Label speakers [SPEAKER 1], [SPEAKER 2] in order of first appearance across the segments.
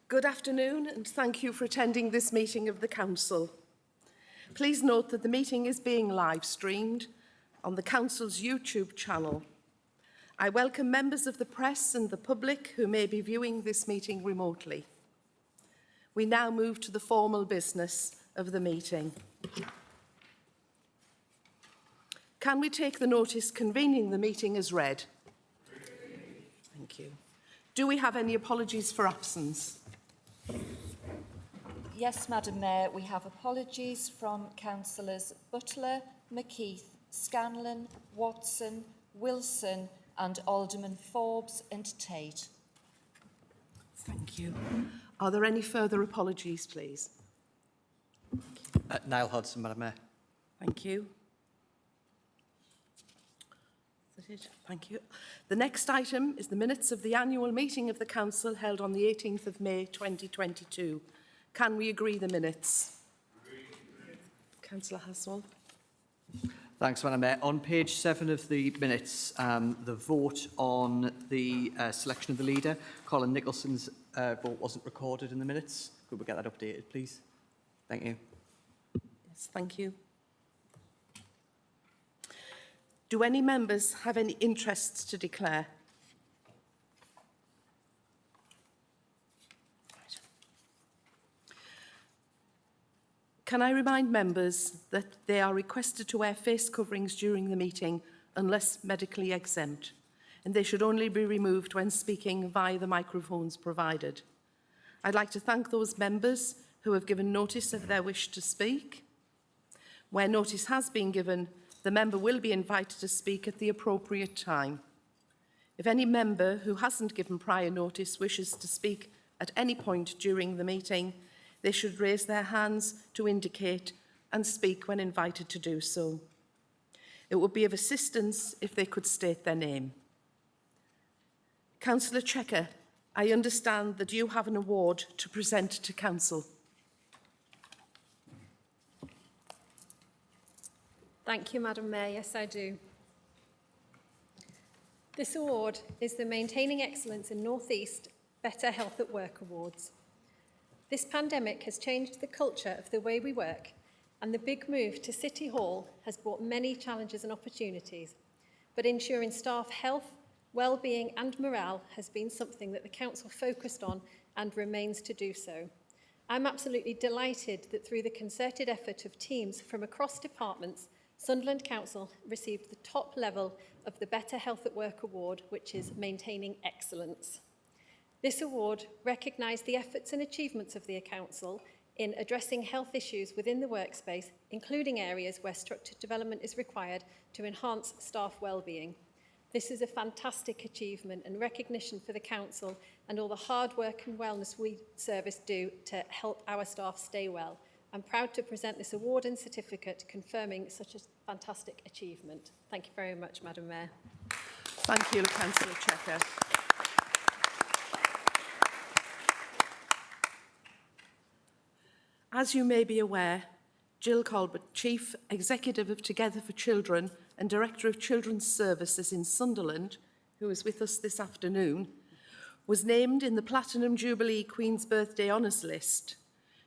[SPEAKER 1] Good afternoon and thank you for attending this meeting of the Council. Please note that the meeting is being live streamed on the Council's YouTube channel. I welcome members of the press and the public who may be viewing this meeting remotely. We now move to the formal business of the meeting. Can we take the notice convening the meeting as read? Thank you. Do we have any apologies for absence?
[SPEAKER 2] Yes, Madam Mayor, we have apologies from Councillors Butler, McKeith, Scanlon, Watson, Wilson and Alderman Forbes and Tate.
[SPEAKER 1] Thank you. Are there any further apologies, please?
[SPEAKER 3] Niall Hodson, Madam Mayor.
[SPEAKER 1] Thank you. Is that it? Thank you. The next item is the minutes of the annual meeting of the Council held on the 18th of May 2022. Can we agree the minutes? Councillor Hassall.
[SPEAKER 3] Thanks, Madam Mayor. On page 7 of the minutes, the vote on the selection of the leader, Colin Nicholson's vote wasn't recorded in the minutes. Could we get that updated, please? Thank you.
[SPEAKER 1] Yes, thank you. Do any members have any interests to declare? Can I remind members that they are requested to wear face coverings during the meeting unless medically exempt, and they should only be removed when speaking via the microphones provided. I'd like to thank those members who have given notice of their wish to speak. Where notice has been given, the member will be invited to speak at the appropriate time. If any member who hasn't given prior notice wishes to speak at any point during the meeting, they should raise their hands to indicate and speak when invited to do so. It would be of assistance if they could state their name. Councillor Checker, I understand that you have an award to present to Council.
[SPEAKER 4] Thank you, Madam Mayor. Yes, I do. This award is the Maintaining Excellence in North East Better Health at Work Awards. This pandemic has changed the culture of the way we work, and the big move to City Hall has brought many challenges and opportunities. But ensuring staff health, well-being and morale has been something that the Council focused on and remains to do so. I'm absolutely delighted that through the concerted effort of teams from across departments, Sunderland Council received the top level of the Better Health at Work Award, which is Maintaining Excellence. This award recognised the efforts and achievements of the Council in addressing health issues within the workspace, including areas where structured development is required to enhance staff well-being. This is a fantastic achievement and recognition for the Council and all the hard work and wellness we service do to help our staff stay well. I'm proud to present this award and certificate confirming such a fantastic achievement. Thank you very much, Madam Mayor.
[SPEAKER 1] Thank you, Councillor Checker. As you may be aware, Jill Colbert, Chief Executive of Together for Children and Director of Children's Services in Sunderland, who is with us this afternoon, was named in the Platinum Jubilee Queen's Birthday Honours List.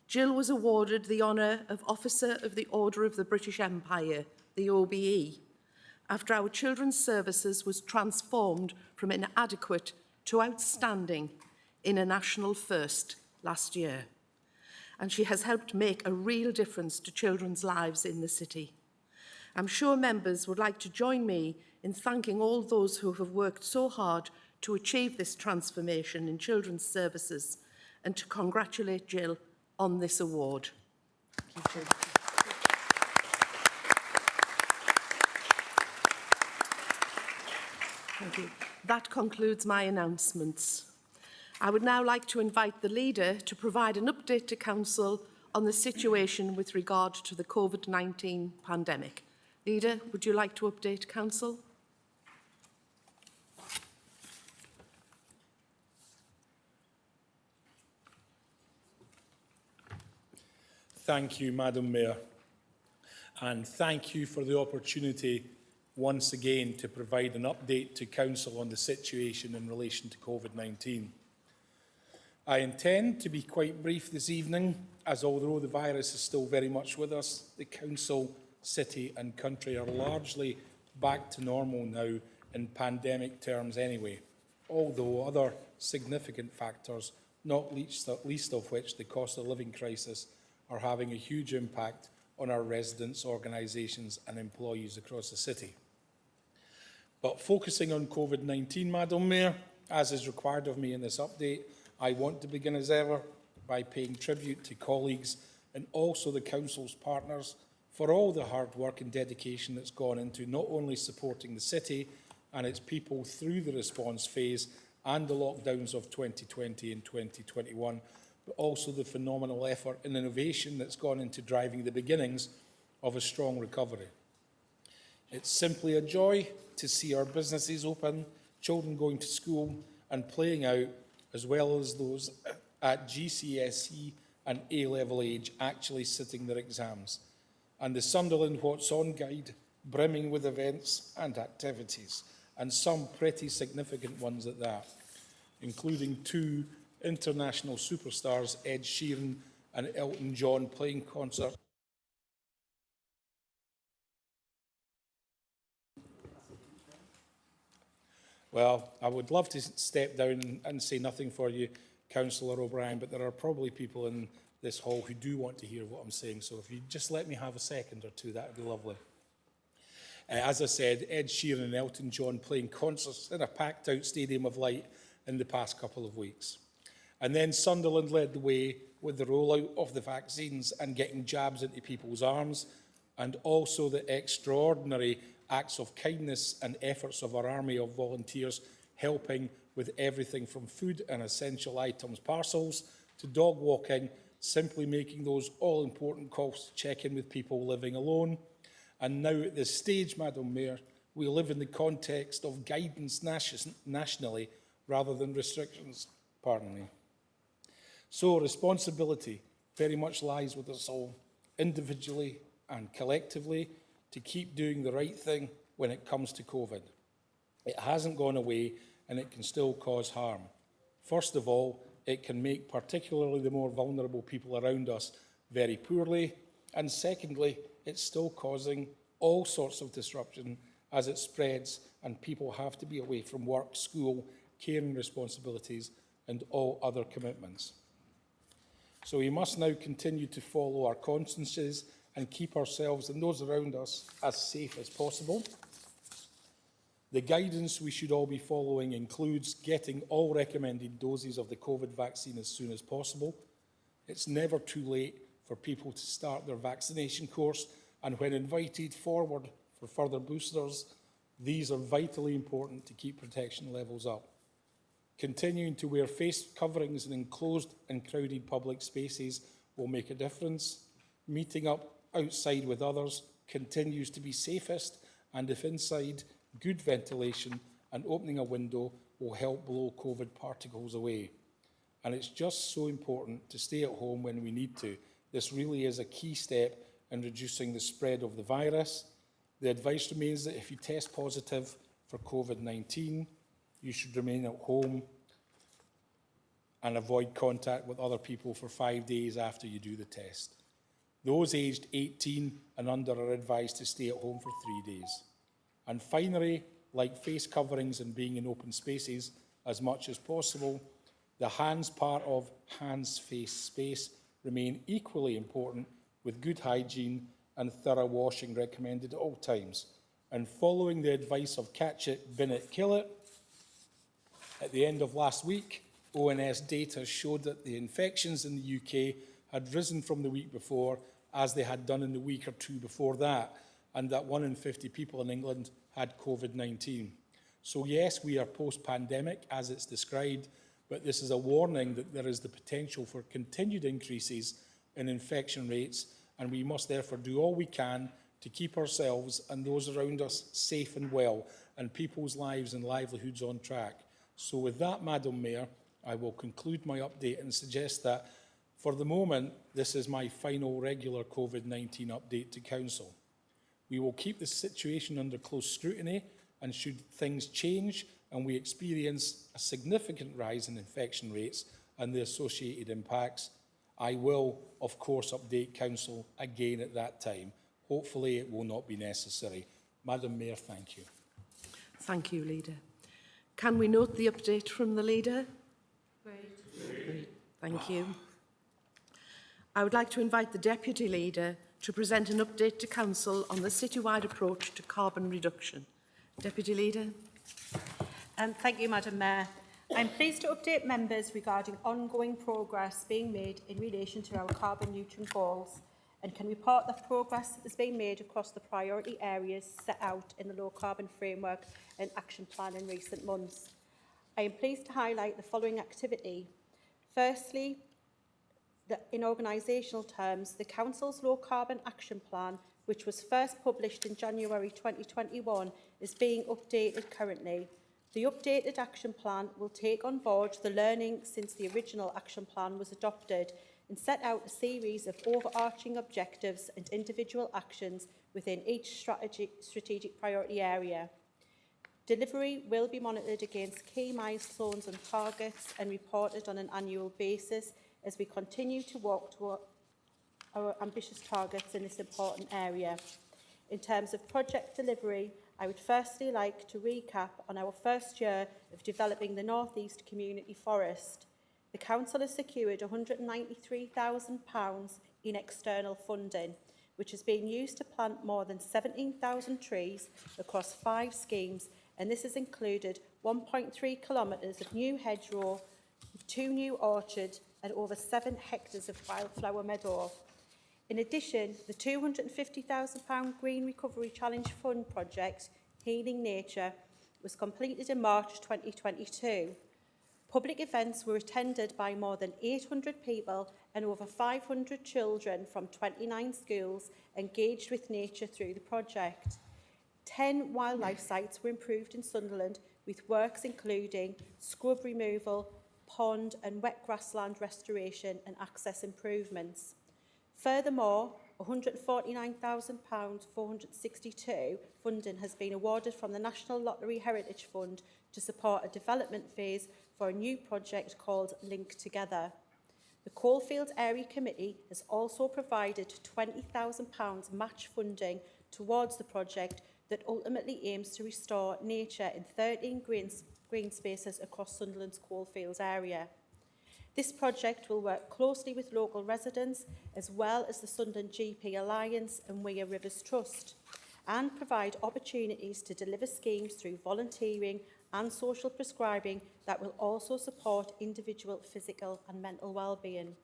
[SPEAKER 1] Jill was awarded the honour of Officer of the Order of the British Empire, the OBE, after our children's services was transformed from inadequate to outstanding in a national first last year. And she has helped make a real difference to children's lives in the city. I'm sure members would like to join me in thanking all those who have worked so hard to achieve this transformation in children's services and to congratulate Jill on this award. Thank you, Jill. Thank you. That concludes my announcements. I would now like to invite the leader to provide an update to Council on the situation with regard to the COVID-19 pandemic. Leader, would you like to update Council?
[SPEAKER 5] Thank you, Madam Mayor, and thank you for the opportunity once again to provide an update to Council on the situation in relation to COVID-19. I intend to be quite brief this evening, as although the virus is still very much with us, the Council, City and Country are largely back to normal now in pandemic terms anyway, although other significant factors, not least of which the cost of living crisis, are having a huge impact on our residents, organisations and employees across the city. But focusing on COVID-19, Madam Mayor, as is required of me in this update, I want to begin as ever by paying tribute to colleagues and also the Council's partners for all the hard work and dedication that's gone into not only supporting the city and its people through the response phase and the lockdowns of 2020 and 2021, but also the phenomenal effort and innovation that's gone into driving the beginnings of a strong recovery. It's simply a joy to see our businesses open, children going to school and playing out, as well as those at GCSE and A-level age actually sitting their exams, and the Sunderland What's On guide brimming with events and activities, and some pretty significant ones at that, including 2 international superstars, Ed Sheeran and Elton John, playing concerts. Well, I would love to step down and say nothing for you, Councillor O'Brien, but there are probably people in this hall who do want to hear what I'm saying, so if you just let me have a second or two, that would be lovely. As I said, Ed Sheeran and Elton John playing concerts in a packed-out Stadium of Light in the past couple of weeks. And then Sunderland led the way with the rollout of the vaccines and getting jabs into people's arms, and also the extraordinary acts of kindness and efforts of our army of volunteers helping with everything from food and essential items parcels to dog walking, simply making those all-important calls to check in with people living alone. And now at this stage, Madam Mayor, we live in the context of guidance nationally rather than restrictions, pardon me. So responsibility very much lies with us all, individually and collectively, to keep doing the right thing when it comes to COVID. It hasn't gone away and it can still cause harm. First of all, it can make particularly the more vulnerable people around us very poorly. And secondly, it's still causing all sorts of disruption as it spreads and people have to be away from work, school, caring responsibilities and all other commitments. So we must now continue to follow our consciences and keep ourselves and those around us as safe as possible. The guidance we should all be following includes getting all recommended doses of the COVID vaccine as soon as possible. It's never too late for people to start their vaccination course, and when invited forward for further boosters, these are vitally important to keep protection levels up. Continuing to wear face coverings in enclosed and crowded public spaces will make a difference. Meeting up outside with others continues to be safest, and if inside, good ventilation and opening a window will help blow COVID particles away. And it's just so important to stay at home when we need to. This really is a key step in reducing the spread of the virus. The advice remains that if you test positive for COVID-19, you should remain at home and avoid contact with other people for 5 days after you do the test. Those aged 18 and under are advised to stay at home for 3 days. And finally, like face coverings and being in open spaces as much as possible, the hands part of hands-face space remain equally important, with good hygiene and thorough washing recommended at all times. And following the advice of catch it, bin it, kill it, at the end of last week, ONS data showed that the infections in the UK had risen from the week before, as they had done in the week or two before that, and that 1 in 50 people in England had COVID-19. So yes, we are post-pandemic, as it's described, but this is a warning that there is the potential for continued increases in infection rates, and we must therefore do all we can to keep ourselves and those around us safe and well, and people's lives and livelihoods on track. So with that, Madam Mayor, I will conclude my update and suggest that, for the moment, this is my final regular COVID-19 update to Council. We will keep the situation under close scrutiny, and should things change and we experience a significant rise in infection rates, and the associated impacts. I will, of course, update Council again at that time. Hopefully it will not be necessary. Madam Mayor, thank you.
[SPEAKER 1] Thank you, Leader. Can we note the update from the Leader? Great. Thank you. I would like to invite the Deputy Leader to present an update to Council on the citywide approach to carbon reduction. Deputy Leader.
[SPEAKER 6] Thank you, Madam Mayor. I'm pleased to update members regarding ongoing progress being made in relation to our carbon neutral goals, and can report that progress is being made across the priority areas set out in the Low Carbon Framework and Action Plan in recent months. I am pleased to highlight the following activity. Firstly, in organisational terms, the Council's Low Carbon Action Plan, which was first published in January 2021, is being updated currently. The updated action plan will take on board the learning since the original action plan was adopted and set out a series of overarching objectives and individual actions within each strategic priority area. Delivery will be monitored against key milestones and targets and reported on an annual basis as we continue to work toward our ambitious targets in this important area. In terms of project delivery, I would firstly like to recap on our first year of developing the North East Community Forest. The Council has secured £193,000 in external funding, which has been used to plant more than 17,000 trees across 5 schemes, and this has included 1.3 kilometres of new hedgerow, 2 new orchards and over 7 hectares of wildflower meadow. In addition, the £250,000 Green Recovery Challenge Fund project, Healing Nature, was completed in March 2022. Public events were attended by more than 800 people and over 500 children from 29 schools engaged with nature through the project. 10 wildlife sites were improved in Sunderland, with works including scrub removal, pond and wet grassland restoration and access improvements. Furthermore, £149,462 funding has been awarded from the National Lottery Heritage Fund to support a development phase for a new project called Link Together. The Coalfields Area Committee has also provided £20,000 match funding towards the project that ultimately aims to restore nature in 13 green spaces across Sunderland's Coalfields area. This project will work closely with local residents as well as the Sunderland GP Alliance and Weir Rivers Trust, and provide opportunities to deliver schemes through volunteering and social prescribing that will also support individual physical and mental well-being.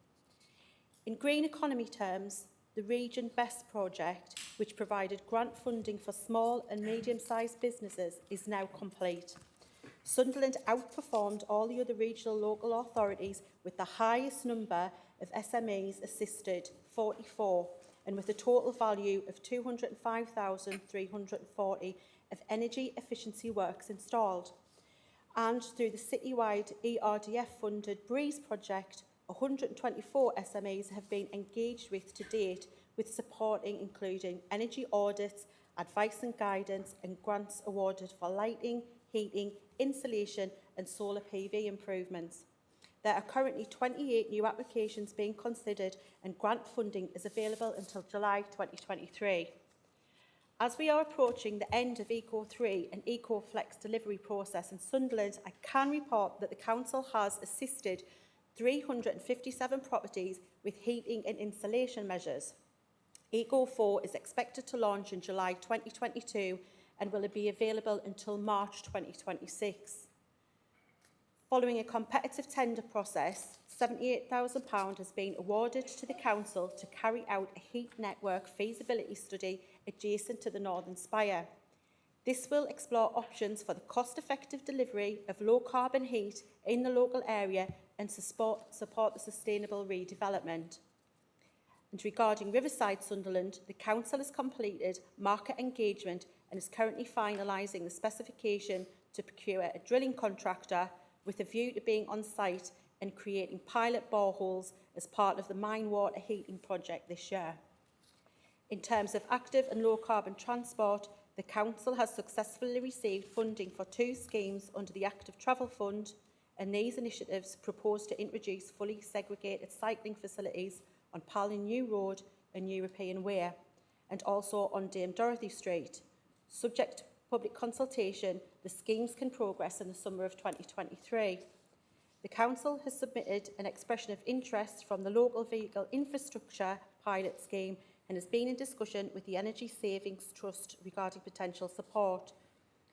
[SPEAKER 6] In green economy terms, the Region Best project, which provided grant funding for small and medium-sized businesses, is now complete. Sunderland outperformed all the other regional local authorities with the highest number of SMEs assisted, 44, and with a total value of £205,340 of energy efficiency works installed. And through the citywide ERDF-funded Breeze project, 124 SMEs have been engaged with to date, with supporting including energy audits, advice and guidance, and grants awarded for lighting, heating, insulation and solar PV improvements. There are currently 28 new applications being considered and grant funding is available until July 2023. As we are approaching the end of Eco3 and EcoFlex delivery process in Sunderland, I can report that the Council has assisted 357 properties with heating and insulation measures. Eco4 is expected to launch in July 2022 and will be available until March 2026. Following a competitive tender process, £78,000 has been awarded to the Council to carry out a heat network feasibility study adjacent to the Northern Spire. This will explore options for the cost-effective delivery of low-carbon heat in the local area and support the sustainable redevelopment. And regarding Riverside Sunderland, the Council has completed market engagement and is currently finalising the specification to procure a drilling contractor with a view to being on site and creating pilot boreholes as part of the mine water heating project this year. In terms of active and low carbon transport, the Council has successfully received funding for 2 schemes under the Active Travel Fund, and these initiatives propose to introduce fully segregated cycling facilities on Palin New Road and European Way, and also on Dame Dorothy Street. Subject to public consultation, the schemes can progress in the summer of 2023. The Council has submitted an expression of interest from the Local Vehicle Infrastructure Pilot Scheme and has been in discussion with the Energy Savings Trust regarding potential support.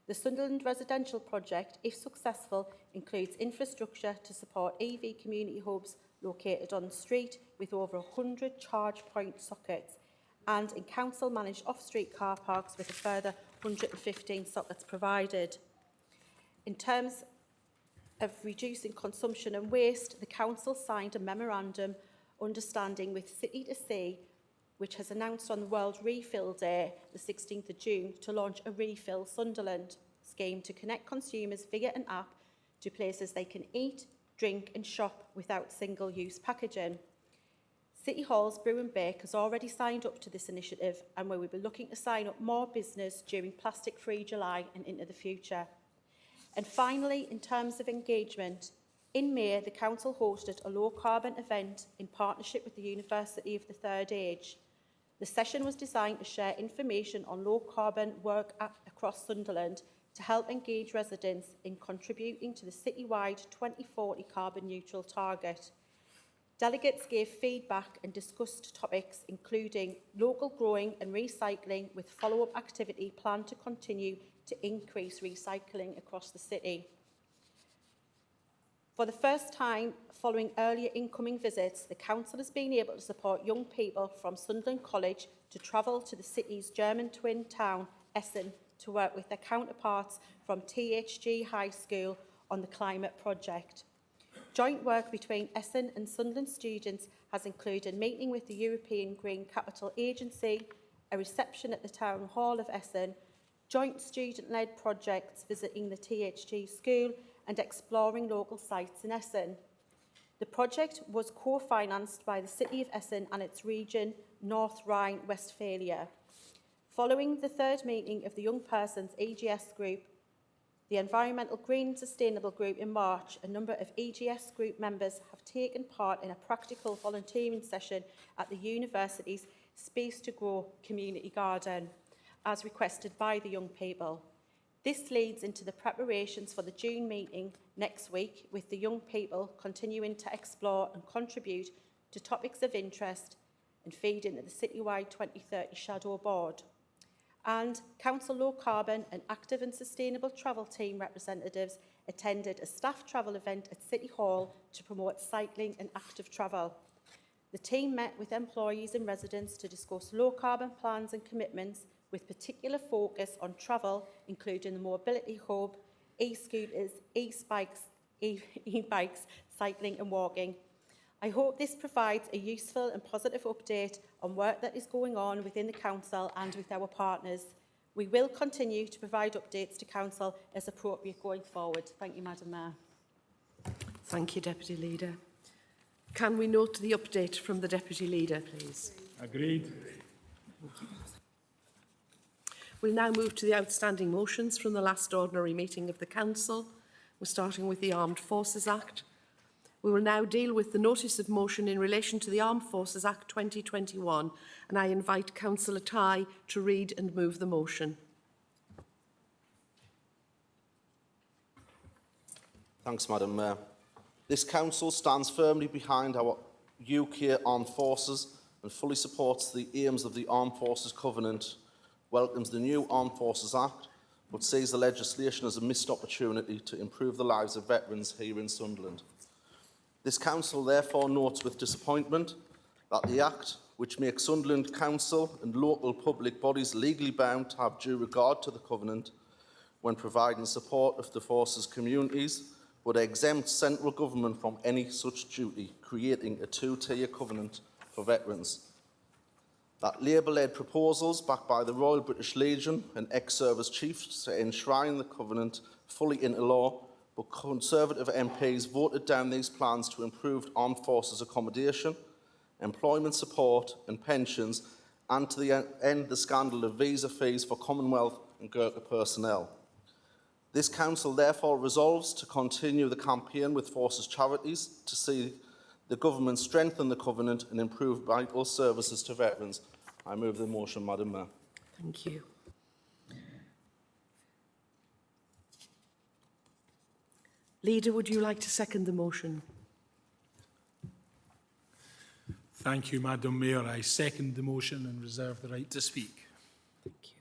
[SPEAKER 6] The Sunderland residential project, if successful, includes infrastructure to support EV community hubs located on the street with over 100 charge point sockets, and in council-managed off-street car parks with a further 115 sockets provided. In terms of reducing consumption and waste, the Council signed a memorandum understanding with City to Sea, which has announced on the World Refill Day, the 16th of June, to launch a Refill Sunderland scheme to connect consumers via an app to places they can eat, drink and shop without single-use packaging. City Hall's Brew and Bake has already signed up to this initiative, and we will be looking to sign up more business during Plastic Free July and into the future. And finally, in terms of engagement, in May, the Council hosted a low-carbon event in partnership with the University of the Third Age. The session was designed to share information on low-carbon work across Sunderland to help engage residents in contributing to the citywide 2040 carbon-neutral target. Delegates gave feedback and discussed topics including local growing and recycling, with follow-up activity planned to continue to increase recycling across the city. For the first time, following earlier incoming visits, the Council has been able to support young people from Sunderland College to travel to the city's German twin town, Essen, to work with their counterparts from THG High School on the climate project. Joint work between Essen and Sunderland students has included meeting with the European Green Capital Agency, a reception at the Town Hall of Essen, joint student-led projects visiting the THG school and exploring local sites in Essen. The project was co-financed by the City of Essen and its region, North Rhine-Westphalia. Following the third meeting of the Young Persons EGS Group, the Environmental Green and Sustainable Group in March, a number of EGS Group members have taken part in a practical volunteering session at the university's Space to Grow community garden, as requested by the young people. This leads into the preparations for the June meeting next week, with the young people continuing to explore and contribute to topics of interest and feed into the citywide 2030 Shadow Board. And Council Low Carbon and Active and Sustainable Travel Team representatives attended a staff travel event at City Hall to promote cycling and active travel. The team met with employees and residents to discuss low carbon plans and commitments, with particular focus on travel, including the mobility hub, e-scooters, e-bikes, cycling and walking. I hope this provides a useful and positive update on work that is going on within the Council and with our partners. We will continue to provide updates to Council as appropriate going forward. Thank you, Madam Mayor.
[SPEAKER 1] Thank you, Deputy Leader. Can we note the update from the Deputy Leader, please?
[SPEAKER 5] Agreed.
[SPEAKER 1] We'll now move to the outstanding motions from the last ordinary meeting of the Council. We're starting with the Armed Forces Act. We will now deal with the notice of motion in relation to the Armed Forces Act 2021, and I invite Councillor Tighe to read and move the motion.
[SPEAKER 7] Thanks, Madam Mayor. This Council stands firmly behind our UK Armed Forces and fully supports the aims of the Armed Forces Covenant, welcomes the new Armed Forces Act, but sees the legislation as a missed opportunity to improve the lives of veterans here in Sunderland. This Council therefore notes with disappointment that the Act, which makes Sunderland Council and local public bodies legally bound to have due regard to the Covenant when providing support of the Forces communities, would exempt central government from any such duty, creating a two-tier covenant for veterans. That Labour-led proposals backed by the Royal British Legion and ex-service chiefs to enshrine the Covenant fully into law, but Conservative MPs voted down these plans to improve armed forces accommodation, employment support and pensions, and to end the scandal of visa fees for Commonwealth and Gurkha personnel. This council therefore resolves to continue the campaign with Forces Charities to see the government strengthen the covenant and improve vital services to veterans. I move the motion, Madam Mayor.
[SPEAKER 1] Thank you. Leader, would you like to second the motion?
[SPEAKER 5] Thank you, Madam Mayor. I second the motion and reserve the right to speak.
[SPEAKER 1] Thank you.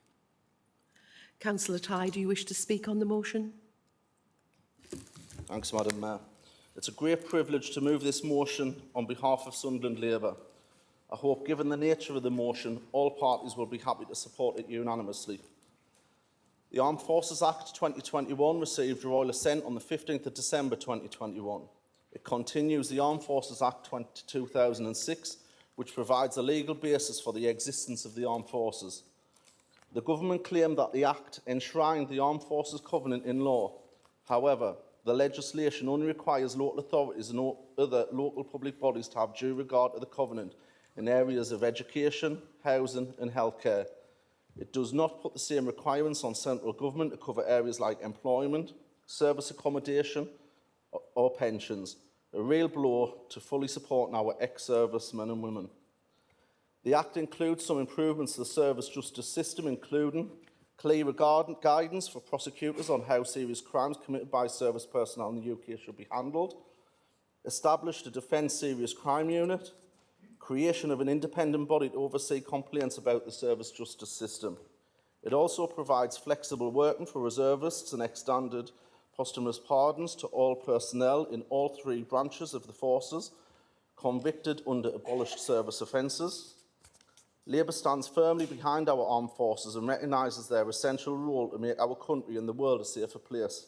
[SPEAKER 1] Councillor Tighe, do you wish to speak on the motion?
[SPEAKER 7] Thanks, Madam Mayor. It's a great privilege to move this motion on behalf of Sunderland Labour. I hope, given the nature of the motion, all parties will be happy to support it unanimously. The Armed Forces Act 2021 received royal assent on the 15th of December 2021. It continues the Armed Forces Act 2006, which provides a legal basis for the existence of the armed forces. The government claimed that the Act enshrined the Armed Forces Covenant in law. However, the legislation only requires local authorities and other local public bodies to have due regard to the Covenant in areas of education, housing and healthcare. It does not put the same requirements on central government to cover areas like employment, service accommodation or pensions, a real blow to fully supporting our ex-servicemen and women. The Act includes some improvements to the service justice system, including clear guidance for prosecutors on how serious crimes committed by service personnel in the UK should be handled, established a Defence Serious Crime Unit, creation of an independent body to oversee complaints about the service justice system. It also provides flexible working for reservists and extended posthumous pardons to all personnel in all three branches of the forces convicted under abolished service offences. Labour stands firmly behind our armed forces and recognises their essential role to make our country and the world a safer place.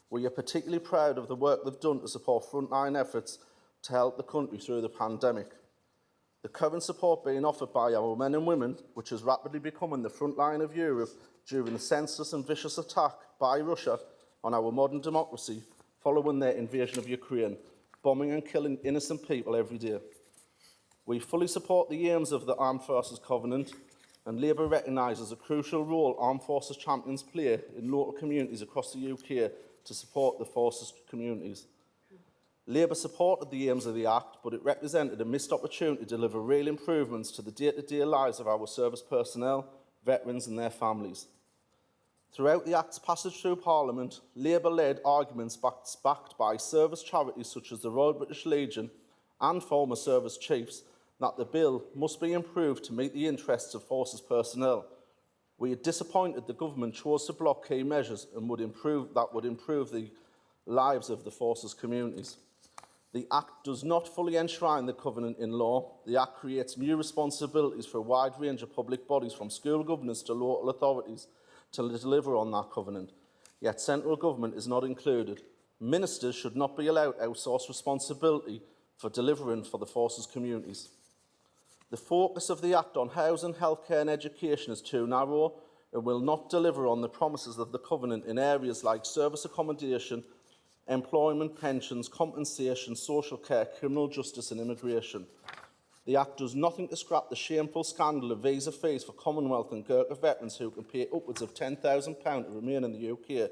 [SPEAKER 7] We are particularly proud of the work they've done to support frontline efforts to help the country through the pandemic. The current support being offered by our men and women, which has rapidly become in the front line of Europe during the senseless and vicious attack by Russia on our modern democracy following their invasion of Ukraine, bombing and killing innocent people every day. We fully support the aims of the Armed Forces Covenant, and Labour recognises the crucial role armed forces champions play in local communities across the UK to support the forces communities. Labour supported the aims of the Act, but it represented a missed opportunity to deliver real improvements to the day-to-day lives of our service personnel, veterans and their families. Throughout the Act's passage through Parliament, Labour-led arguments backed by service charities such as the Royal British Legion and former service chiefs that the bill must be improved to meet the interests of forces personnel. We are disappointed the government chose to block key measures and would improve the lives of the forces communities. The Act does not fully enshrine the Covenant in law. The Act creates new responsibilities for a wide range of public bodies, from school governors to local authorities, to deliver on that Covenant. Yet central government is not included. Ministers should not be allowed to outsource responsibility for delivering for the forces communities. The focus of the Act on housing, healthcare and education is too narrow and will not deliver on the promises of the Covenant in areas like service accommodation, employment, pensions, compensation, social care, criminal justice and immigration. The Act does nothing to scrap the shameful scandal of visa fees for Commonwealth and Gurkha veterans who can pay upwards of £10,000 to remain in the UK.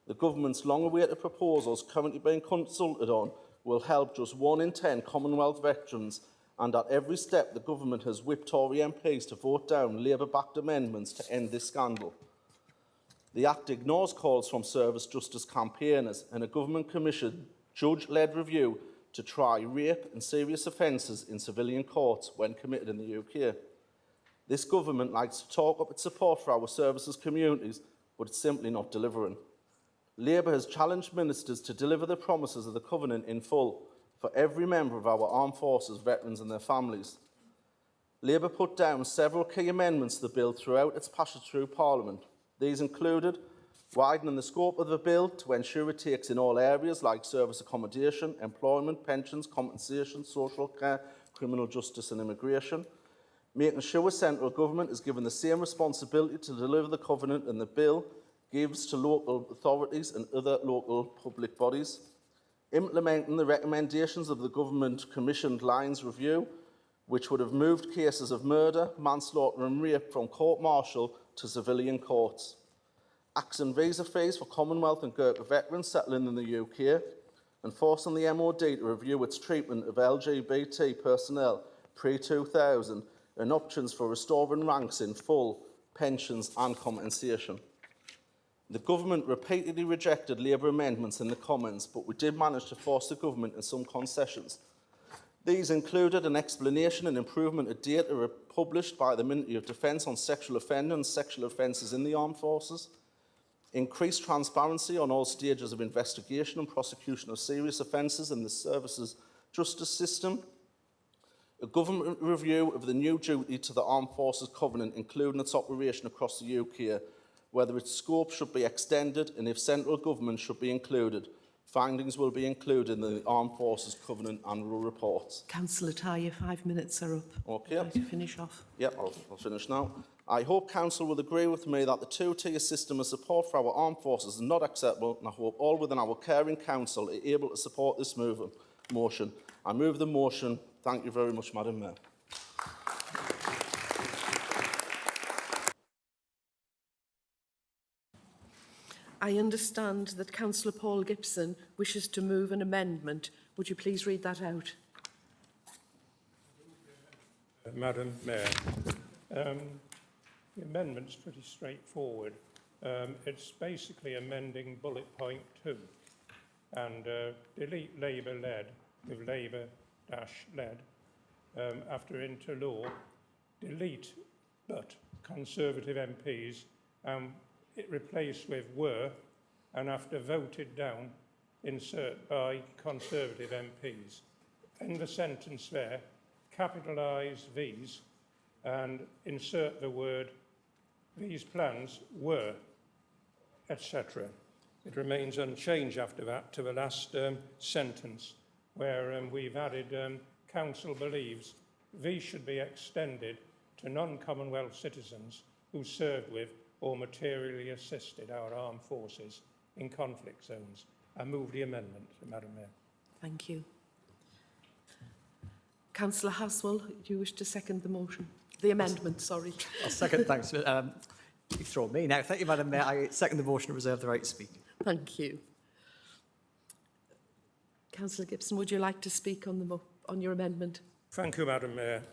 [SPEAKER 7] The government's long-awaited proposals currently being consulted on will help just 1 in 10 Commonwealth veterans, and at every step the government has whipped Tory MPs to vote down Labour-backed amendments to end this scandal. The Act ignores calls from service justice campaigners and a government commission judge-led review to try rape and serious offences in civilian courts when committed in the UK. This government likes to talk up its support for our services communities, but it's simply not delivering. Labour has challenged ministers to deliver the promises of the Covenant in full for every member of our armed forces, veterans and their families. Labour put down several key amendments to the bill throughout its passage through Parliament. These included widening the scope of the bill to ensure it takes in all areas like service accommodation, employment, pensions, compensation, social care, criminal justice and immigration, making sure central government is given the same responsibility to deliver the Covenant and the bill gives to local authorities and other local public bodies, implementing the recommendations of the government-commissioned Lyons Review, which would have moved cases of murder, manslaughter and rape from court-martial to civilian courts, axing visa fees for Commonwealth and Gurkha veterans settling in the UK, and forcing the MOD to review its treatment of LGBT personnel pre-2000 and options for restoring ranks in full, pensions and compensation. The government repeatedly rejected Labour amendments in the Commons, but we did manage to force the government in some concessions. These included an explanation and improvement of data published by the Ministry of Defence on sexual offenders and sexual offences in the armed forces, increased transparency on all stages of investigation and prosecution of serious offences in the services justice system, a government review of the new duty to the Armed Forces Covenant, including its operation across the UK, whether its scope should be extended and if central government should be included. Findings will be included in the Armed Forces Covenant annual reports.
[SPEAKER 1] Councillor Ty, your 5 minutes are up.
[SPEAKER 7] Okay.
[SPEAKER 1] Would you like to finish off?
[SPEAKER 7] Yep, I'll finish now. I hope Council will agree with me that the two-tier system of support for our armed forces is not acceptable, and I hope all within our caring Council are able to support this motion. I move the motion. Thank you very much, Madam Mayor.
[SPEAKER 1] I understand that Councillor Paul Gibson wishes to move an amendment. Would you please read that out?
[SPEAKER 8] Madam Mayor, the amendment's pretty straightforward. It's basically amending bullet point 2 and delete Labour-led with Labour-led after into law, delete but Conservative MPs it replaced with were, and after voted down, insert by Conservative MPs. In the sentence there, capitalise these and insert the word these plans were, etc. It remains unchanged after that to the last sentence, where we've added Council believes these should be extended to non-Commonwealth citizens who served with or materially assisted our armed forces in conflict zones. I move the amendment, Madam Mayor.
[SPEAKER 1] Thank you. Councillor Haswell, do you wish to second the motion? The amendment, sorry.
[SPEAKER 3] I'll second, thanks. You've thrown me now. Thank you, Madam Mayor. I second the motion and reserve the right to speak.
[SPEAKER 1] Thank you. Councillor Gibson, would you like to speak on your amendment?
[SPEAKER 8] Thank you, Madam Mayor.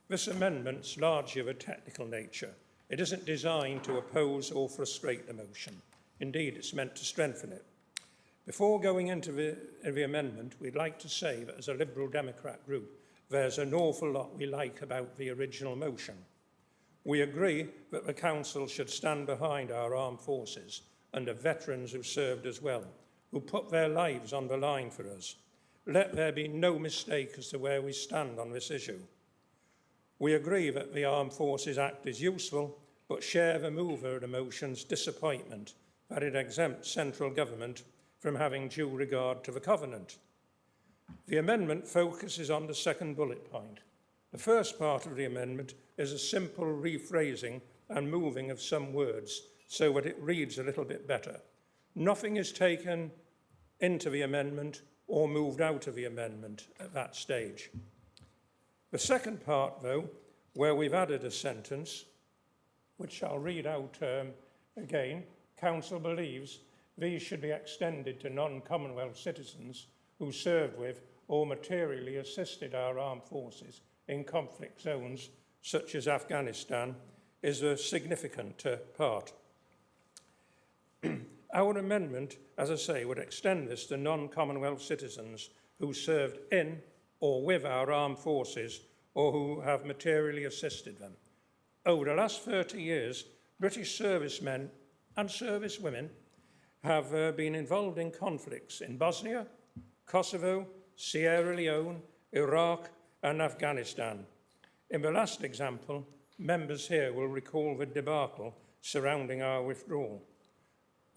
[SPEAKER 8] This amendment's largely of a technical nature. It isn't designed to oppose or frustrate the motion. Indeed, it's meant to strengthen it. Before going into the amendment, we'd like to say that as a Liberal Democrat group, there's an awful lot we like about the original motion. We agree that the Council should stand behind our armed forces and the veterans who served as well, who put their lives on the line for us. Let there be no mistake as to where we stand on this issue. We agree that the Armed Forces Act is useful, but share the mover of the motion's disappointment that it exempts central government from having due regard to the Covenant. The amendment focuses on the second bullet point. The first part of the amendment is a simple rephrasing and moving of some words so that it reads a little bit better. Nothing is taken into the amendment or moved out of the amendment at that stage. The second part, though, where we've added a sentence, which I'll read out again, Council believes these should be extended to non-Commonwealth citizens who served with or materially assisted our armed forces in conflict zones such as Afghanistan, is a significant part. Our amendment, as I say, would extend this to non-Commonwealth citizens who served in or with our armed forces or who have materially assisted them. Over the last 30 years, British servicemen and servicewomen have been involved in conflicts in Bosnia, Kosovo, Sierra Leone, Iraq and Afghanistan. In the last example, members here will recall the debacle surrounding our withdrawal.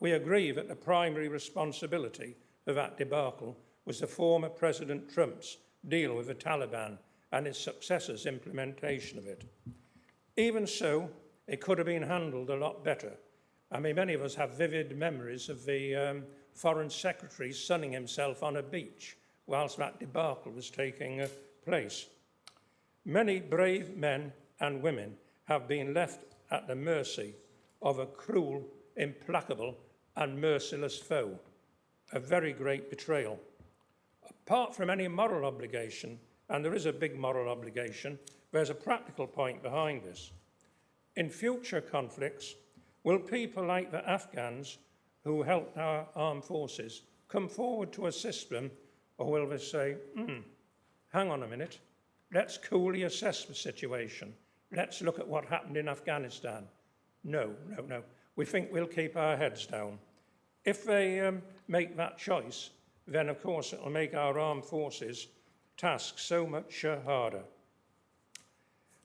[SPEAKER 8] We agree that the primary responsibility for that debacle was the former President Trump's deal with the Taliban and his successors' implementation of it. Even so, it could have been handled a lot better. I mean, many of us have vivid memories of the Foreign Secretary sunning himself on a beach whilst that debacle was taking place. Many brave men and women have been left at the mercy of a cruel implacable and merciless foe. A very great betrayal. Apart from any moral obligation, and there is a big moral obligation, there's a practical point behind this. In future conflicts, will people like the Afghans who helped our armed forces come forward to assist them, or will they say, hang on a minute, let's coolly assess the situation. Let's look at what happened in Afghanistan. No. We think we'll keep our heads down. If they make that choice, then of course it will make our armed forces tasks so much harder.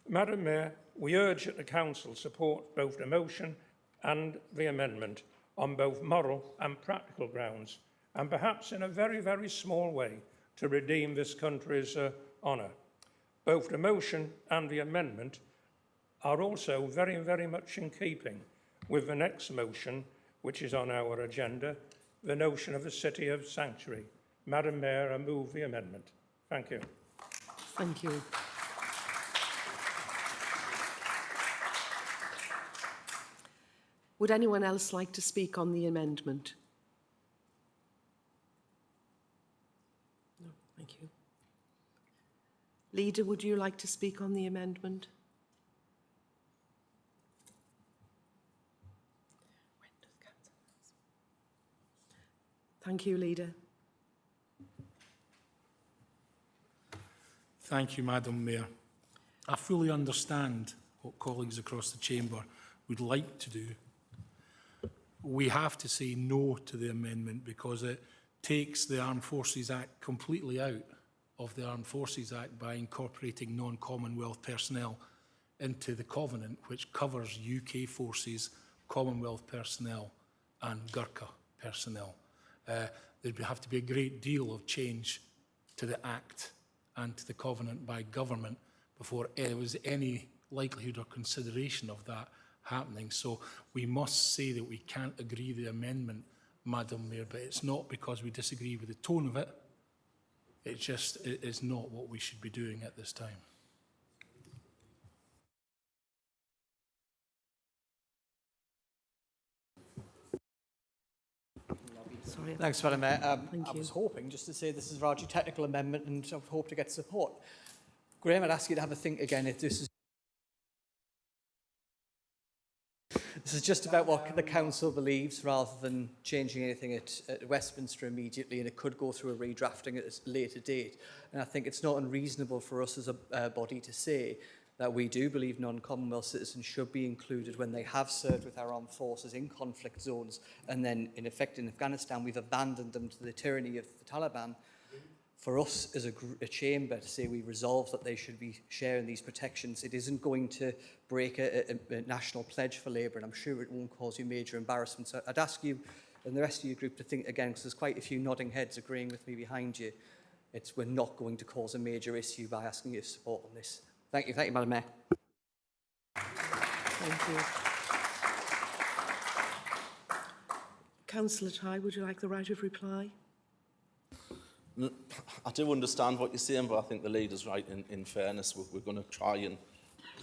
[SPEAKER 8] Madam Mayor, we urge that the Council support both the motion and the amendment on both moral and practical grounds, and perhaps in a very, very small way to redeem this country's honour. Both the motion and the amendment are also very, very much in keeping with the next motion, which is on our agenda, the notion of the city of sanctuary. Madam Mayor, I move the amendment. Thank you.
[SPEAKER 1] Thank you. Would anyone else like to speak on the amendment? No, thank you. Leader, would you like to speak on the amendment? Thank you, Leader.
[SPEAKER 5] Thank you, Madam Mayor. I fully understand what colleagues across the chamber would like to do. We have to say no to the amendment because it takes the Armed Forces Act completely out of the Armed Forces Act by incorporating non-Commonwealth personnel into the Covenant, which covers UK forces, Commonwealth personnel and Gurkha personnel. There'd have to be a great deal of change to the Act and to the Covenant by government before there was any likelihood or consideration of that happening. So we must say that we can't agree the amendment, Madam Mayor, but it's not because we disagree with the tone of it. It just is not what we should be doing at this time.
[SPEAKER 1] Sorry.
[SPEAKER 3] Thanks, Madam Mayor.
[SPEAKER 1] Thank
[SPEAKER 3] I
[SPEAKER 1] you.
[SPEAKER 3] was hoping just to say this is a largely technical amendment and I hope to get support. Graham, I'd ask you to have a think again if this is just about what the council believes rather than changing anything at Westminster immediately, and it could go through a redrafting at a later date. And I think it's not unreasonable for us as a body to say that we do believe non-Commonwealth citizens should be included when they have served with our armed forces in conflict zones, and then in effect in Afghanistan we've abandoned them to the tyranny of the Taliban. For us as a chamber to say we resolve that they should be sharing these protections, it isn't going to break a national pledge for Labour, and I'm sure it won't cause you major embarrassment. So I'd ask you and the rest of your group to think again, because there's quite a few nodding heads agreeing with me behind you. We're not going to cause a major issue by asking you to support on this. Thank you, Madam Mayor.
[SPEAKER 1] Thank you. Councillor Ty, would you like the right of reply?
[SPEAKER 7] I do understand what you're saying, but I think the leader's right. In fairness, we're going to try and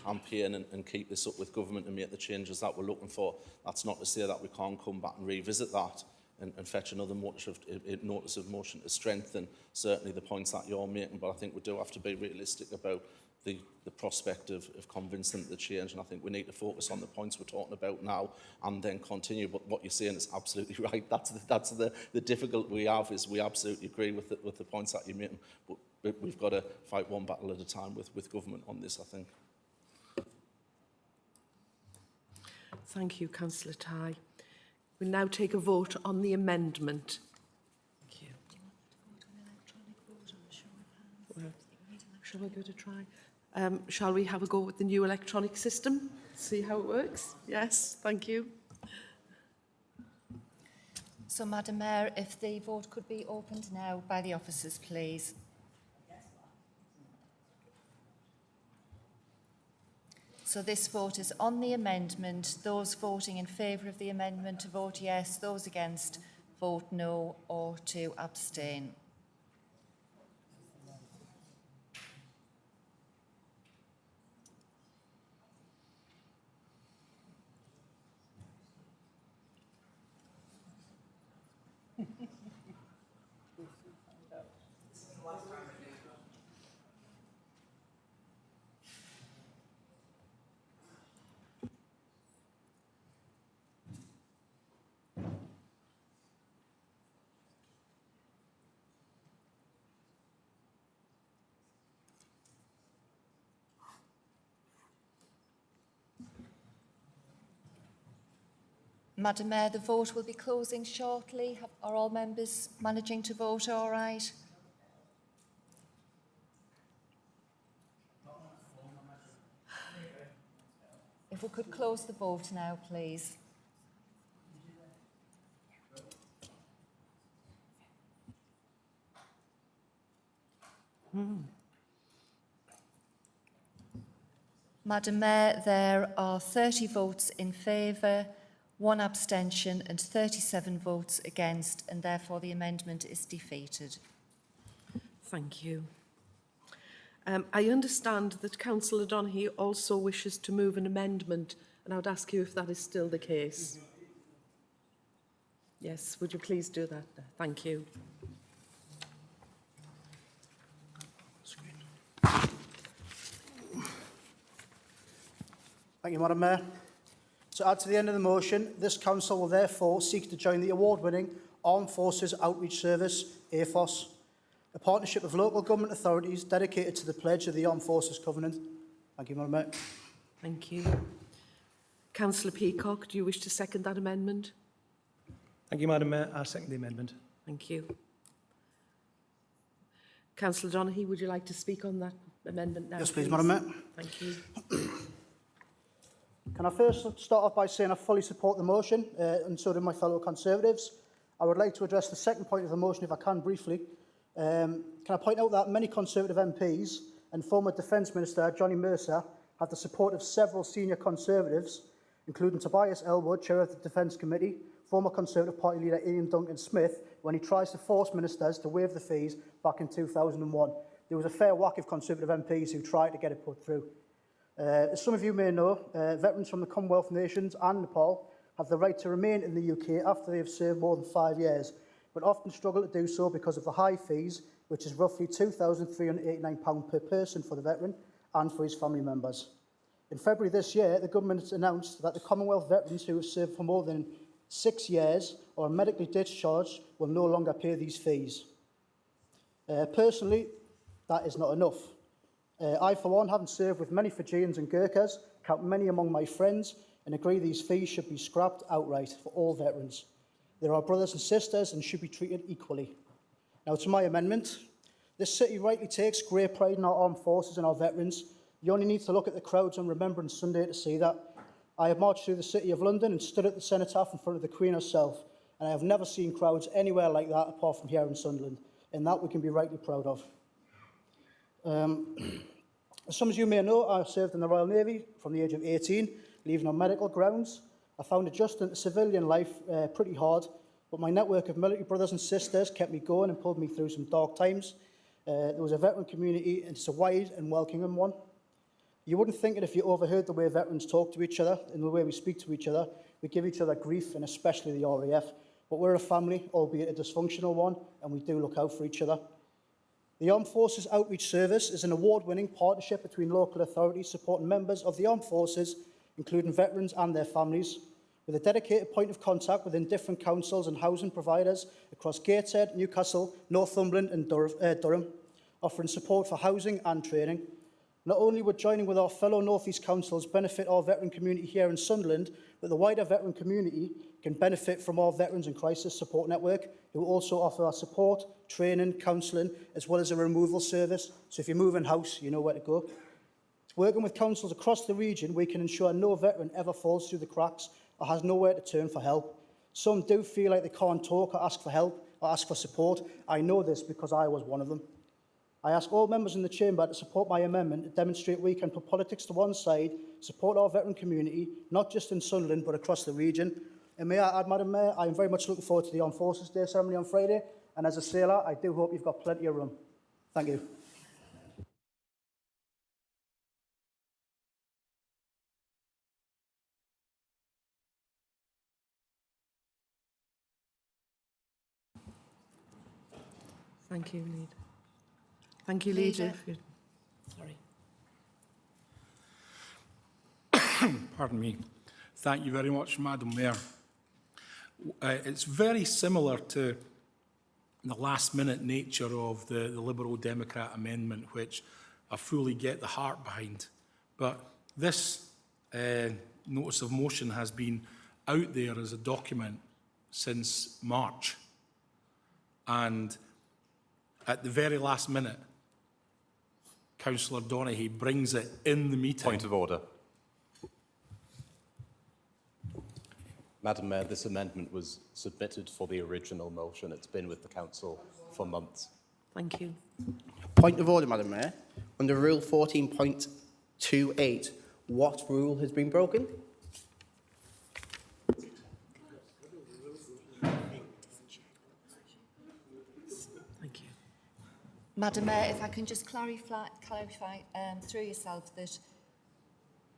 [SPEAKER 7] campaign and keep this up with government and make the changes that we're looking for. That's not to say that we can't come back and revisit that and fetch another notice of motion to strengthen certainly the points that you're making. But I think we do have to be realistic about the prospect of convincing them to change, and I think we need to focus on the points we're talking about now and then continue. But what you're saying is absolutely right. That's the difficulty we have, is we absolutely agree with the points that you're making, but we've got to fight one battle at a time with government on this, I think.
[SPEAKER 1] Thank you, Councillor Ty. We'll now take a vote on the amendment. Thank you. Well, shall we go to try? Shall we have a go with the new electronic system? See how it works? Yes, thank you.
[SPEAKER 2] So, Madam Mayor, if the vote could be opened now by the officers, please. So this vote is on the amendment. Those voting in favour of the amendment to vote yes, those against vote no or to abstain. Madam Mayor, the vote will be closing shortly. Are all members managing to vote all right? If we could close the vote now, please. Madam Mayor, there are 30 votes in favour, 1 abstention and 37 votes against, and therefore the amendment is defeated.
[SPEAKER 1] Thank you. I understand that Councillor Donaghy also wishes to move an amendment, and I would ask you if that is still the case. Yes, would you please do that? Thank you.
[SPEAKER 9] Thank you, Madam Mayor. To add to the end of the motion, this council will therefore seek to join the award-winning Armed Forces Outreach Service, AFOS, a partnership of local government authorities dedicated to the pledge of the Armed Forces Covenant. Thank you, Madam Mayor.
[SPEAKER 1] Thank you. Councillor Peacock, do you wish to second that amendment?
[SPEAKER 10] Thank you, Madam Mayor. I second the amendment.
[SPEAKER 1] Thank you. Councillor Donaghy, would you like to speak on that amendment now?
[SPEAKER 9] Yes, please, Madam Mayor.
[SPEAKER 1] Thank you.
[SPEAKER 9] Can I first start off by saying I fully support the motion, and so do my fellow Conservatives. I would like to address the second point of the motion, if I can, briefly. Can I point out that many Conservative MPs and former Defence Minister Johnny Mercer have the support of several senior Conservatives, including Tobias Elwood, Chair of the Defence Committee, former Conservative Party leader Ian Duncan-Smith, when he tries to force ministers to waive the fees back in 2001. There was a fair whack of Conservative MPs who tried to get it put through. As some of you may know, veterans from the Commonwealth nations and Nepal have the right to remain in the UK after they have served more than 5 years, but often struggle to do so because of the high fees, which is roughly £2,389 per person for the veteran and for his family members. In February this year, the government announced that the Commonwealth veterans who have served for more than 6 years or are medically discharged will no longer pay these fees. Personally, that is not enough. I, for one, having served with many Fijians and Gurkhas, count many among my friends, and agree these fees should be scrapped outright for all veterans. They're our brothers and sisters and should be treated equally. Now, to my amendment. This city rightly takes great pride in our armed forces and our veterans. You only need to look at the crowds on Remembrance Sunday to see that. I have marched through the City of London and stood at the cenotaph in front of the Queen herself, and I have never seen crowds anywhere like that apart from here in Sunderland, and that we can be rightly proud of. As some of you may know, I served in the Royal Navy from the age of 18, leaving on medical grounds. I found adjusting to civilian life pretty hard, but my network of military brothers and sisters kept me going and pulled me through some dark times. There was a veteran community, and it's a wide and welcoming one. You wouldn't think it if you overheard the way veterans talk to each other and the way we speak to each other. We give each other grief, and especially the RAF. But we're a family, albeit a dysfunctional one, and we do look out for each other. The Armed Forces Outreach Service is an award-winning partnership between local authorities supporting members of the Armed Forces, including veterans and their families, with a dedicated point of contact within different councils and housing providers across Gateshead, Newcastle, Northumberland and Durham, offering support for housing and training. Not only would joining with our fellow North East councils benefit our veteran community here in Sunderland, but the wider veteran community can benefit from our Veterans and Crisis Support Network, who also offer our support, training, counselling, as well as a removal service. So if you're moving house, you know where to go. Working with councils across the region, we can ensure no veteran ever falls through the cracks or has nowhere to turn for help. Some do feel like they can't talk or ask for help or ask for support. I know this because I was one of them. I ask all members in the chamber to support my amendment to demonstrate we can put politics to one side, support our veteran community, not just in Sunderland but across the region. And may I add, Madam Mayor, I am very much looking forward to the Armed Forces Day ceremony on Friday, and as a sailor, I do hope you've got plenty of room. Thank you.
[SPEAKER 1] Thank you, Leader. Thank you, Leader. Sorry.
[SPEAKER 5] Pardon me. Thank you very much, Madam Mayor. It's very similar to the last-minute nature of the Liberal Democrat amendment, which I fully get the heart behind. But this notice of motion has been out there as a document since March. And at the very last minute, Councillor Donaghy brings it in the meeting.
[SPEAKER 11] Point of order. Madam Mayor, this amendment was submitted for the original motion. It's been with the Council for months.
[SPEAKER 1] Thank you.
[SPEAKER 12] Point of order, Madam Mayor. Under Rule 14.28, what rule has been broken?
[SPEAKER 1] Thank you.
[SPEAKER 2] Madam Mayor, if I can just clarify through yourself that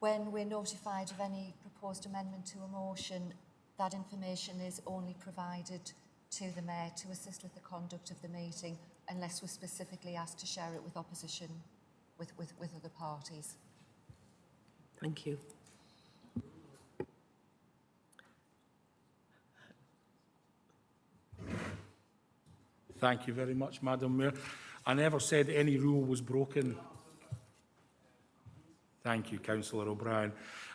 [SPEAKER 2] when we're notified of any proposed amendment to a motion, that information is only provided to the Mayor to assist with the conduct of the meeting, unless we're specifically asked to share it with opposition, with other parties.
[SPEAKER 1] Thank you.
[SPEAKER 5] Thank you very much, Madam Mayor. I never said any rule was broken. Thank you, Councillor O'Brien.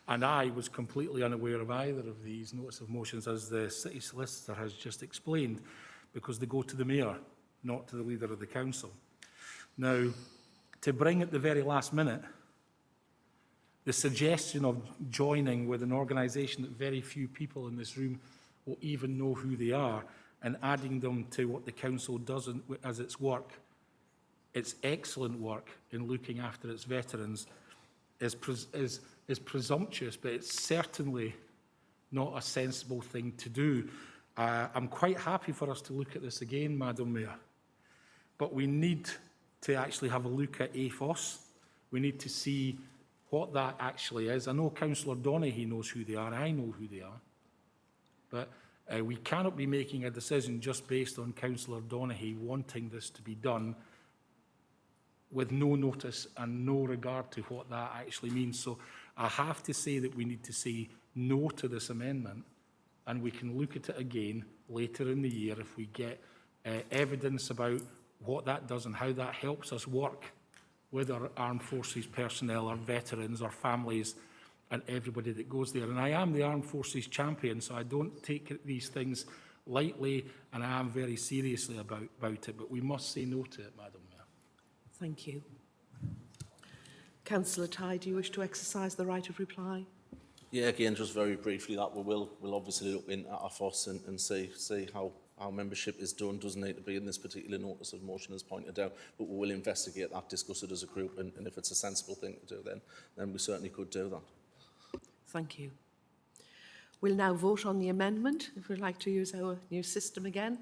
[SPEAKER 5] And I was completely unaware of either of these notice of motions, as the City Solicitor has just explained, because they go to the Mayor, not to the Leader of the Council. Now, to bring at the very last minute the suggestion of joining with an organisation that very few people in this room will even know who they are, and adding them to what the Council does as its work, its excellent work in looking after its veterans, is presumptuous, but it's certainly not a sensible thing to do. I'm quite happy for us to look at this again, Madam Mayor, but we need to actually have a look at AFOS. We need to see what that actually is. I know Councillor Donaghy knows who they are, I know who they are, but we cannot be making a decision just based on Councillor Donaghy wanting this to be done with no notice and no regard to what that actually means. So I have to say that we need to say no to this amendment, and we can look at it again later in the year if we get evidence about what that does and how that helps us work with our armed forces personnel, our veterans, our families, and everybody that goes there. And I am the armed forces champion, so I don't take these things lightly, and I am very seriously about it, but we must say no to it, Madam Mayor.
[SPEAKER 1] Thank you. Councillor Ty, do you wish to exercise the right of reply?
[SPEAKER 7] Yeah, again, just very briefly, that we'll obviously look in at AFOS and see how our membership is done. Doesn't need to be in this particular notice of motion as pointed out, but we will investigate that, discuss it as a group, and if it's a sensible thing to do, then we certainly could do that.
[SPEAKER 1] Thank you. We'll now vote on the amendment, if we'd like to use our new system again.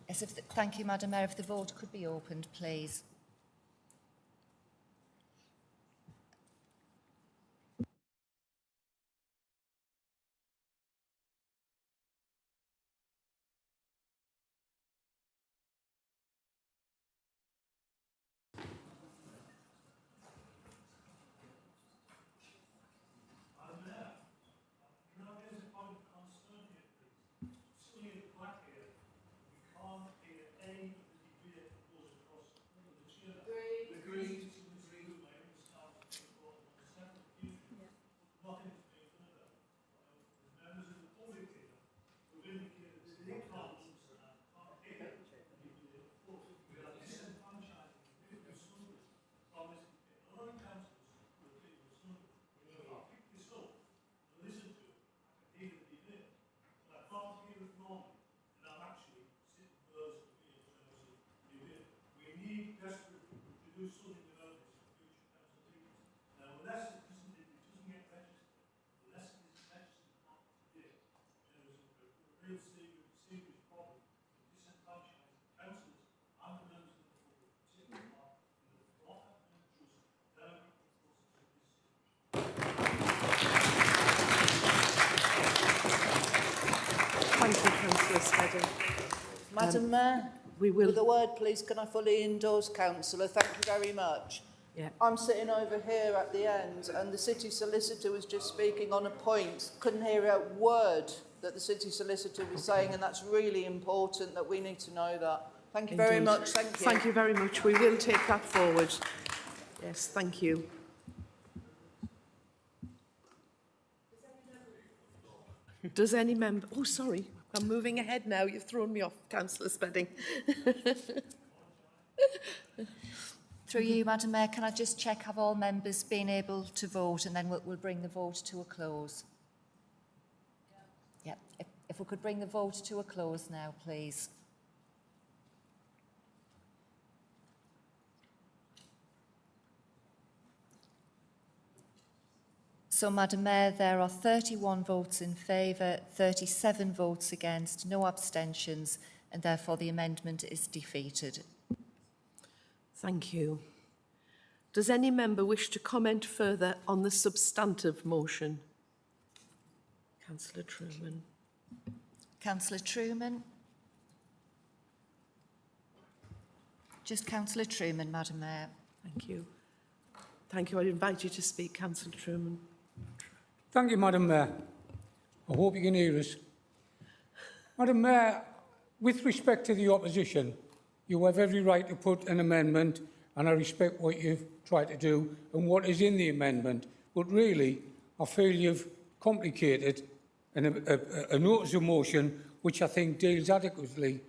[SPEAKER 2] Yes, thank you, Madam Mayor. If the vote could be opened, please.
[SPEAKER 1] Thank you, Councillor Spedding.
[SPEAKER 13] Madam Mayor,
[SPEAKER 1] We will...
[SPEAKER 13] with a word, please, can I fully endorse Councillor? Thank you very much.
[SPEAKER 1] Yeah.
[SPEAKER 13] I'm sitting over here at the end, and the City Solicitor was just speaking on a point. Couldn't hear a word that the City Solicitor was saying, and that's really important that we need to know that. Thank you very much. Thank you.
[SPEAKER 1] Thank you very much. We will take that forward. Yes, thank you. Does any member... Oh, sorry. I'm moving ahead now. You've thrown me off, Councillor Spedding.
[SPEAKER 2] Through you, Madam Mayor, can I just check, have all members been able to vote, and then we'll bring the vote to a close? Yeah, if we could bring the vote to a close now, please. So, Madam Mayor, there are 31 votes in favour, 37 votes against, no abstentions, and therefore the amendment is defeated.
[SPEAKER 1] Thank you. Does any member wish to comment further on the substantive motion? Councillor Truman.
[SPEAKER 2] Councillor Truman. Just Councillor Truman, Madam Mayor.
[SPEAKER 1] Thank you. Thank you. I invite you to speak, Councillor Truman.
[SPEAKER 14] Thank you, Madam Mayor. I hope you can hear us. Madam Mayor, with respect to the opposition, you have every right to put an amendment, and I respect what you've tried to do and what is in the amendment. But really, I feel you've complicated a notice of motion which I think deals adequately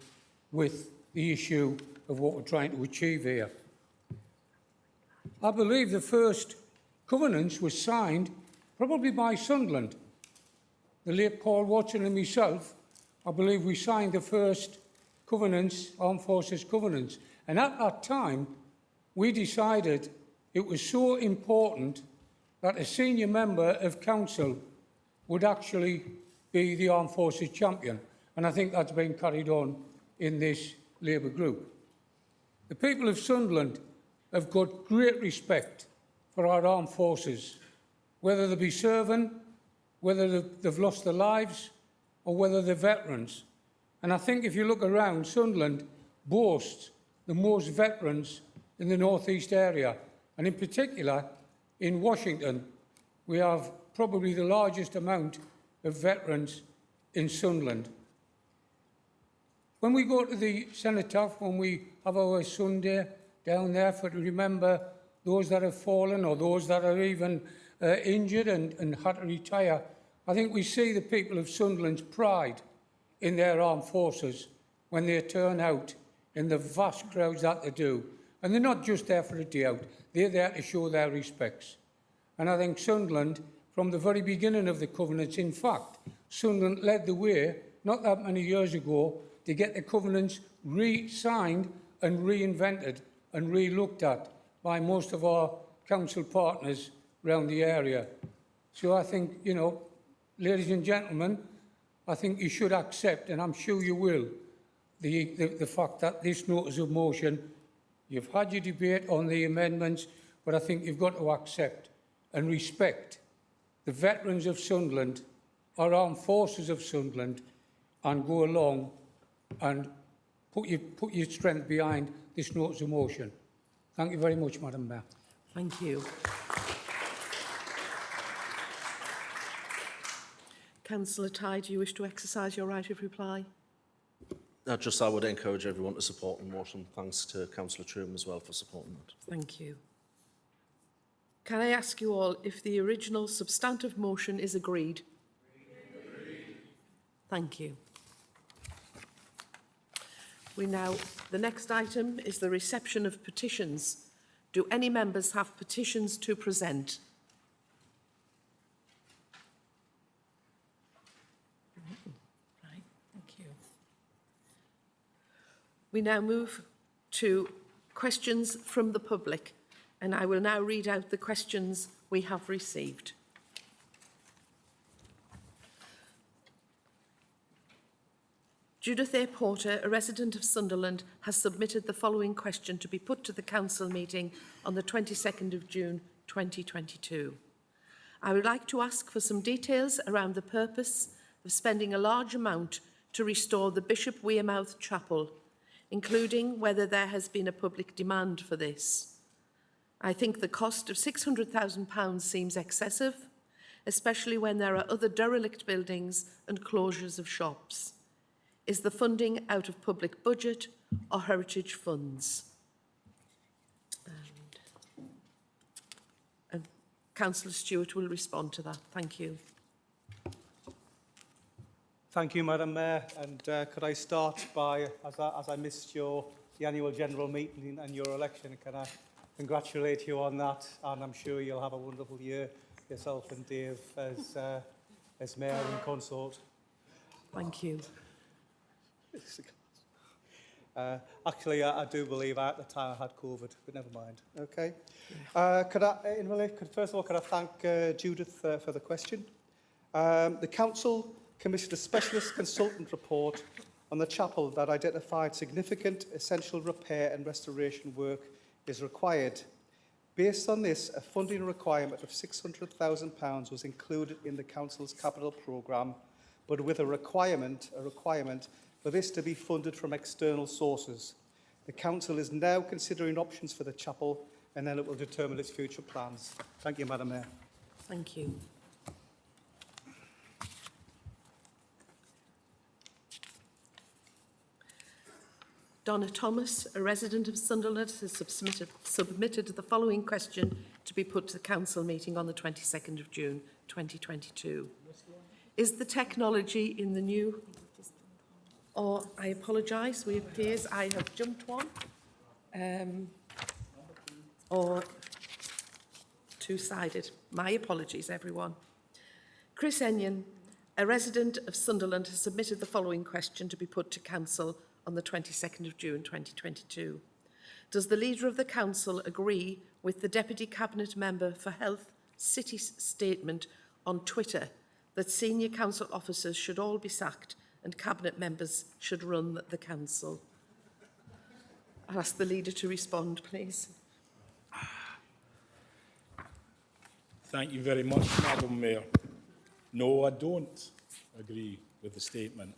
[SPEAKER 14] with the issue of what we're trying to achieve here. I believe the first covenants was signed probably by Sunderland. The late Paul Watson and myself, I believe we signed the first covenants, Armed Forces covenants. And at that time, we decided it was so important that a senior member of council would actually be the Armed Forces champion. And I think that's been carried on in this Labour group. The people of Sunderland have got great respect for our armed forces, whether they be serving, whether they've lost their lives, or whether they're veterans. And I think if you look around, Sunderland boasts the most veterans in the North East area. And in particular, in Washington, we have probably the largest amount of veterans in Sunderland. When we go to the cenotaph, when we have our Sunday down there to remember those that have fallen or those that are even injured and had to retire, I think we see the people of Sunderland's pride in their armed forces when they turn out in the vast crowds that they do. And they're not just there for a day out, they're there to show their respects. And I think Sunderland, from the very beginning of the covenants, in fact, Sunderland led the way, not that many years ago, to get the covenants re-signed and reinvented and re-looked at by most of our council partners around the area. So I think, you know, ladies and gentlemen, I think you should accept, and I'm sure you will, the fact that this notice of motion, you've had your debate on the amendments, but I think you've got to accept and respect the veterans of Sunderland, our armed forces of Sunderland, and go along and put your strength behind this notice of motion. Thank you very much, Madam Mayor.
[SPEAKER 1] Thank you. Councillor Ty, do you wish to exercise your right of reply?
[SPEAKER 7] I would encourage everyone to support the motion. Thanks to Councillor Truman as well for supporting that.
[SPEAKER 1] Thank you. Can I ask you all if the original substantive motion is agreed? Agreed. Thank you. The next item is the reception of petitions. Do any members have petitions to present? Right, thank you. We now move to questions from the public, and I will now read out the questions we have received. Judith A. Porter, a resident of Sunderland, has submitted the following question to be put to the council meeting on the 22nd of June 2022. I would like to ask for some details around the purpose of spending a large amount to to restore the Bishop Wearmouth Chapel, including whether there has been a public demand for this. I think the cost of £600,000 seems excessive, especially when there are other derelict buildings and closures of shops. Is the funding out of public budget or heritage funds? And Councillor Stewart will respond to that. Thank you.
[SPEAKER 10] Thank you, Madam Mayor. And could I start by, as I missed the annual general meeting and your election, can I congratulate you on that? And I'm sure you'll have a wonderful year, yourself and Dave, as Mayor and Consort.
[SPEAKER 1] Thank you.
[SPEAKER 10] Actually, I do believe at the time I had COVID, but never mind. Okay. First of all, could I thank Judith for the question? The Council commissioned a specialist consultant report on the chapel that identified significant essential repair and restoration work is required. Based on this, a funding requirement of £600,000 was included in the Council's capital programme, but with a requirement for this to be funded from external sources. The Council is now considering options for the chapel, and then it will determine its future plans. Thank you, Madam Mayor.
[SPEAKER 1] Thank you. Donna Thomas, a resident of Sunderland, has submitted the following question to be put to the Council meeting on the 22nd of June 2022. Is the technology in the new... Or, I apologise, it appears I have jumped one. Or two-sided. My apologies, everyone. Chris Enyon, a resident of Sunderland, has submitted the following question to be put to Council on the 22nd of June 2022. Does the Leader of the Council agree with the Deputy Cabinet Member for Health City's statement on Twitter that senior council officers should all be sacked and Cabinet members should run the Council? I'll ask the Leader to respond, please.
[SPEAKER 5] Thank you very much, Madam Mayor. No, I don't agree with the statement.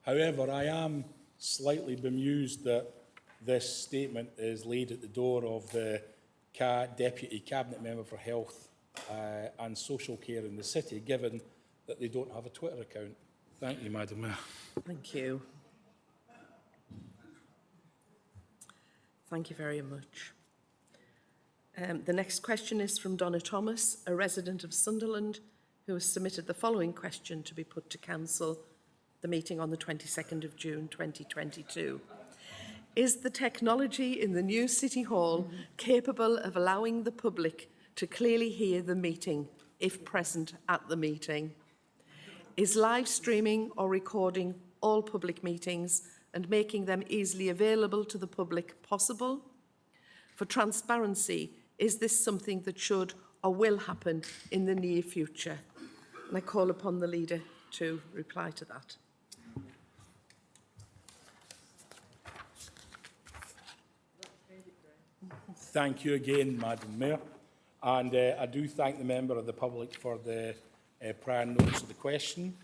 [SPEAKER 5] However, I am slightly bemused that this statement is laid at the door of the Deputy Cabinet Member for Health and Social Care in the City, given that they don't have a Twitter account. Thank you, Madam Mayor.
[SPEAKER 1] Thank you. Thank you very much. The next question is from Donna Thomas, a resident of Sunderland, who has submitted the following question to be put to Council, the meeting on the 22nd of June 2022. Is the technology in the new City Hall capable of allowing the public to clearly hear the meeting, if present at the meeting? Is live streaming or recording all public meetings and making them easily available to the public possible? For transparency, is this something that should or will happen in the near future? And I call upon the Leader to reply to that.
[SPEAKER 5] Thank you again, Madam Mayor. And I do thank the Member of the Public for the prior notice of the question.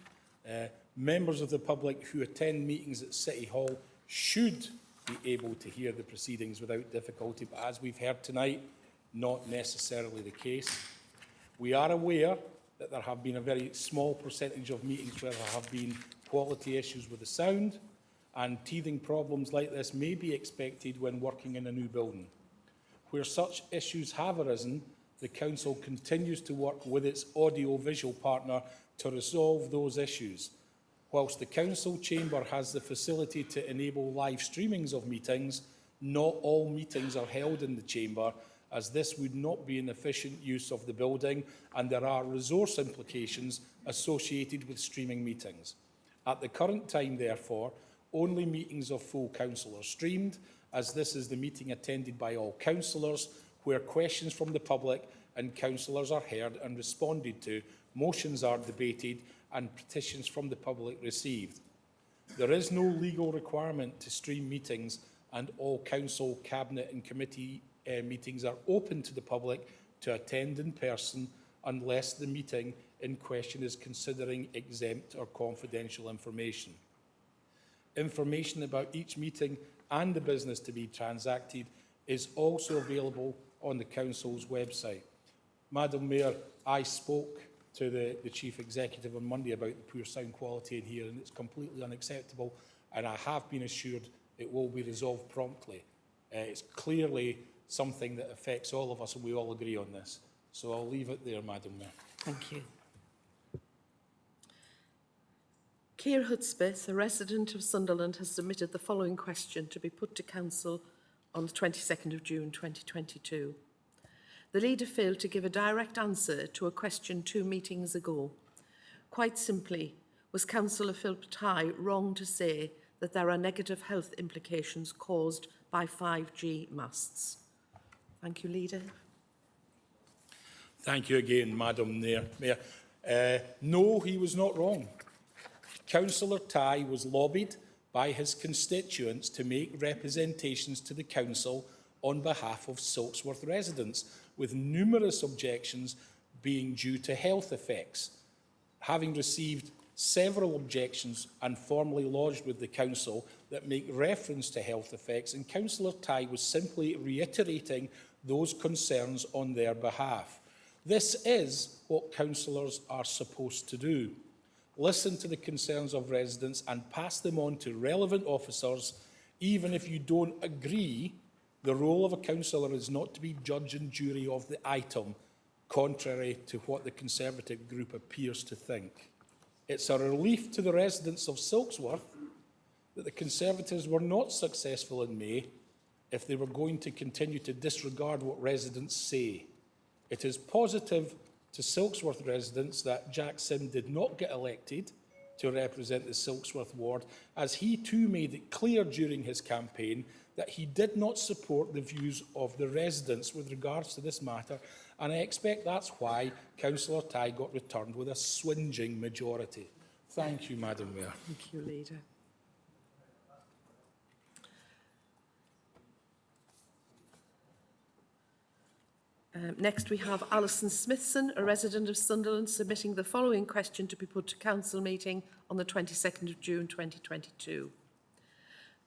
[SPEAKER 5] Members of the public who attend meetings at City Hall should be able to hear the proceedings without difficulty, but as we've heard tonight, not necessarily the case. We are aware that there have been a very small percentage of meetings where there have been quality issues with the sound, and teething problems like this may be expected when working in a new building. Where such issues have arisen, the Council continues to work with its audio-visual partner to resolve those issues. Whilst the Council chamber has the facility to enable live streamings of meetings, not all meetings are held in the chamber, as this would not be an efficient use of the building, and there are resource implications associated with streaming meetings. At the current time, therefore, only meetings of full Council are streamed, as this is the meeting attended by all councillors, where questions from the public and councillors are heard and responded to, motions are debated and petitions from the public received. There is no legal requirement to stream meetings, and all council, cabinet and committee meetings are open to the public to attend in person unless the meeting in question is considering exempt or confidential information. Information about each meeting and the business to be transacted is also available on the Council's website. Madam Mayor, I spoke to the Chief Executive on Monday about the poor sound quality in here, and it's completely unacceptable, and I have been assured it will be resolved promptly. It's clearly something that affects all of us, and we all agree on this. So I'll leave it there, Madam Mayor.
[SPEAKER 1] Thank you. Keir Hudspeth, a resident of Sunderland, has submitted the following question to be put to Council on the 22nd of June 2022. The leader failed to give a direct answer to a question 2 meetings ago. Quite simply, was Councillor Philip Tighe wrong to say that there are negative health implications caused by 5G masts? Thank you, Leader.
[SPEAKER 5] Thank you again, Madam Mayor. No, he was not wrong. Councillor Tighe was lobbied by his constituents to make representations to the Council on behalf of Silksworth residents, with numerous objections being due to health effects. Having received several objections and formally lodged with the Council that make reference to health effects, and Councillor Tighe was simply reiterating those concerns on their behalf. This is what councillors are supposed to do. Listen to the concerns of residents and pass them on to relevant officers. Even if you don't agree, the role of a councillor is not to be judge and jury of the item, contrary to what the Conservative group appears to think. It's a relief to the residents of Silksworth that the Conservatives were not successful in May if they were going to continue to disregard what residents say. It is positive to Silksworth residents that Jack Sim did not get elected to represent the Silksworth ward, as he too made it clear during his campaign that he did not support the views of the residents with regards to this matter, and I expect that's why Councillor Tighe got returned with a swinging majority. Thank you, Madam Mayor.
[SPEAKER 1] Thank you, Leader. Next, we have Alison Smithson, a resident of Sunderland, submitting the following question to be put to Council meeting on the 22nd of June 2022.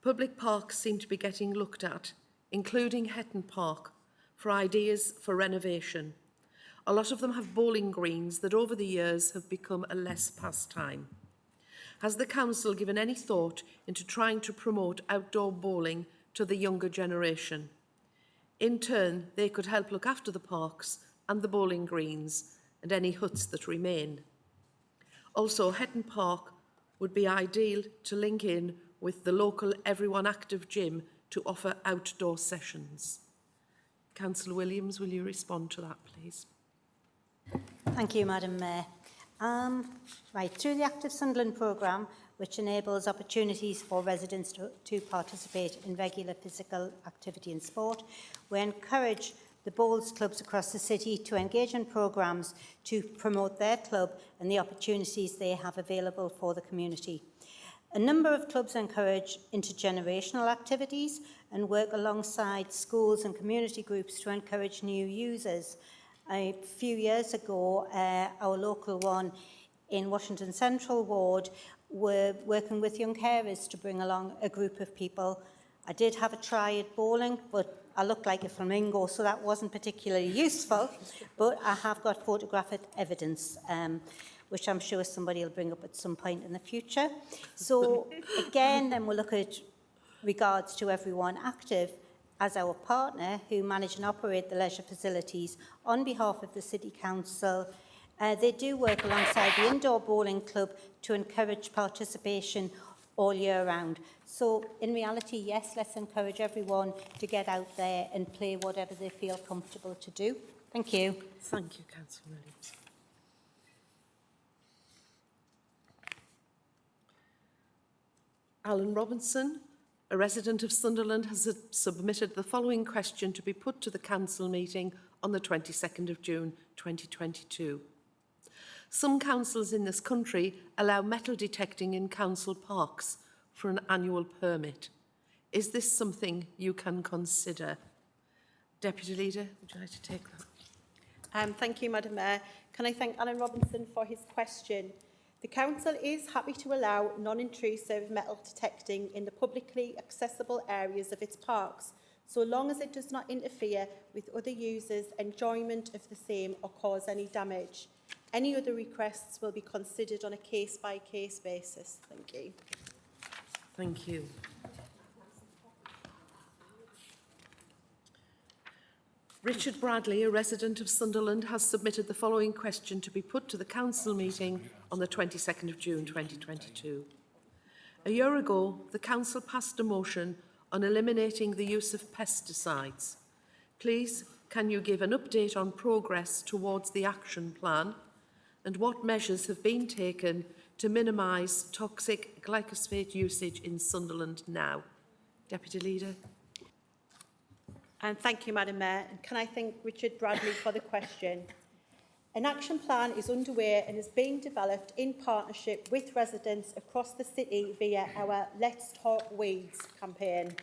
[SPEAKER 1] Public parks seem to be getting looked at, including Hetton Park, for ideas for renovation. A lot of them have bowling greens that over the years have become a less pastime. Has the Council given any thought into trying to promote outdoor bowling to the younger generation? In turn, they could help look after the parks and the bowling greens and any huts that remain. Also, Hetton Park would be ideal to link in with the local Everyone Active gym to offer outdoor sessions. Councillor Williams, will you respond to that, please?
[SPEAKER 15] Thank you, Madam Mayor. Through the Active Sunderland programme, which enables opportunities for residents to participate in regular physical activity and sport, we encourage the bowls clubs across the city to engage in programmes to promote their club and the opportunities they have available for the community. A number of clubs encourage intergenerational activities and work alongside schools and community groups to encourage new users. A few years ago, our local one in Washington Central Ward were working with young carers to bring along a group of people. I did have a try at bowling, but I looked like a flamingo, so that wasn't particularly useful. But I have got photographic evidence, which I'm sure somebody will bring up at some point in the future. So again, then we'll look at regards to Everyone Active as our partner who manage and operate the leisure facilities on behalf of the City Council. They do work alongside the Indoor Bowling Club to encourage participation all year round. So in reality, yes, let's encourage everyone to get out there and play whatever they feel comfortable to do. Thank you.
[SPEAKER 1] Thank you, Councillor Williams. Alan Robinson, a resident of Sunderland, has submitted the following question to be put to the Council meeting on the 22nd of June 2022. Some councils in this country allow metal detecting in council parks for an annual permit. Is this something you can consider? Deputy Leader, would you like to take that?
[SPEAKER 6] Thank you, Madam Mayor. Can I thank Alan Robinson for his question? The Council is happy to allow non-intrusive metal detecting in the publicly accessible areas of its parks, so long as it does not interfere with other users' enjoyment of the same or cause any damage. Any other requests will be considered on a case-by-case basis. Thank you.
[SPEAKER 1] Thank you. Richard Bradley, a resident of Sunderland, has submitted the following question to be put to the Council meeting on the 22nd of June 2022. A year ago, the Council passed a motion on eliminating the use of pesticides. Please, can you give an update on progress towards the action plan and what measures have been taken to minimise toxic glyphosate usage in Sunderland now? Deputy Leader.
[SPEAKER 6] And thank you, Madam Mayor. And can I thank Richard Bradley for the question? An action plan is underway and is being developed in partnership with residents across the city via our Let's Talk Weeds campaign.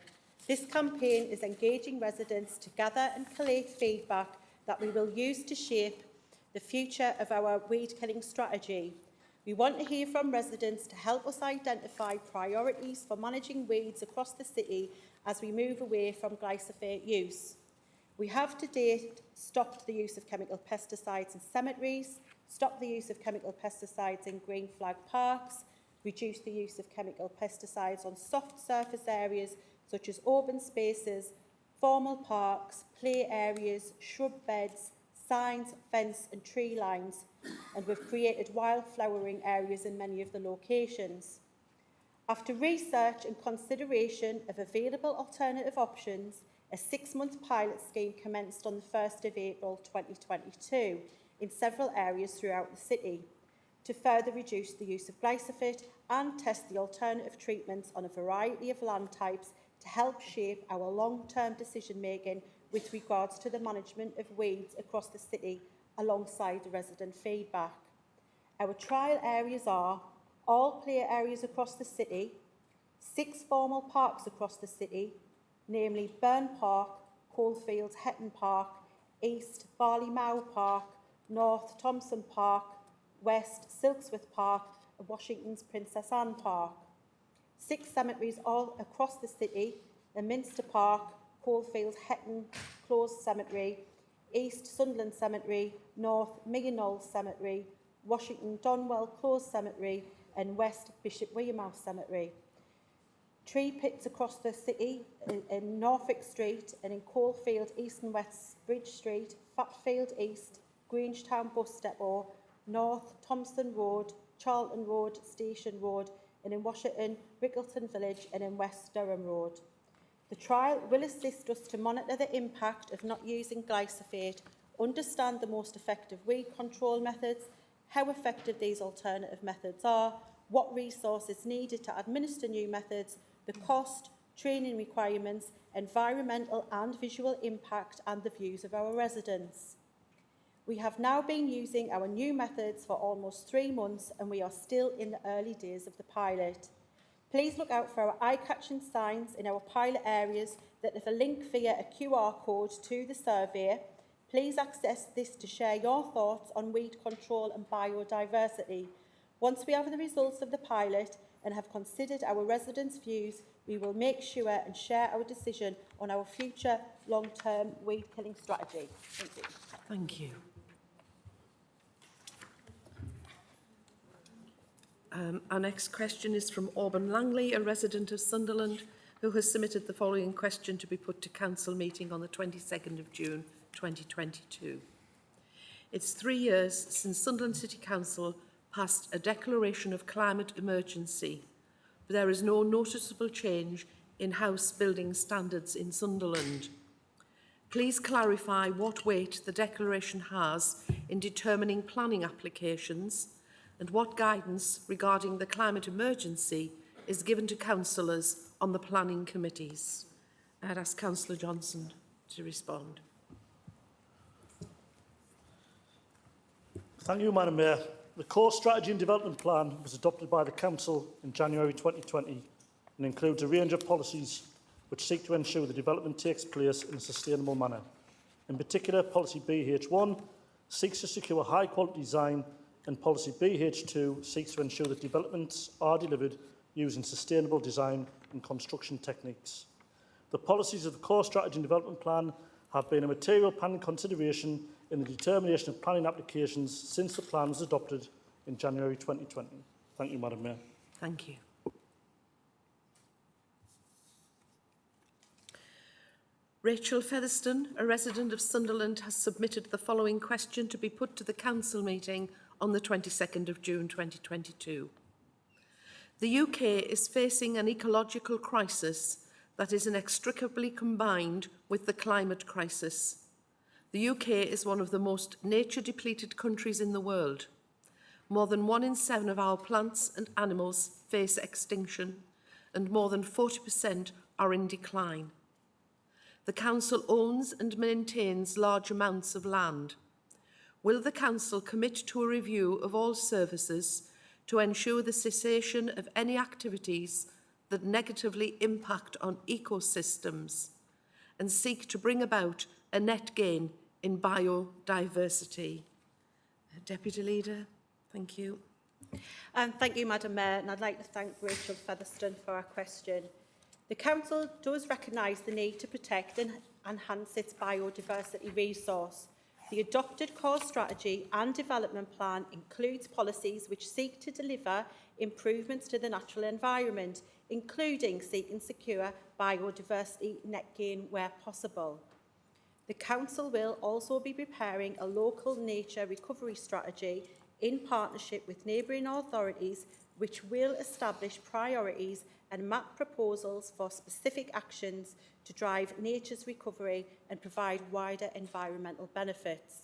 [SPEAKER 6] This campaign is engaging residents to gather and collate feedback that we will use to shape the future of our weed killing strategy. We want to hear from residents to help us identify priorities for managing weeds across the city as we move away from glyphosate use. We have to date stopped the use of chemical pesticides in cemeteries, stopped the use of chemical pesticides in green flag parks, reduced the use of chemical pesticides on soft surface areas such as open spaces, formal parks, play areas, shrub beds, signs, fence and tree lines, and we've created wildflowering areas in many of the locations. After research and consideration of available alternative options, a 6-month pilot scheme commenced on the 1st of April 2022 in several areas throughout the city to further reduce the use of glyphosate and test the alternative treatments on a variety of land types to help shape our long-term decision-making with regards to the management of weeds across the city alongside the resident feedback. Our trial areas are all play areas across the city, 6 formal parks across the city, namely Burn Park, Coalfields Hetton Park, East Barley Mow Park, North Thompson Park, West Silksworth Park and Washington's Princess Anne Park. 6 cemeteries all across the city, the Minster Park, Coalfields Hetton Closed Cemetery, East Sunderland Cemetery, North Millernall Cemetery, Washington Donwell Closed Cemetery and West Bishop Wearmouth Cemetery. Tree pits across the city in Norfolk Street and in Coalfield East and West Bridge Street, Fatfield East, Grangetown Bus Depot, North Thompson Road, Charlton Road, Station Road and in Washington, Rickleton Village and in West Durham Road. The trial will assist us to monitor the impact of not using glyphosate, understand the most effective weed control methods, how effective these alternative methods are, what resources needed to administer new methods, the cost, training requirements, environmental and visual impact and the views of our residents. We have now been using our new methods for almost 3 months and we are still in the early days of the pilot. Please look out for our eye-catching signs in our pilot areas that have a link via a QR code to the survey. Please access this to share your thoughts on weed control and biodiversity. Once we have the results of the pilot and have considered our residents' views, we will make sure and share our decision on our future long-term weed killing strategy. Thank you.
[SPEAKER 1] Thank you. Our next question is from Auburn Langley, a resident of Sunderland, who has submitted the following question to be put to Council meeting on the 22nd of June 2022. It's 3 years since Sunderland City Council passed a declaration of climate emergency, but there is no noticeable change in house building standards in Sunderland. Please clarify what weight the declaration has in determining planning applications and what guidance regarding the climate emergency is given to councillors on the planning committees. I'd ask Councillor Johnson to respond.
[SPEAKER 16] Thank you, Madam Mayor. The core strategy and development plan was adopted by the Council in January 2020 and includes a range of policies which seek to ensure the development takes place in a sustainable manner. In particular, policy BH1 seeks to secure high-quality design and policy BH2 seeks to ensure that developments are delivered using sustainable design and construction techniques. The policies of the core strategy and development plan have been a material planning consideration in the determination of planning applications since the plan was adopted in January 2020. Thank you, Madam Mayor.
[SPEAKER 1] Thank you. Rachel Featherstone, a resident of Sunderland, has submitted the following question to be put to the council meeting on the 22nd of June 2022. The UK is facing an ecological crisis that is inextricably combined with the climate crisis. The UK is one of the most nature-depleted countries in the world. More than 1 in 7 of our plants and animals face extinction, and more than 40% are in decline. The council owns and maintains large amounts of land. Will the council commit to a review of all services to ensure the cessation of any activities that negatively impact on ecosystems and seek to bring about a net gain in biodiversity? Deputy Leader, thank you.
[SPEAKER 6] Thank you, Madam Mayor, and I'd like to thank Rachel Featherstone for our question. The Council does recognise the need to protect and enhance its biodiversity resource. The adopted core strategy and development plan includes policies which seek to deliver improvements to the natural environment, including seek and secure biodiversity net gain where possible. The Council will also be preparing a local nature recovery strategy in partnership with neighbouring authorities, which will establish priorities and map proposals for specific actions to drive nature's recovery and provide wider environmental benefits.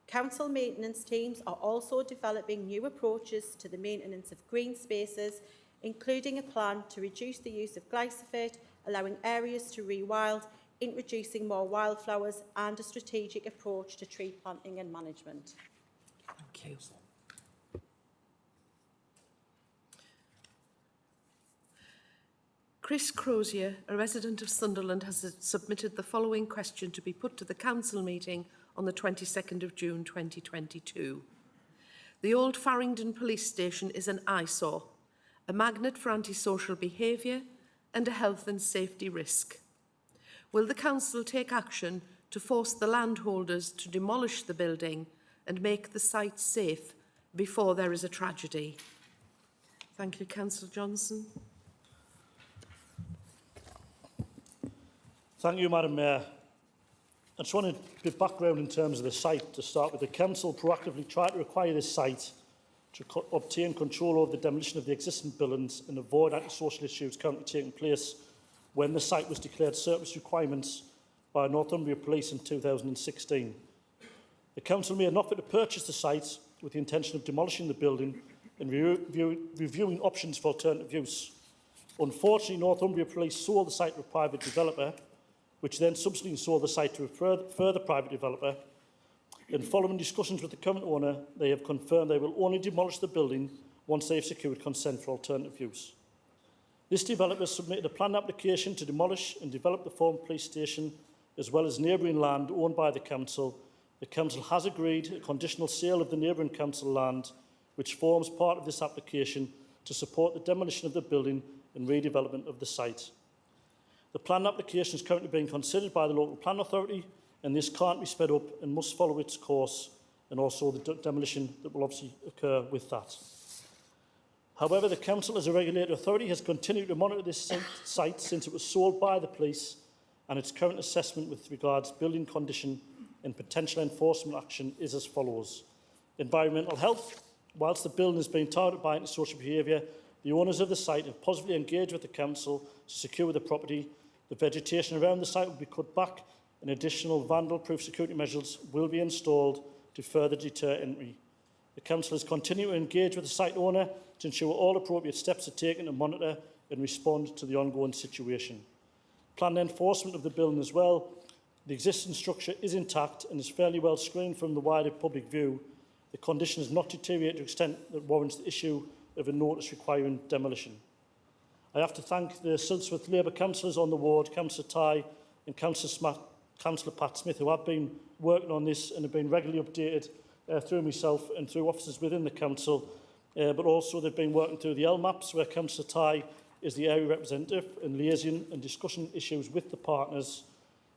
[SPEAKER 6] Council maintenance teams are also developing new approaches to the maintenance of green spaces, including a plan to reduce the use of glyphosate, allowing areas to rewild, introducing more wildflowers, and a strategic approach to tree planting and management.
[SPEAKER 1] Thank you. Chris Crozier, a resident of Sunderland, has submitted the following question to be put to the council meeting on the 22nd of June 2022. The old Farringdon police station is an eyesore, a magnet for antisocial behaviour and a health and safety risk. Will the council take action to force the landholders to demolish the building and make the site safe before there is a tragedy? Thank you, Councillor Johnson.
[SPEAKER 16] Thank you, Madam Mayor. I just want a bit of background in terms of the site to start with. The Council proactively tried to require this site to obtain control over the demolition of the existing buildings and avoid antisocial issues currently taking place when the site was declared surplus requirements by Northumbria Police in 2016. The Council made an offer to purchase the site with the intention of demolishing the building and reviewing options for alternative use. Unfortunately, Northumbria Police sold the site to a private developer, which then subsequently sold the site to a further private developer. And following discussions with the current owner, they have confirmed they will only demolish the building once they have secured consent for alternative use. This developer submitted a planned application to demolish and develop the former police station, as well as neighbouring land owned by the council. The council has agreed a conditional sale of the neighbouring council land, which forms part of this application, to support the demolition of the building and redevelopment of the site. The planned application is currently being considered by the local plan authority, and this can't be sped up and must follow its course, and also the demolition that will obviously occur with that. However, the council as a regulated authority has continued to monitor this site since it was sold by the police, and its current assessment with regards to building condition and potential enforcement action is as follows. Environmental health. Whilst the building is being targeted by antisocial behaviour, the owners of the site have positively engaged with the council to secure the property. The vegetation around the site will be cut back and additional vandal-proof security measures will be installed to further deter entry. The council is continuing to engage with the site owner to ensure all appropriate steps are taken to monitor and respond to the ongoing situation. Planned enforcement of the building as well. The existing structure is intact and is fairly well screened from the wider public view. The condition has not deteriorated to an extent that warrants the issue of a notice requiring demolition. I have to thank the Silsworth Labour councillors on the ward, Councillor Ty and Councillor Pat Smith, who have been working on this and have been regularly updated through myself and through officers within the council, but also they've been working through the LMAPs, where Councillor Tai is the area representative and liaising and discussing issues with the partners,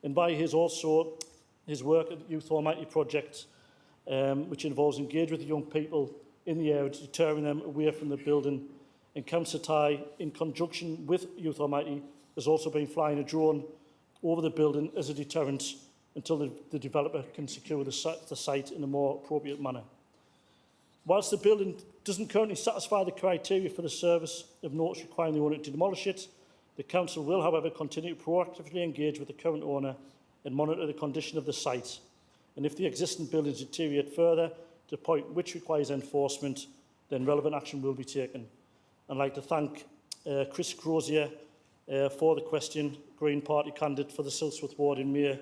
[SPEAKER 16] and by his work at the Youth Almighty project, which involves engaging with the young people in the area, deterring them away from the building. And Councillor Tai, in conjunction with Youth Almighty, has also been flying a drone over the building as a deterrent until the developer can secure the site in a more appropriate manner. Whilst the building doesn't currently satisfy the criteria for the service of notice requiring the owner to demolish it, the council will, however, continue to proactively engage with the current owner and monitor the condition of the site. And if the existing buildings deteriorate further to a point which requires enforcement, then relevant action will be taken. I'd like to thank Chris Crozier for the question, Green Party candidate for the Silsworth ward in May,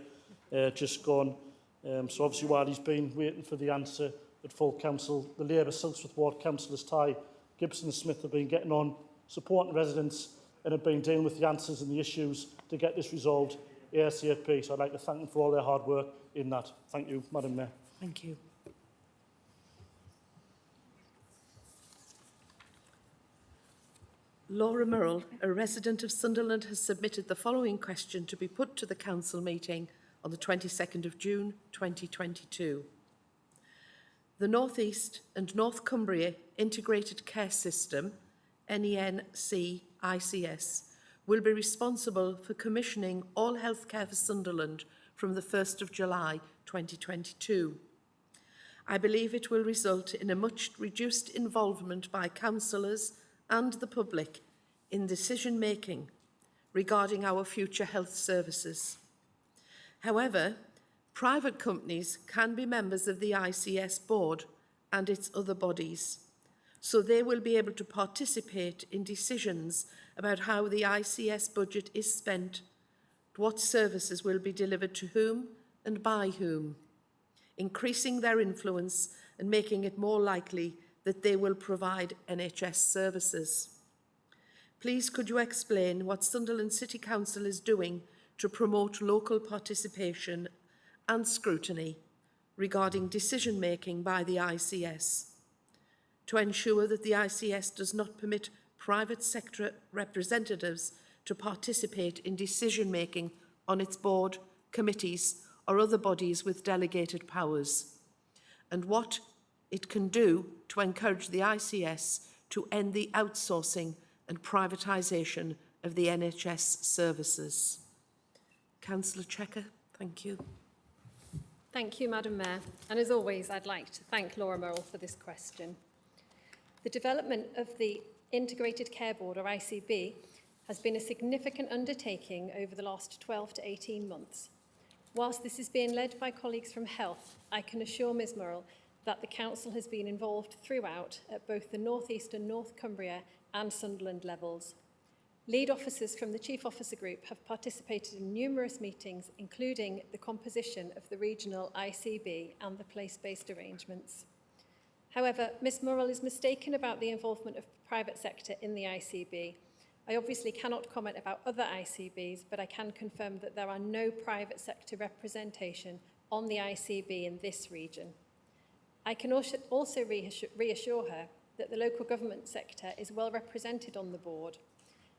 [SPEAKER 16] just gone. So obviously while he's been waiting for the answer at full council, the Labour Silsworth ward councillors Tai, Gibson and Smith have been getting on, supporting residents and have been dealing with the answers and the issues to get this resolved ASAP. So I'd like to thank them for all their hard work in that. Thank you, Madam Mayor.
[SPEAKER 1] Thank you. Laura Murrell, a resident of Sunderland, has submitted the following question to be put to the council meeting on the 22nd of June 2022. The North East and North Cumbria Integrated Care System, NENC-ICS, will be responsible for commissioning all healthcare for Sunderland from the 1st of July 2022. I believe it will result in a much reduced involvement by councillors and the public in decision-making regarding our future health services. However, private companies can be members of the ICS board and its other bodies, so they will be able to participate in decisions about how the ICS budget is spent, what services will be delivered to whom and by whom, increasing their influence and making it more likely that they will provide NHS services. Please could you explain what Sunderland City Council is doing to promote local participation and scrutiny regarding decision-making by the ICS, to ensure that the ICS does not permit private sector representatives to participate in decision-making on its board, committees or other bodies with delegated powers, and what it can do to encourage the ICS to end the outsourcing and privatisation of the NHS services. Councillor Checker, thank you.
[SPEAKER 4] Thank you, Madam Mayor. And as always, I'd like to thank Laura Murrell for this question. The development of the Integrated Care Board, or ICB, has been a significant undertaking over the last 12 to 18 months. Whilst this is being led by colleagues from Health, I can assure Ms Murrell that the Council has been involved throughout at both the North East and North Cumbria and Sunderland levels. Lead officers from the Chief Officer Group have participated in numerous meetings, including the composition of the regional ICB and the place-based arrangements. However, Ms Murrell is mistaken about the involvement of the private sector in the ICB. I obviously cannot comment about other ICBs, but I can confirm that there are no private sector representation on the ICB in this region. I can also reassure her that the local government sector is well represented on the board.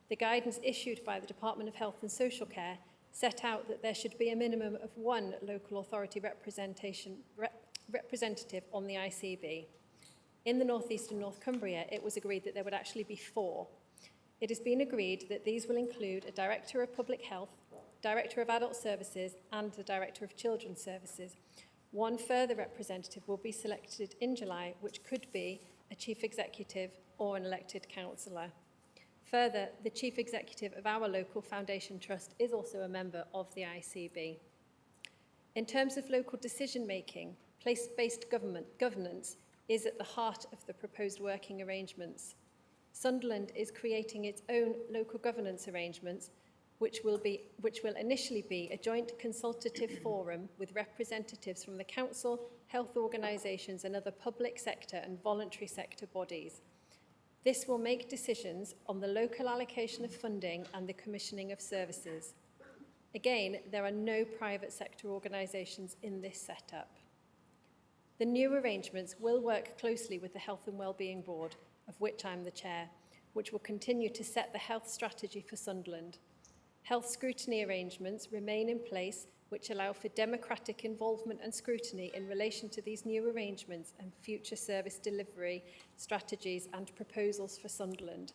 [SPEAKER 4] The guidance issued by the Department of Health and Social Care set out that there should be a minimum of one local authority representative on the ICB. In the North East and North Cumbria, it was agreed that there would actually be 4. It has been agreed that these will include a Director of Public Health, Director of Adult Services and the Director of Children's Services. One further representative will be selected in July, which could be a Chief Executive or an elected councillor. Further, the Chief Executive of our local foundation trust is also a member of the ICB. In terms of local decision-making, place-based governance is at the heart of the proposed working arrangements. Sunderland is creating its own local governance arrangements, which will initially be a joint consultative forum with representatives from the council, health organisations and other public sector and voluntary sector bodies. This will make decisions on the local allocation of funding and the commissioning of services. Again, there are no private sector organisations in this setup. The new arrangements will work closely with the Health and Wellbeing Board, of which I'm the chair, which will continue to set the health strategy for Sunderland. Health scrutiny arrangements remain in place, which allow for democratic involvement and scrutiny in relation to these new arrangements and future service delivery strategies and proposals for Sunderland.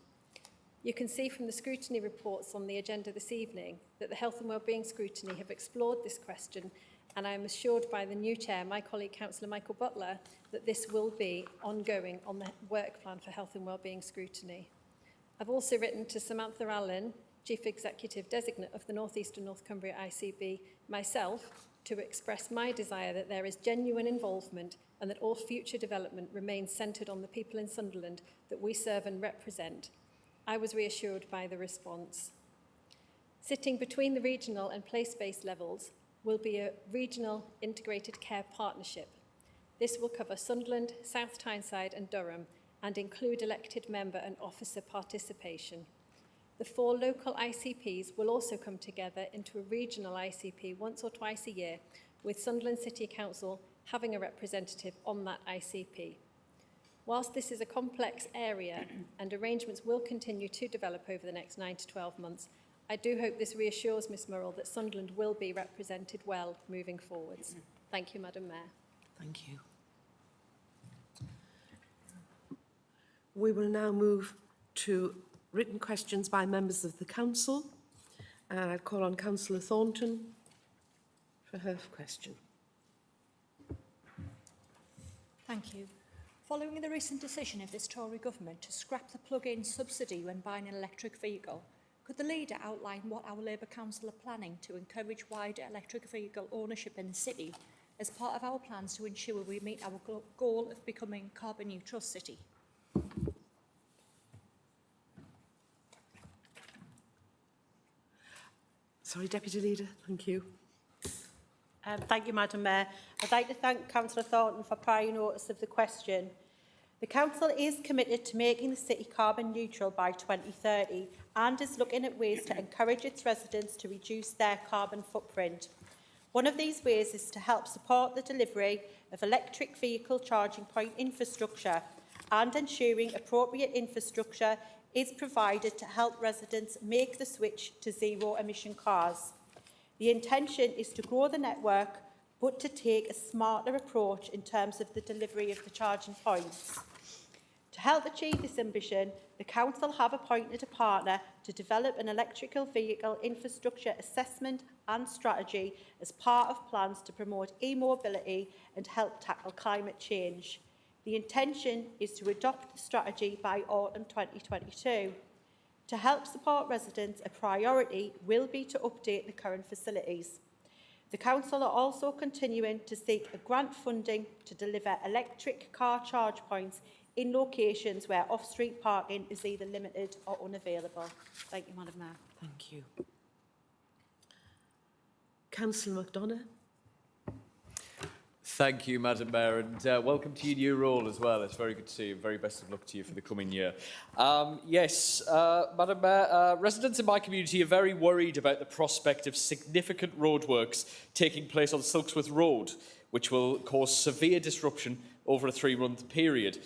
[SPEAKER 4] You can see from the scrutiny reports on the agenda this evening that the Health and Wellbeing Scrutiny have explored this question, and I am assured by the new chair, my colleague Councillor Michael Butler, that this will be ongoing on the work plan for Health and Wellbeing Scrutiny. I've also written to Samantha Allen, Chief Executive Designate of the North East and North Cumbria ICB, myself, to express my desire that there is genuine involvement and that all future development remains centred on the people in Sunderland that we serve and represent. I was reassured by the response. Sitting between the regional and place-based levels will be a regional integrated care partnership. This will cover Sunderland, South Tyneside and Durham and include elected member and officer participation. The 4 local ICPs will also come together into a regional ICP once or twice a year, with Sunderland City Council having a representative on that ICP. Whilst this is a complex area and arrangements will continue to develop over the next 9 to 12 months, I do hope this reassures Ms Murrell that Sunderland will be represented well moving forwards. Thank you, Madam Mayor.
[SPEAKER 1] Thank you. We will now move to written questions by members of the Council. And I'd call on Councillor Thornton for her question.
[SPEAKER 17] Thank you. Following the recent decision of this Tory government to scrap the plug-in subsidy when buying an electric vehicle, could the leader outline what our Labour Council are planning to encourage wider electric vehicle ownership in the city as part of our plans to ensure we meet our goal of becoming a carbon neutral city?
[SPEAKER 1] Sorry, Deputy Leader, thank you.
[SPEAKER 6] Thank you, Madam Mayor. I'd like to thank Councillor Thornton for prior notice of the question. The Council is committed to making the city carbon neutral by 2030 and is looking at ways to encourage its residents to reduce their carbon footprint. One of these ways is to help support the delivery of electric vehicle charging point infrastructure and ensuring appropriate infrastructure is provided to help residents make the switch to zero-emission cars. The intention is to grow the network, but to take a smarter approach in terms of the delivery of the charging points. To help achieve this ambition, the Council have appointed a partner to develop an electrical vehicle infrastructure assessment and strategy as part of plans to promote e-mobility and help tackle climate change. The intention is to adopt the strategy by autumn 2022. To help support residents, a priority will be to update the current facilities. The Council are also continuing to seek a grant funding to deliver electric car charge points in locations where off-street parking is either limited or unavailable. Thank you, Madam Mayor.
[SPEAKER 1] Thank you. Councillor McDonough.
[SPEAKER 18] Thank you, Madam Mayor, and welcome to your new role as well. It's very good to see you. Very best of luck to you for the coming year. Madam Mayor, residents in my community are very worried about the prospect of significant roadworks taking place on Silksworth Road, which will cause severe disruption over a 3-month period.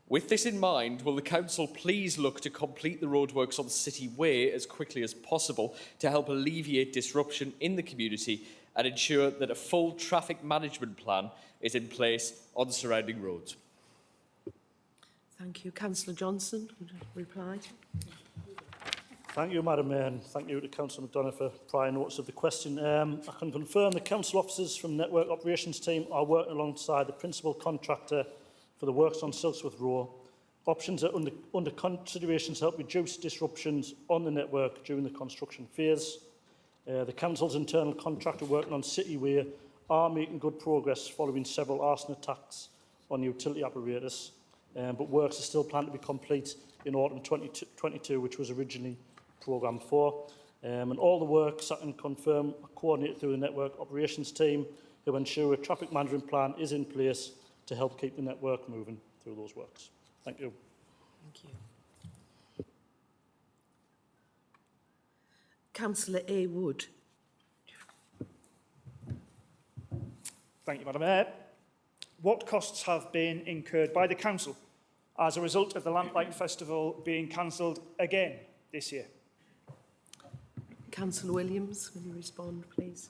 [SPEAKER 18] With this in mind, will the Council please look to complete the roadworks on City Way as quickly as possible to help alleviate disruption in the community and ensure that a full traffic management plan is in place on surrounding roads?
[SPEAKER 1] Thank you. Councillor Johnson, would you reply?
[SPEAKER 16] Thank you, Madam Mayor, and thank you to Councillor McDonough for prior notice of the question. I can confirm the Council officers from the Network Operations Team are working alongside the principal contractor for the works on Silksworth Road. Options are under consideration to help reduce disruptions on the network during the construction phase. The Council's internal contractor working on City Way are making good progress following several arson attacks on the utility apparatus, but works are still planned to be complete in autumn 2022, which was originally programmed for. And all the works, I can confirm, are coordinated through the Network Operations Team, who ensure a traffic management plan is in place to help keep the network moving through those works. Thank you.
[SPEAKER 1] Thank you. Councillor A. Wood.
[SPEAKER 16] Thank you, Madam Mayor. what costs have been incurred by the council as a result of the Lamplight Festival being cancelled again this year?
[SPEAKER 1] Councillor Williams, will you respond, please?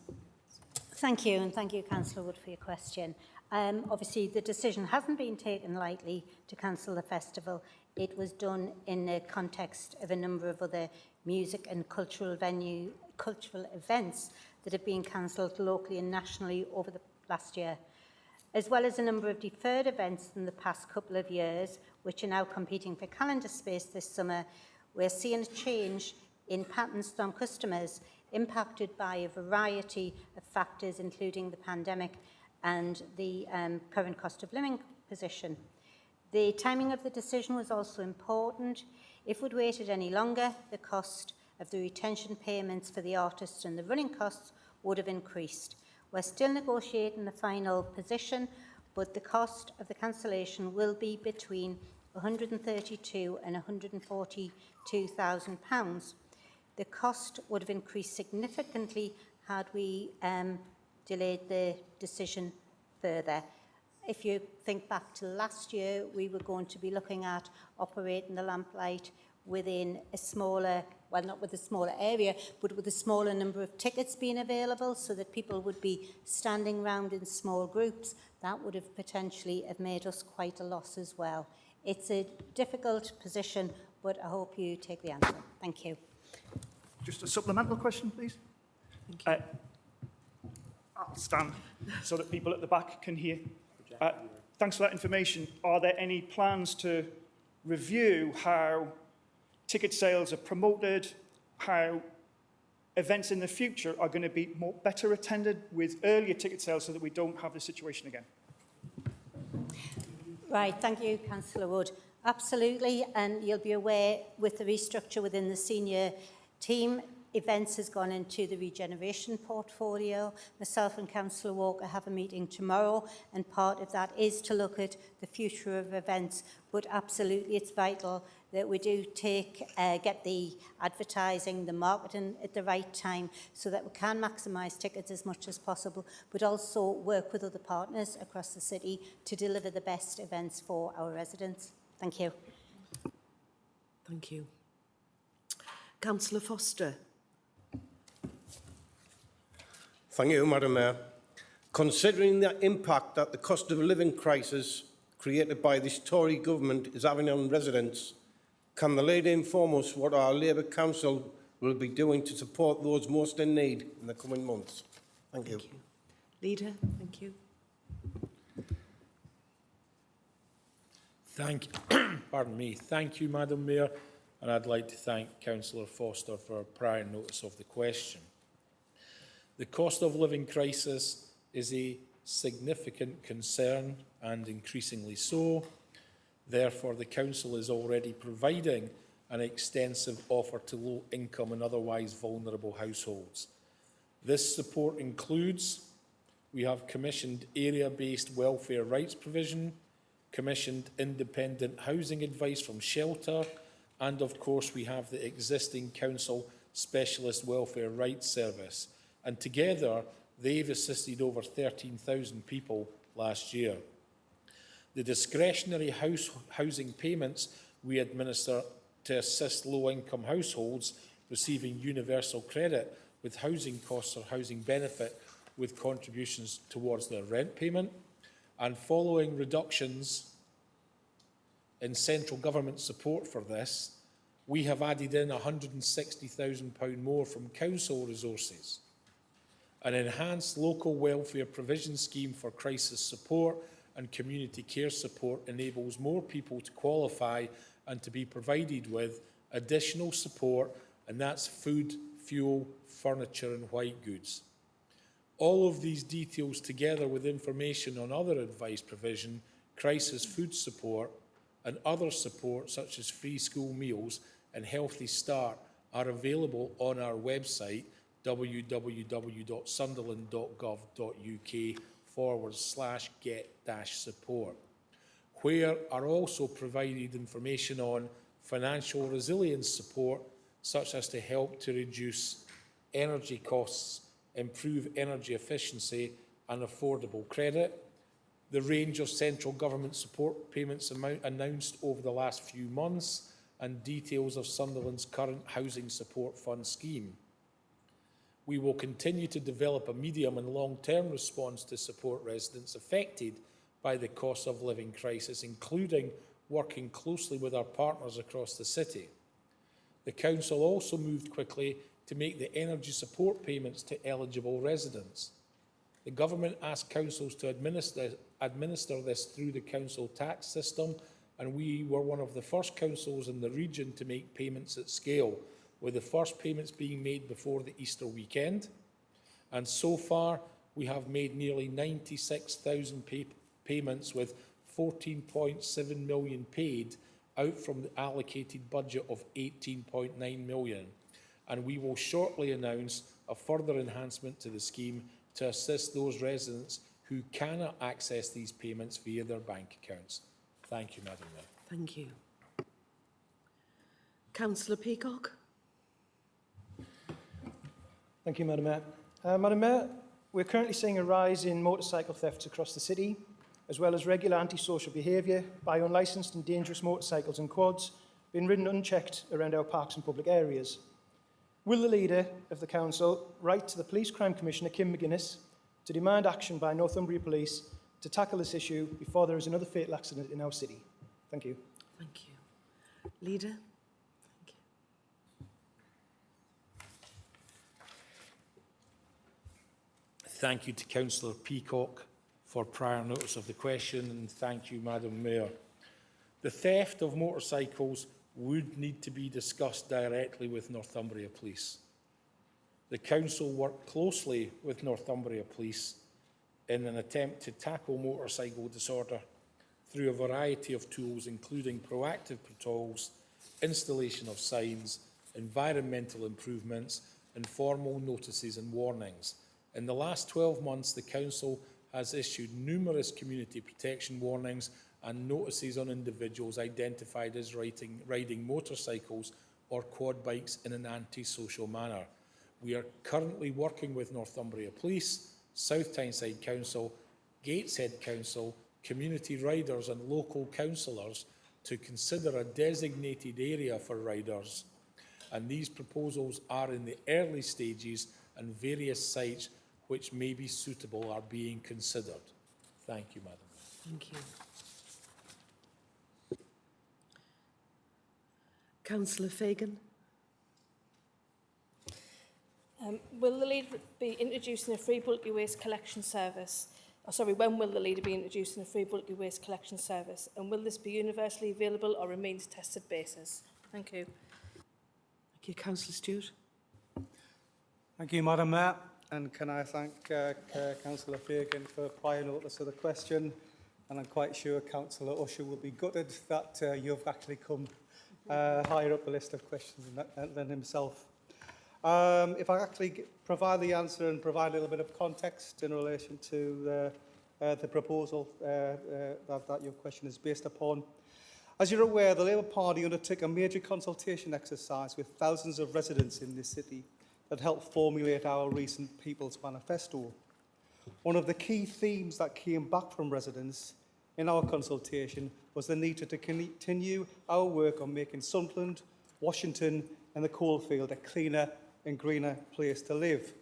[SPEAKER 15] Thank you, and thank you, Councillor Wood, for your question. Obviously, the decision hasn't been taken lightly to cancel the festival. It was done in the context of a number of other music and cultural events that have been cancelled locally and nationally over the last year, as well as a number of deferred events in the past couple of years, which are now competing for calendar space this summer. We're seeing a change in patterns from customers impacted by a variety of factors, including the pandemic and the current cost of living position. The timing of the decision was also important. If we'd waited any longer, the cost of the retention payments for the artists and the running costs would have increased. We're still negotiating the final position, but the cost of the cancellation will be between £132,000 and £142,000. The cost would have increased significantly had we delayed the decision further. If you think back to last year, we were going to be looking at operating the lamplight within a smaller, well, not with a smaller area, but with a smaller number of tickets being available so that people would be standing round in small groups. That would have potentially have made us quite a loss as well. It's a difficult position, but I hope you take the answer. Thank you.
[SPEAKER 16] Just a supplemental question, please. I'll stand so that people at the back can hear. Thanks for that information. Are there any plans to review how ticket sales are promoted, how events in the future are going to be better attended with earlier ticket sales so that we don't have this situation again?
[SPEAKER 15] Right, thank you, Councillor Wood. Absolutely, and you'll be aware with the restructure within the senior team, events has gone into the regeneration portfolio. Myself and Councillor Walker have a meeting tomorrow, and part of that is to look at the future of events. But absolutely, it's vital that we do get the advertising, the marketing at the right time so that we can maximise tickets as much as possible, but also work with other partners across the city to deliver the best events for our residents. Thank you.
[SPEAKER 1] Thank you. Councillor Foster.
[SPEAKER 19] Thank you, Madam Mayor. Considering the impact that the cost of living crisis created by this Tory government is having on residents, can the Lady inform us what our Labour Council will be doing to support those most in need in the coming months? Thank you.
[SPEAKER 1] Leader, thank you.
[SPEAKER 5] Pardon me. Thank you, Madam Mayor, and I'd like to thank Councillor Foster for prior notice of the question. The cost of living crisis is a significant concern and increasingly so. Therefore, the Council is already providing an extensive offer to low-income and otherwise vulnerable households. This support includes, we have commissioned area-based welfare rights provision, commissioned independent housing advice from Shelter, and of course we have the existing Council Specialist Welfare Rights Service. And together, they've assisted over 13,000 people last year. The discretionary housing payments we administer to assist low-income households receiving universal credit with housing costs or housing benefit with contributions towards their rent payment. And following reductions in central government support for this, we have added in £160,000 more from council resources. An enhanced local welfare provision scheme for crisis support and community care support enables more people to qualify and to be provided with additional support, and that's food, fuel, furniture and white goods. All of these details, together with information on other advice provision, crisis food support and other support such as free school meals and Healthy Start, are available on our website www.sunderland.gov.uk/get-support, where are also provided information on financial resilience support, such as to help to reduce energy costs, improve energy efficiency and affordable credit, the range of central government support payments announced over the last few months, and details of Sunderland's current Housing Support Fund scheme. We will continue to develop a medium and long-term response to support residents affected by the cost of living crisis, including working closely with our partners across the city. The Council also moved quickly to make the energy support payments to eligible residents. The Government asked councils to administer this through the council tax system, and we were one of the first councils in the region to make payments at scale, with the first payments being made before the Easter weekend. And so far, we have made nearly 96,000 payments, with 14.7 million paid out from the allocated budget of 18.9 million. And we will shortly announce a further enhancement to the scheme to assist those residents who cannot access these payments via their bank accounts. Thank you, Madam Mayor.
[SPEAKER 1] Thank you. Councillor Peacock.
[SPEAKER 20] Thank you, Madam Mayor. Madam Mayor, we're currently seeing a rise in motorcycle thefts across the city, as well as regular antisocial behaviour by unlicensed and dangerous motorcycles and quads being ridden unchecked around our parks and public areas. Will the Leader of the Council write to the Police Crime Commissioner, Kim McGuinness, to demand action by Northumbria Police to tackle this issue before there is another fatal accident in our city? Thank you.
[SPEAKER 1] Thank you. Leader.
[SPEAKER 5] Thank you to Councillor Peacock for prior notice of the question, and thank you, Madam Mayor. The theft of motorcycles would need to be discussed directly with Northumbria Police. The Council worked closely with Northumbria Police in an attempt to tackle motorcycle disorder through a variety of tools, including proactive patrols, installation of signs, environmental improvements, and formal notices and warnings. In the last 12 months, the Council has issued numerous community protection warnings and notices on individuals identified as riding motorcycles or quad bikes in an anti-social manner. We are currently working with Northumbria Police, South Tyneside Council, Gateshead Council, community riders and local councillors to consider a designated area for riders. And these proposals are in the early stages, and various sites which may be suitable are being considered. Thank you, Madam.
[SPEAKER 1] Thank you. Councillor Fagan.
[SPEAKER 21] Will the Leader be introducing a free bulky waste collection service? When will the Leader be introducing a free bulky waste collection service? And will this be universally available or remain a tested basis? Thank you.
[SPEAKER 1] Thank you. Councillor Stewart.
[SPEAKER 10] Thank you, Madam Mayor. And can I thank Councillor Fagan for prior notice of the question. And I'm quite sure Councillor Usher will be gutted that you've actually come higher up the list of questions than himself. If I actually provide the answer and provide a little bit of context in relation to the proposal that your question is based upon. As you're aware, the Labour Party undertook a major consultation exercise with thousands of residents in this city that helped formulate our recent People's Manifesto. One of the key themes that came back from residents in our consultation was the need to continue our work on making Sunderland, Washington and the coalfield a cleaner and greener place to live.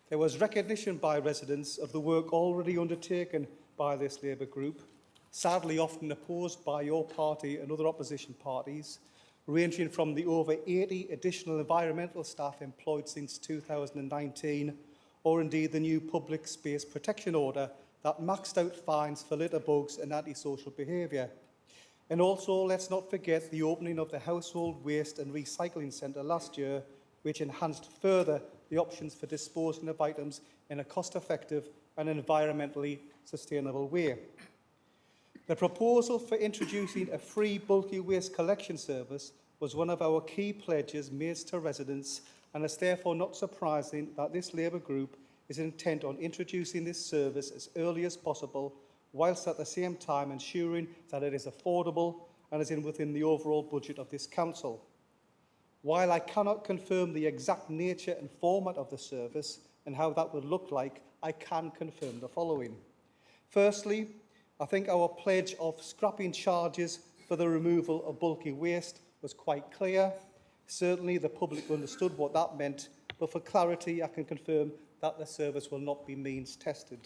[SPEAKER 10] There was recognition by residents of the work already undertaken by this Labour group, sadly often opposed by your party and other opposition parties, ranging from the over 80 additional environmental staff employed since 2019, or indeed the new public space protection order that maxed out fines for litter bugs and antisocial behaviour. And also, let's not forget the opening of the Household Waste and Recycling Centre last year, which enhanced further the options for disposing of items in a cost-effective and environmentally sustainable way. The proposal for introducing a free bulky waste collection service was one of our key pledges made to residents, and it's therefore not surprising that this Labour group is intent on introducing this service as early as possible, whilst at the same time ensuring that it is affordable and is within the overall budget of this council. While I cannot confirm the exact nature and format of the service and how that would look like, I can confirm the following. Firstly, I think our pledge of scrapping charges for the removal of bulky waste was quite clear. Certainly the public understood what that meant, but for clarity I can confirm that the service will not be means tested.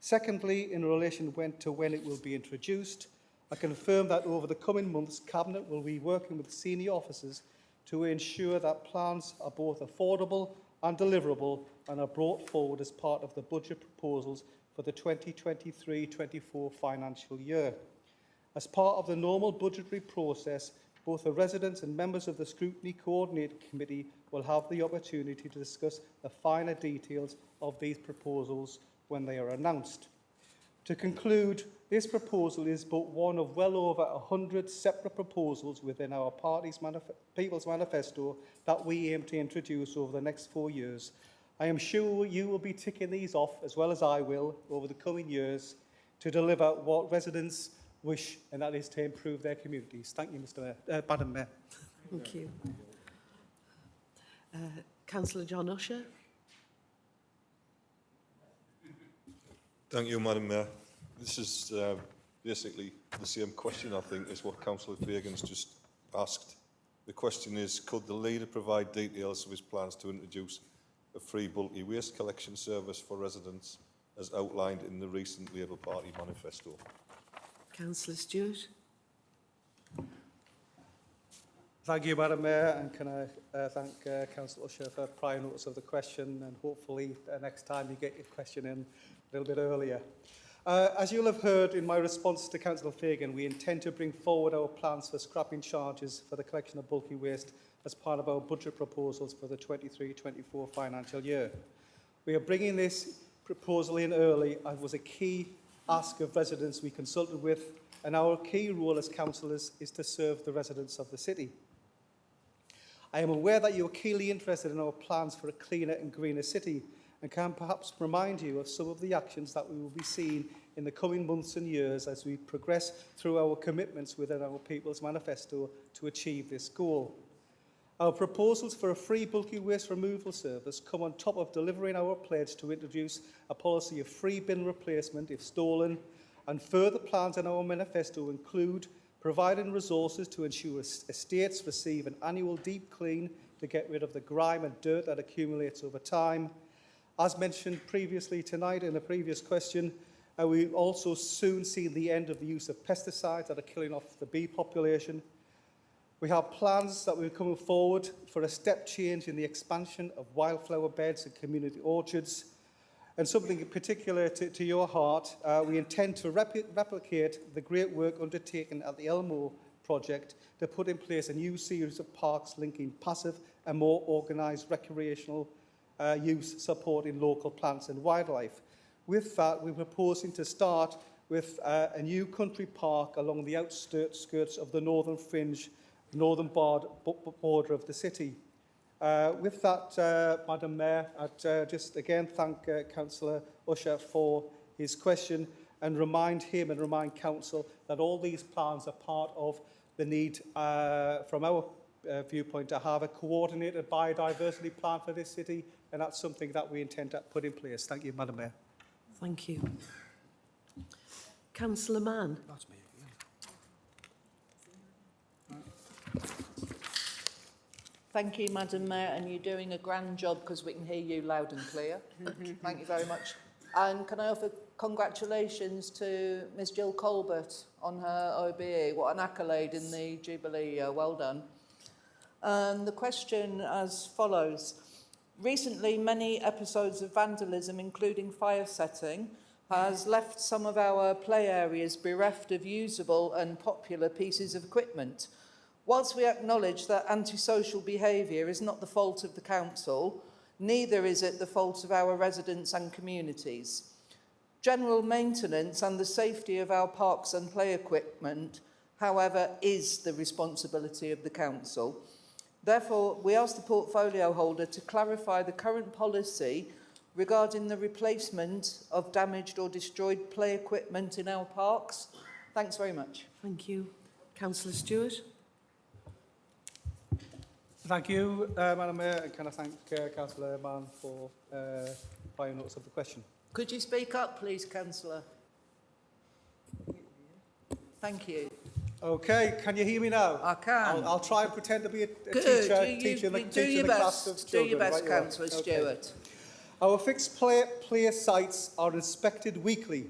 [SPEAKER 10] Secondly, in relation to when it will be introduced, I confirm that over the coming months, Cabinet will be working with senior officers to ensure that plans are both affordable and deliverable and are brought forward as part of the budget proposals for the 2023-24 financial year. As part of the normal budgetary process, both the residents and members of the Scrutiny Coordinating Committee will have the opportunity to discuss the finer details of these proposals when they are announced. To conclude, this proposal is but one of well over 100 separate proposals within our party's People's Manifesto that we aim to introduce over the next 4 years. I am sure you will be ticking these off, as well as I will, over the coming years to deliver what residents wish, and that is to improve their communities. Thank you, Madam Mayor.
[SPEAKER 1] Thank you. Councillor John Usher.
[SPEAKER 8] Thank you, Madam Mayor. This is basically the same question, I think, as what Councillor Fagan's just asked. The question is, could the leader provide details of his plans to introduce a free bulky waste collection service for residents as outlined in the recent Labour Party manifesto?
[SPEAKER 1] Councillor Stewart.
[SPEAKER 10] Thank you, Madam Mayor, and can I thank Councillor Usher for prior notice of the question, and hopefully next time you get your question in a little bit earlier. As you'll have heard in my response to Councillor Fagan, we intend to bring forward our plans for scrapping charges for the collection of bulky waste as part of our budget proposals for the 23-24 financial year. We are bringing this proposal in early as was a key ask of residents we consulted with, and our key role as councillors is to serve the residents of the city. I am aware that you are keenly interested in our plans for a cleaner and greener city, and can perhaps remind you of some of the actions that we will be seeing in the coming months and years as we progress through our commitments within our People's Manifesto to achieve this goal. Our proposals for a free bulky waste removal service come on top of delivering our pledge to introduce a policy of free bin replacement if stolen, and further plans in our manifesto include providing resources to ensure estates receive an annual deep clean to get rid of the grime and dirt that accumulates over time. As mentioned previously tonight in a previous question, we also soon see the end of the use of pesticides that are killing off the bee population. We have plans that we're coming forward for a step change in the expansion of wildflower beds and community orchards. And something in particular to your heart, we intend to replicate the great work undertaken at the Elmore project to put in place a new series of parks linking passive and more organised recreational use supporting local plants and wildlife. With that, we're proposing to start with a new country park along the outskirts of the northern fringe, northern border of the city. With that, Madam Mayor, I'd just again thank Councillor Usher for his question and remind him and remind Council that all these plans are part of the need, from our viewpoint, to have a coordinated biodiversity plan for this city, and that's something that we intend to put in place. Thank you, Madam Mayor.
[SPEAKER 1] Thank you. Councillor Mann.
[SPEAKER 12] That's me.
[SPEAKER 13] Thank you, Madam Mayor, and you're doing a grand job because we can hear you loud and clear. Thank you very much. And can I offer congratulations to Ms Jill Colbert on her OBE. What an accolade in the Jubilee. Well done. And the question as follows. Recently, many episodes of vandalism, including fire setting, has left some of our play areas bereft of usable and popular pieces of equipment. Whilst we acknowledge that antisocial behaviour is not the fault of the council, neither is it the fault of our residents and communities. General maintenance and the safety of our parks and play equipment, however, is the responsibility of the council. Therefore, we ask the portfolio holder to clarify the current policy regarding the replacement of damaged or destroyed play equipment in our parks. Thanks very much.
[SPEAKER 1] Thank you. Councillor Stewart.
[SPEAKER 10] Thank you, Madam Mayor, and can I thank Councillor Mann for prior notice of the question.
[SPEAKER 13] Could you speak up, please, Councillor? Thank you.
[SPEAKER 10] Okay, can you hear me now?
[SPEAKER 13] I can.
[SPEAKER 10] I'll try and pretend to be a
[SPEAKER 13] Good.
[SPEAKER 10] teacher in the
[SPEAKER 13] Do your
[SPEAKER 10] class of
[SPEAKER 13] best. Do
[SPEAKER 10] children.
[SPEAKER 13] your best,
[SPEAKER 10] Right you are.
[SPEAKER 13] Councillor
[SPEAKER 10] Okay.
[SPEAKER 13] Stewart.
[SPEAKER 10] Our fixed player sites are inspected weekly,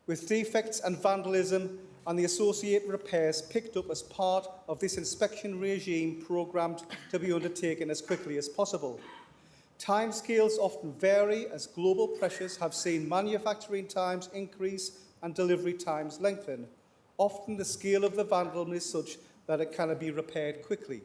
[SPEAKER 10] with defects and vandalism and the associated repairs picked up as part of this inspection regime programmed to be undertaken as quickly as possible. Timescales often vary as global pressures have seen manufacturing times increase and delivery times lengthen. Often the scale of the vandalism is such that it cannot be repaired quickly.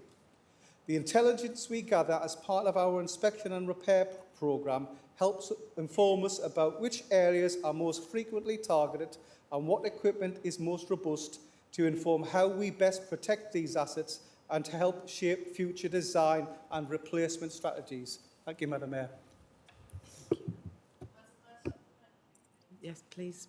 [SPEAKER 10] The intelligence we gather as part of our inspection and repair programme helps inform us about which areas are most frequently targeted and what equipment is most robust to inform how we best protect these assets and to help shape future design and replacement strategies. Thank you, Madam Mayor.
[SPEAKER 1] Yes, please.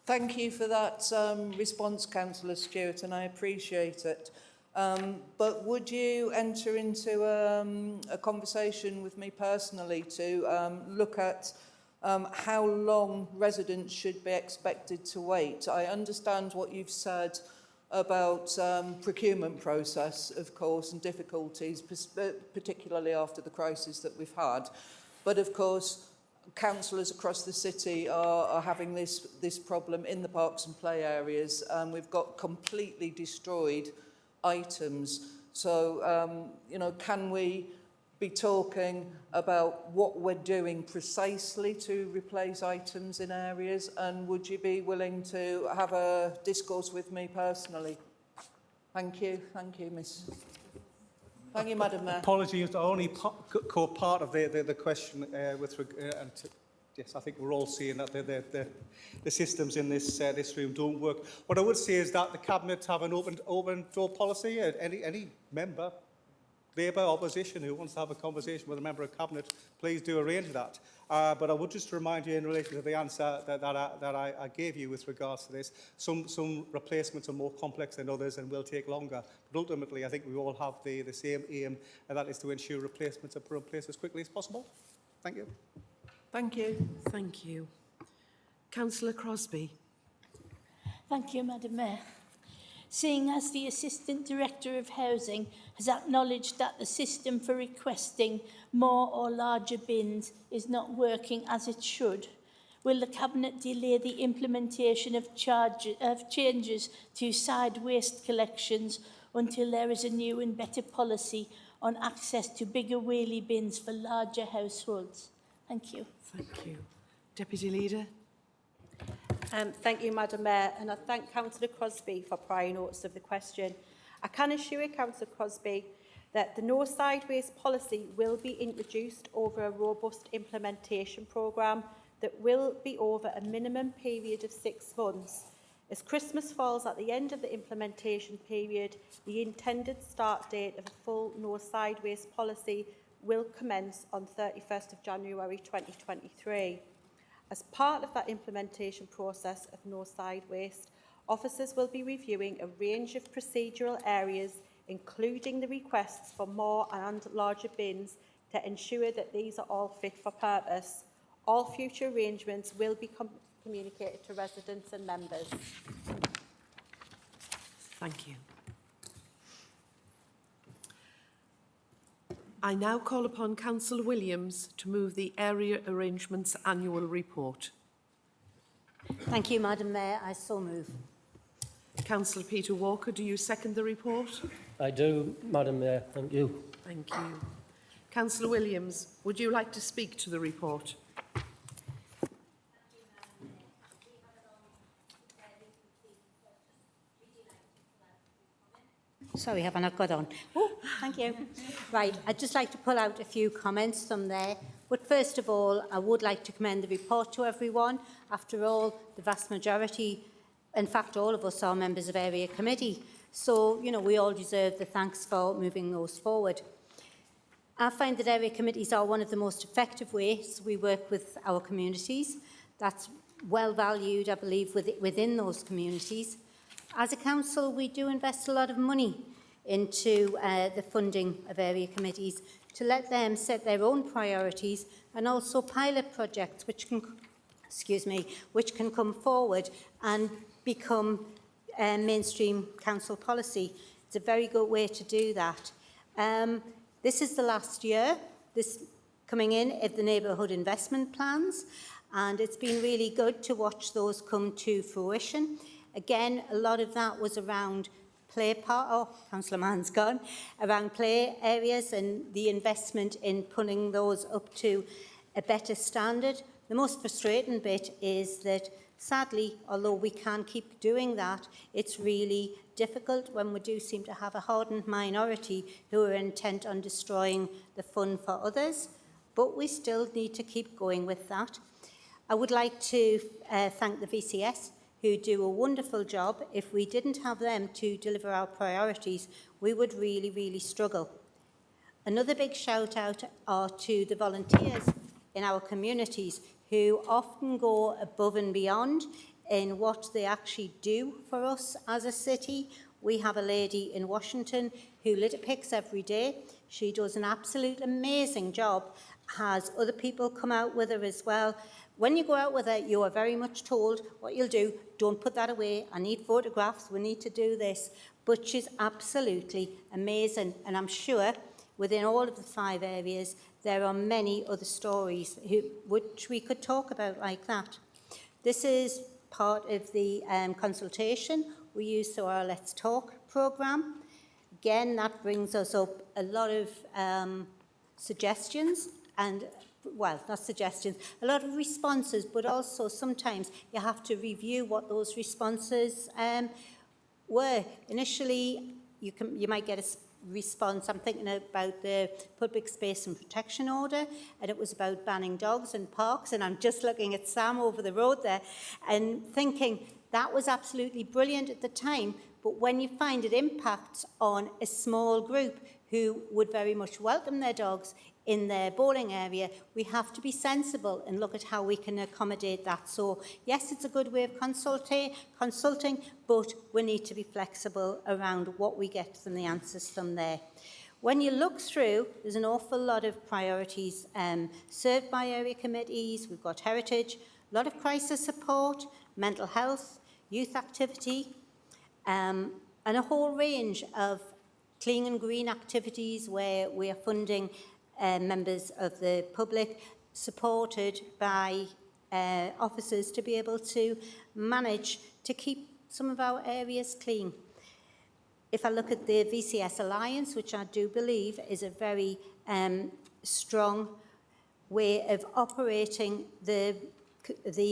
[SPEAKER 13] Thank you for that response, Councillor Stewart, and I appreciate it. But would you enter into a conversation with me personally to look at how long residents should be expected to wait? I understand what you've said about procurement process, of course, and difficulties, particularly after the crisis that we've had. But of course, councillors across the city are having this problem in the parks and play areas, and we've got completely destroyed items. So, you know, can we be talking about what we're doing precisely to replace items in areas, and would you be willing to have a discourse with me personally? Thank you, Miss. Thank you, Madam Mayor.
[SPEAKER 10] Apologies, I only caught part of the question yes, I think we're all seeing that the systems in this room don't work. What I would say is that the Cabinet have an open door policy. Any member, Labour, opposition, who wants to have a conversation with a member of Cabinet, please do arrange that. But I would just remind you in relation to the answer that I gave you with regards to this, some replacements are more complex than others and will take longer. But ultimately, I think we all have the same aim, and that is to ensure replacements are put in place as quickly as possible. Thank you.
[SPEAKER 13] Thank you.
[SPEAKER 1] Thank you. Councillor Crosby.
[SPEAKER 3] Thank you, Madam Mayor. Seeing as the Assistant Director of Housing has acknowledged that the system for requesting more or larger bins is not working as it should, will the Cabinet delay the implementation of changes to side waste collections until there is a new and better policy on access to bigger wheelie bins for larger households? Thank you.
[SPEAKER 1] Thank you. Deputy Leader.
[SPEAKER 6] Thank you, Madam Mayor, and I thank Councillor Crosby for prior notice of the question. I can assure Councillor Crosby that the no sideways policy will be introduced over a robust implementation programme that will be over a minimum period of 6 months. As Christmas falls at the end of the implementation period, the intended start date of a full no sideways policy will commence on 31st of January 2023. As part of that implementation process of no side waste, officers will be reviewing a range of procedural areas, including the requests for more and larger bins, to ensure that these are all fit for purpose. All future arrangements will be communicated to residents and members.
[SPEAKER 1] Thank you. I now call upon Councillor Williams to move the Area Arrangements Annual Report.
[SPEAKER 15] Thank you, Madam Mayor. I so move.
[SPEAKER 1] Councillor Peter Walker, do you second the report?
[SPEAKER 22] I do, Madam Mayor. Thank you.
[SPEAKER 1] Thank you. Councillor Williams, would you like to speak to the report?
[SPEAKER 15] Sorry, have I not got on? Oh, thank you. Right, I'd just like to pull out a few comments from there. But first of all, I would like to commend the report to everyone. After all, the vast majority, in fact, all of us are members of Area Committee. So, you know, we all deserve the thanks for moving those forward. I find that Area Committees are one of the most effective ways we work with our communities. That's well valued, I believe, within those communities. As a council, we do invest a lot of money into the funding of area committees to let them set their own priorities and also pilot projects which can which can come forward and become mainstream council policy. It's a very good way to do that. This is the last year, this coming in at the neighbourhood investment plans, and it's been really good to watch those come to fruition. Again, a lot of that was around Councillor Mann's gone, around play areas and the investment in putting those up to a better standard. The most frustrating bit is that, sadly, although we can keep doing that, it's really difficult when we do seem to have a hardened minority who are intent on destroying the fun for others. But we still need to keep going with that. I would like to thank the VCS, who do a wonderful job. If we didn't have them to deliver our priorities, we would really, really struggle. Another big shout out are to the volunteers in our communities who often go above and beyond in what they actually do for us as a city. We have a lady in Washington who litter picks every day. She does an absolute amazing job, has other people come out with her as well. When you go out with her, you are very much told what you'll do. Don't put that away. I need photographs. We need to do this. But she's absolutely amazing. And I'm sure within all of the 5 areas, there are many other stories which we could talk about like that. This is part of the consultation we use through our Let's Talk programme. Again, that brings us up a lot of suggestions and, well, not suggestions, a lot of responses, but also sometimes you have to review what those responses were. Initially, you might get a response. I'm thinking about the Public Space and Protection Order, and it was about banning dogs in parks, and I'm just looking at Sam over the road there and thinking that was absolutely brilliant at the time, but when you find it impacts on a small group who would very much welcome their dogs in their bowling area, we have to be sensible and look at how we can accommodate that. So yes, it's a good way of consulting, but we need to be flexible around what we get from the answers from there. When you look through, there's an awful lot of priorities served by area committees. We've got heritage, a lot of crisis support, mental health, youth activity, and a whole range of clean and green activities where we are funding members of the public, supported by officers to be able to manage to keep some of our areas clean. If I look at the VCS Alliance, which I do believe is a very strong way of operating the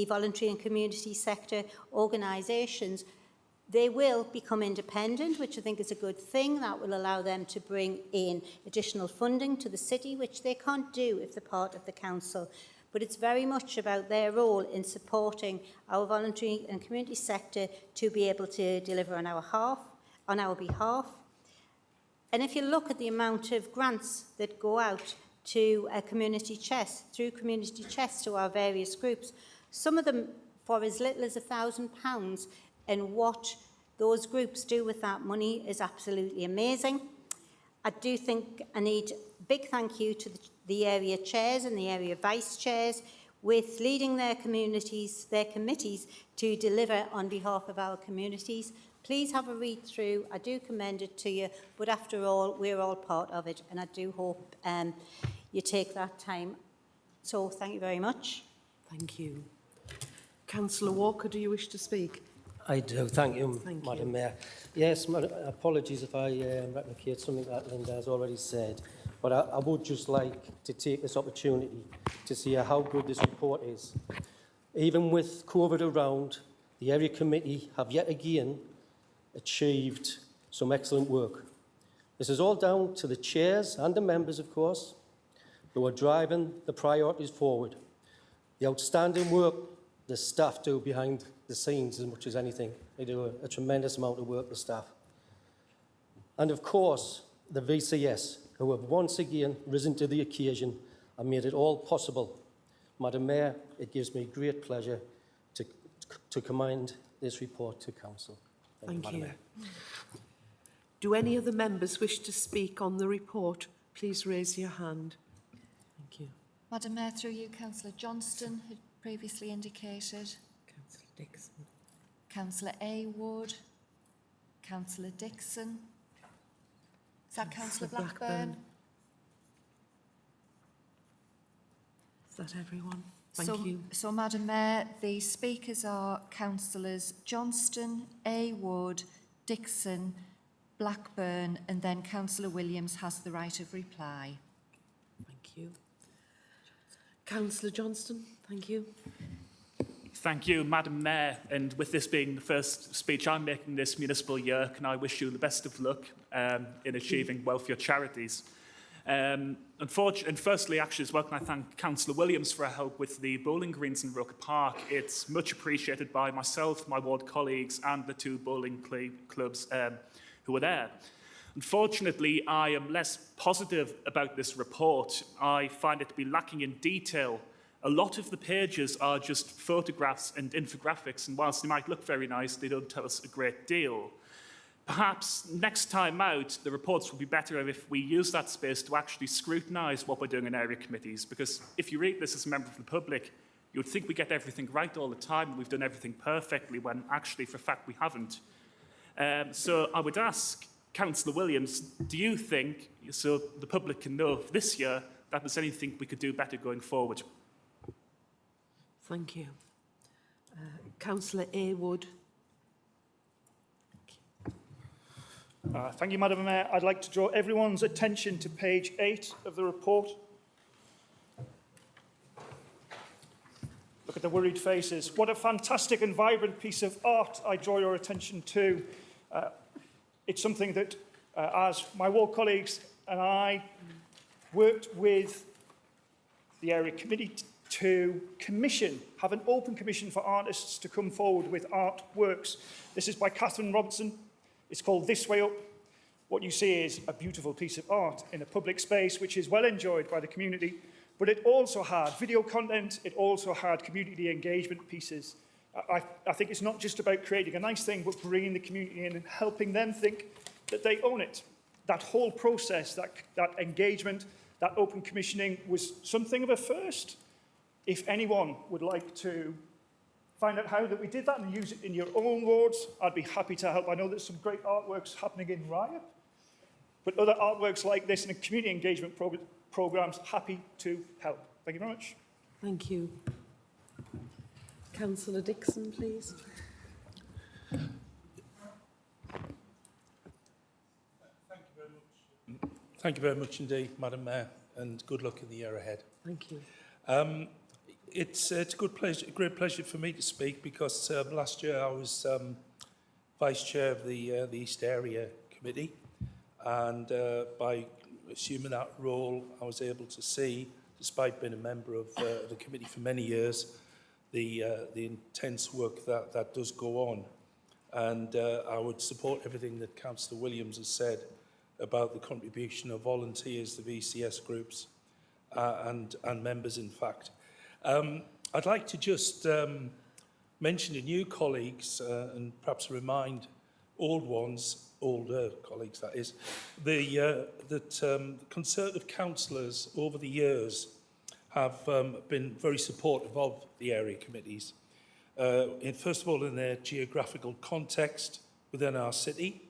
[SPEAKER 15] voluntary and community sector organisations, they will become independent, which I think is a good thing. That will allow them to bring in additional funding to the city, which they can't do if they're part of the council. But it's very much about their role in supporting our voluntary and community sector to be able to deliver on our behalf. And if you look at the amount of grants that go out to community chest, through community chest to our various groups, some of them for as little as £1,000, and what those groups do with that money is absolutely amazing. I do think I need a big thank you to the area chairs and the area vice chairs with leading their communities, their committees to deliver on behalf of our communities. Please have a read through. I do commend it to you, but after all, we're all part of it, and I do hope you take that time. So thank you very much.
[SPEAKER 1] Thank you. Councillor Walker, do you wish to speak?
[SPEAKER 22] I do. Thank you,
[SPEAKER 1] Thank
[SPEAKER 22] Madam
[SPEAKER 1] you.
[SPEAKER 22] Mayor. Yes, apologies if I replicate something that Linda has already said, but I would just like to take this opportunity to see how good this report is. Even with COVID around, the area committee have yet again achieved some excellent work. This is all down to the chairs and the members, of course, who are driving the priorities forward. The outstanding work the staff do behind the scenes as much as anything. They do a tremendous amount of work, the staff. And of course, the VCS, who have once again risen to the occasion and made it all possible. Madam Mayor, it gives me great pleasure to commend this report to Council.
[SPEAKER 1] Thank you. Do any other members wish to speak on the report? Please raise your hand. Thank you.
[SPEAKER 2] Madam Mayor, through you, Councillor Johnston previously indicated?
[SPEAKER 1] Councillor Dixon.
[SPEAKER 2] Councillor Awood. Councillor Dixon. Is that Councillor Blackburn?
[SPEAKER 1] Is that everyone? Thank you.
[SPEAKER 2] So, Madam Mayor, the speakers are Councillors Johnston, Awood, Dixon, Blackburn, and then Councillor Williams has the right of reply.
[SPEAKER 1] Thank you. Councillor Johnston, thank you.
[SPEAKER 9] Thank you, Madam Mayor. And with this being the first speech I'm making this municipal year, can I wish you the best of luck in achieving well for your charities. And firstly, actually, as well, can I thank Councillor Williams for her help with the bowling greens in Roker Park. It's much appreciated by myself, my ward colleagues, and the two bowling clubs who were there. Unfortunately, I am less positive about this report. I find it to be lacking in detail. A lot of the pages are just photographs and infographics, and whilst they might look very nice, they don't tell us a great deal. Perhaps next time out, the reports would be better if we use that space to actually scrutinise what we're doing in area committees, because if you read this as a member of the public, you would think we get everything right all the time and we've done everything perfectly, when actually, for a fact, we haven't. So I would ask Councillor Williams, do you think, so the public can know this year, that there's anything we could do better going forward?
[SPEAKER 1] Thank you. Councillor Awood.
[SPEAKER 16] Thank you, Madam Mayor. I'd like to draw everyone's attention to page 8 of the report. Look at the worried faces. What a fantastic and vibrant piece of art I draw your attention to. It's something that, as my ward colleagues and I worked with the area committee to have an open commission for artists to come forward with artworks. This is by Catherine Robertson. It's called This Way Up. What you see is a beautiful piece of art in a public space which is well enjoyed by the community, but it also had video content, it also had community engagement pieces. I think it's not just about creating a nice thing, but bringing the community in and helping them think that they own it. That whole process, that engagement, that open commissioning was something of a first. If anyone would like to find out how that we did that and use it in your own wards, I'd be happy to help. I know there's some great artworks happening in Riot, but other artworks like this and community engagement programs, happy to help. Thank you very much.
[SPEAKER 1] Thank you. Councillor Dixon, please.
[SPEAKER 5] Thank you very much indeed, Madam Mayor, and good luck in the year ahead.
[SPEAKER 1] Thank you.
[SPEAKER 5] It's a great pleasure for me to speak, because last year I was Vice Chair of the East Area Committee, and by assuming that role I was able to see, despite being a member of the committee for many years, the intense work that does go on. And I would support everything that Councillor Williams has said about the contribution of volunteers, the VCS groups, and members, in fact. I'd like to just mention to new colleagues and perhaps remind older colleagues, that is, that Conservative councillors over the years have been very supportive of the area committees. First of all, in their geographical context within our city,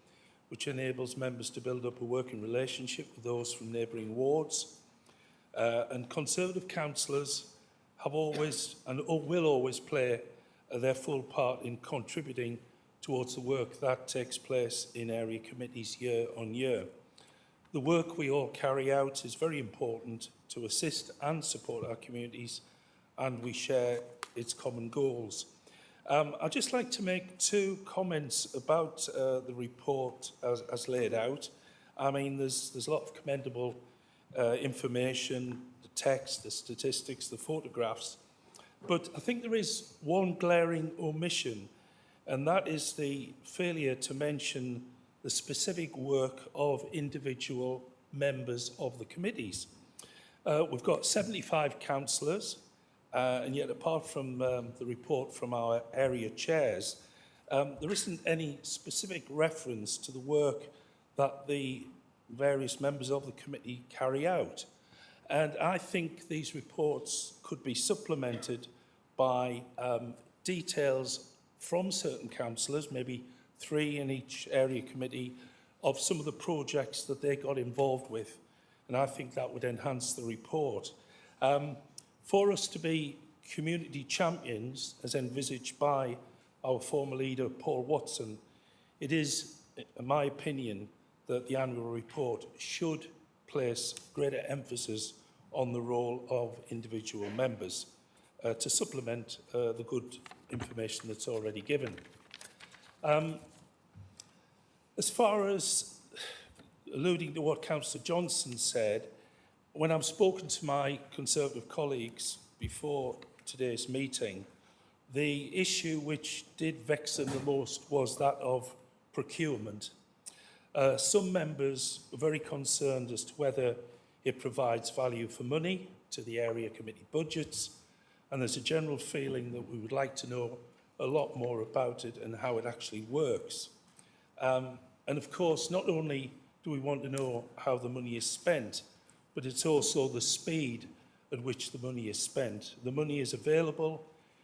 [SPEAKER 5] which enables members to build up a working relationship with those from neighbouring wards. And Conservative councillors have always and will always play their full part in contributing towards the work that takes place in area committees year on year. The work we all carry out is very important to assist and support our communities, and we share its common goals. I'd just like to make two comments about the report as laid out. I mean, there's a lot of commendable information, the text, the statistics, the photographs, but I think there is one glaring omission, and that is the failure to mention the specific work of individual members of the committees. We've got 75 councillors, and yet apart from the report from our area chairs, there isn't any specific reference to the work that the various members of the committee carry out. And I think these reports could be supplemented by details from certain councillors, maybe 3 in each area committee, of some of the projects that they got involved with. And I think that would enhance the report. For us to be community champions, as envisaged by our former leader, Paul Watson, it is, in my opinion, that the annual report should place greater emphasis on the role of individual members to supplement the good information that's already given. As far as alluding to what Councillor Johnson said, when I've spoken to my Conservative colleagues before today's meeting, the issue which did vex them the most was that of procurement. Some members were very concerned as to whether it provides value for money to the area committee budgets, and there's a general feeling that we would like to know a lot more about it and how it actually works. And of course, not only do we want to know how the money is spent, but it's also the speed at which the money is spent. The money is available,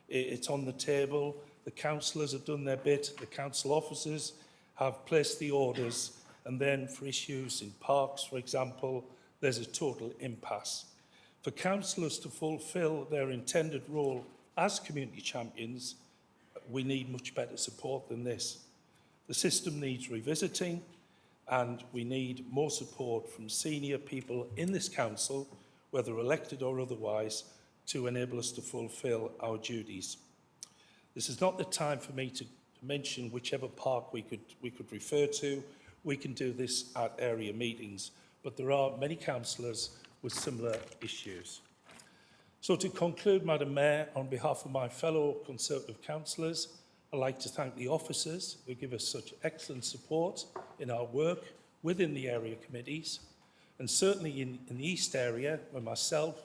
[SPEAKER 5] it's on the table, the councillors have done their bit, the council officers have placed the orders, and then for issues in parks, for example, there's a total impasse. For councillors to fulfil their intended role as community champions, we need much better support than this. The system needs revisiting, and we need more support from senior people in this council, whether elected or otherwise, to enable us to fulfil our duties. This is not the time for me to mention whichever park we could refer to. We can do this at area meetings, but there are many councillors with similar issues. So to conclude, Madam Mayor, on behalf of my fellow Conservative councillors, I'd like to thank the officers who give us such excellent support in our work within the area committees, and certainly in the East area, where myself,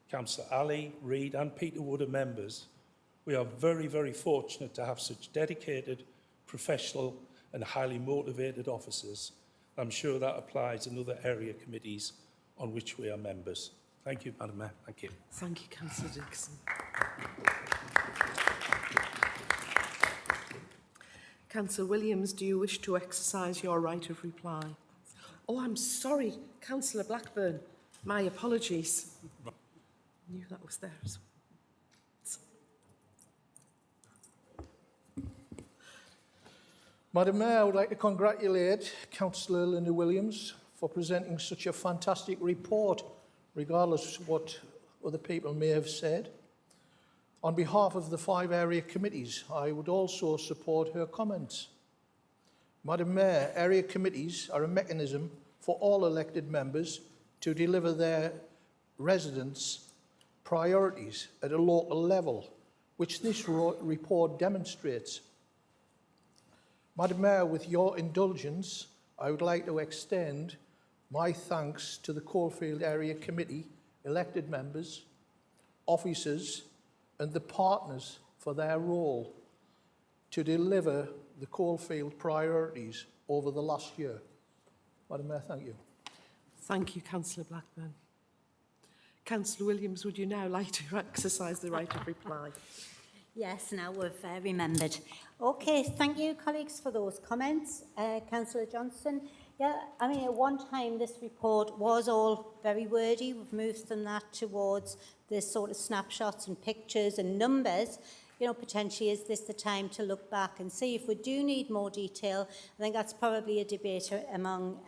[SPEAKER 5] Councillor Ali, Reid and Peter Wood are members. We are very, very fortunate to have such dedicated, professional and highly motivated officers. I'm sure that applies in other area committees on which we are members. Thank you, Madam Mayor. Thank you.
[SPEAKER 1] Thank you, Councillor Dixon. Councillor Williams, do you wish to exercise your right of reply? Oh, I'm sorry, Councillor Blackburn. My apologies. I knew that was there as well.
[SPEAKER 11] Madam Mayor, I would like to congratulate Councillor Linda Williams for presenting such a fantastic report, regardless of what other people may have said. On behalf of the 5 area committees, I would also support her comments. Madam Mayor, area committees are a mechanism for all elected members to deliver their residents' priorities at a local level, which this report demonstrates. Madam Mayor, with your indulgence, I would like to extend my thanks to the Coalfield Area Committee, elected members, officers, and the partners for their role to deliver the Coalfield priorities over the last year. Madam Mayor, thank you.
[SPEAKER 1] Thank you, Councillor Blackburn. Councillor Williams, would you now like to exercise the right of reply?
[SPEAKER 15] Yes, now we've remembered. Okay, thank you, colleagues, for those comments. Councillor Johnson, yeah, I mean, at one time this report was all very wordy. We've moved from that towards this sort of snapshots and pictures and numbers. You know, potentially is this the time to look back and see if we do need more detail? I think that's probably a debate among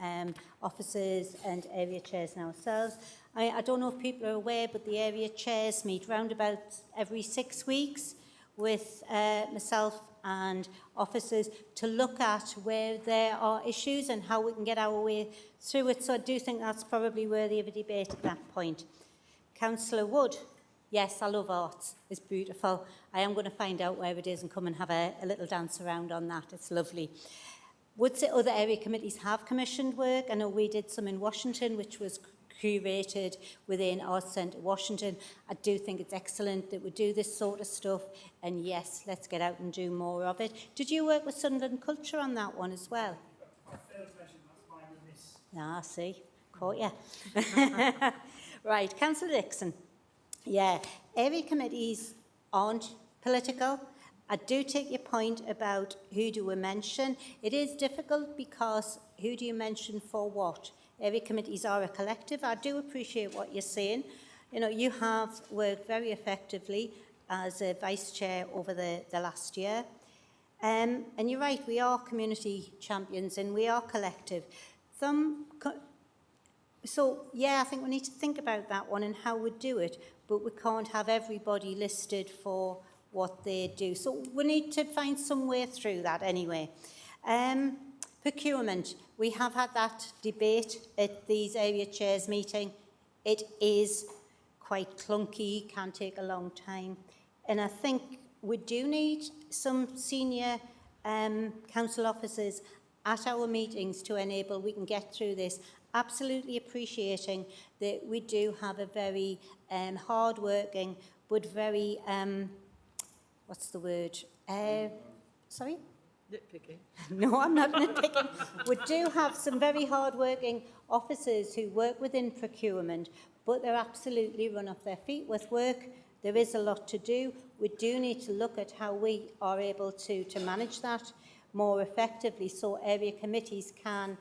[SPEAKER 15] officers and area chairs and ourselves. I don't know if people are aware, but the area chairs meet round about every 6 weeks with myself and officers to look at where there are issues and how we can get our way through it. So I do think that's probably worthy of a debate at that point. Councillor Wood, yes, I love arts. It's beautiful. I am going to find out where it is and come and have a little dance around on that. It's lovely. Would say other area committees have commissioned work? I know we did some in Washington, which was curated within Arts Centre Washington. I do think it's excellent that we do this sort of stuff, and yes, let's get out and do more of it. Did you work with Sunderland Culture on that one as well? Ah, see, caught you. Right, Councillor Dixon. Yeah, area committees aren't political. I do take your point about who do we mention. It is difficult because who do you mention for what? Area committees are a collective. I do appreciate what you're saying. You know, you have worked very effectively as a vice chair over the last year. And you're right, we are community champions and we are collective. So, yeah, I think we need to think about that one and how we do it, but we can't have everybody listed for what they do. So we need to find some way through that anyway. Procurement. We have had that debate at these area chairs meeting. It is quite clunky, can take a long time. And I think we do need some senior council officers at our meetings to enable we can get through this. Absolutely appreciating that we do have a very hard-working but very, what's the word? Sorry?
[SPEAKER 1] Nitpicking.
[SPEAKER 15] No, I'm not nitpicking. We do have some very hard-working officers who work within procurement, but they're absolutely run off their feet with work. There is a lot to do. We do need to look at how we are able to manage that more effectively so area committees can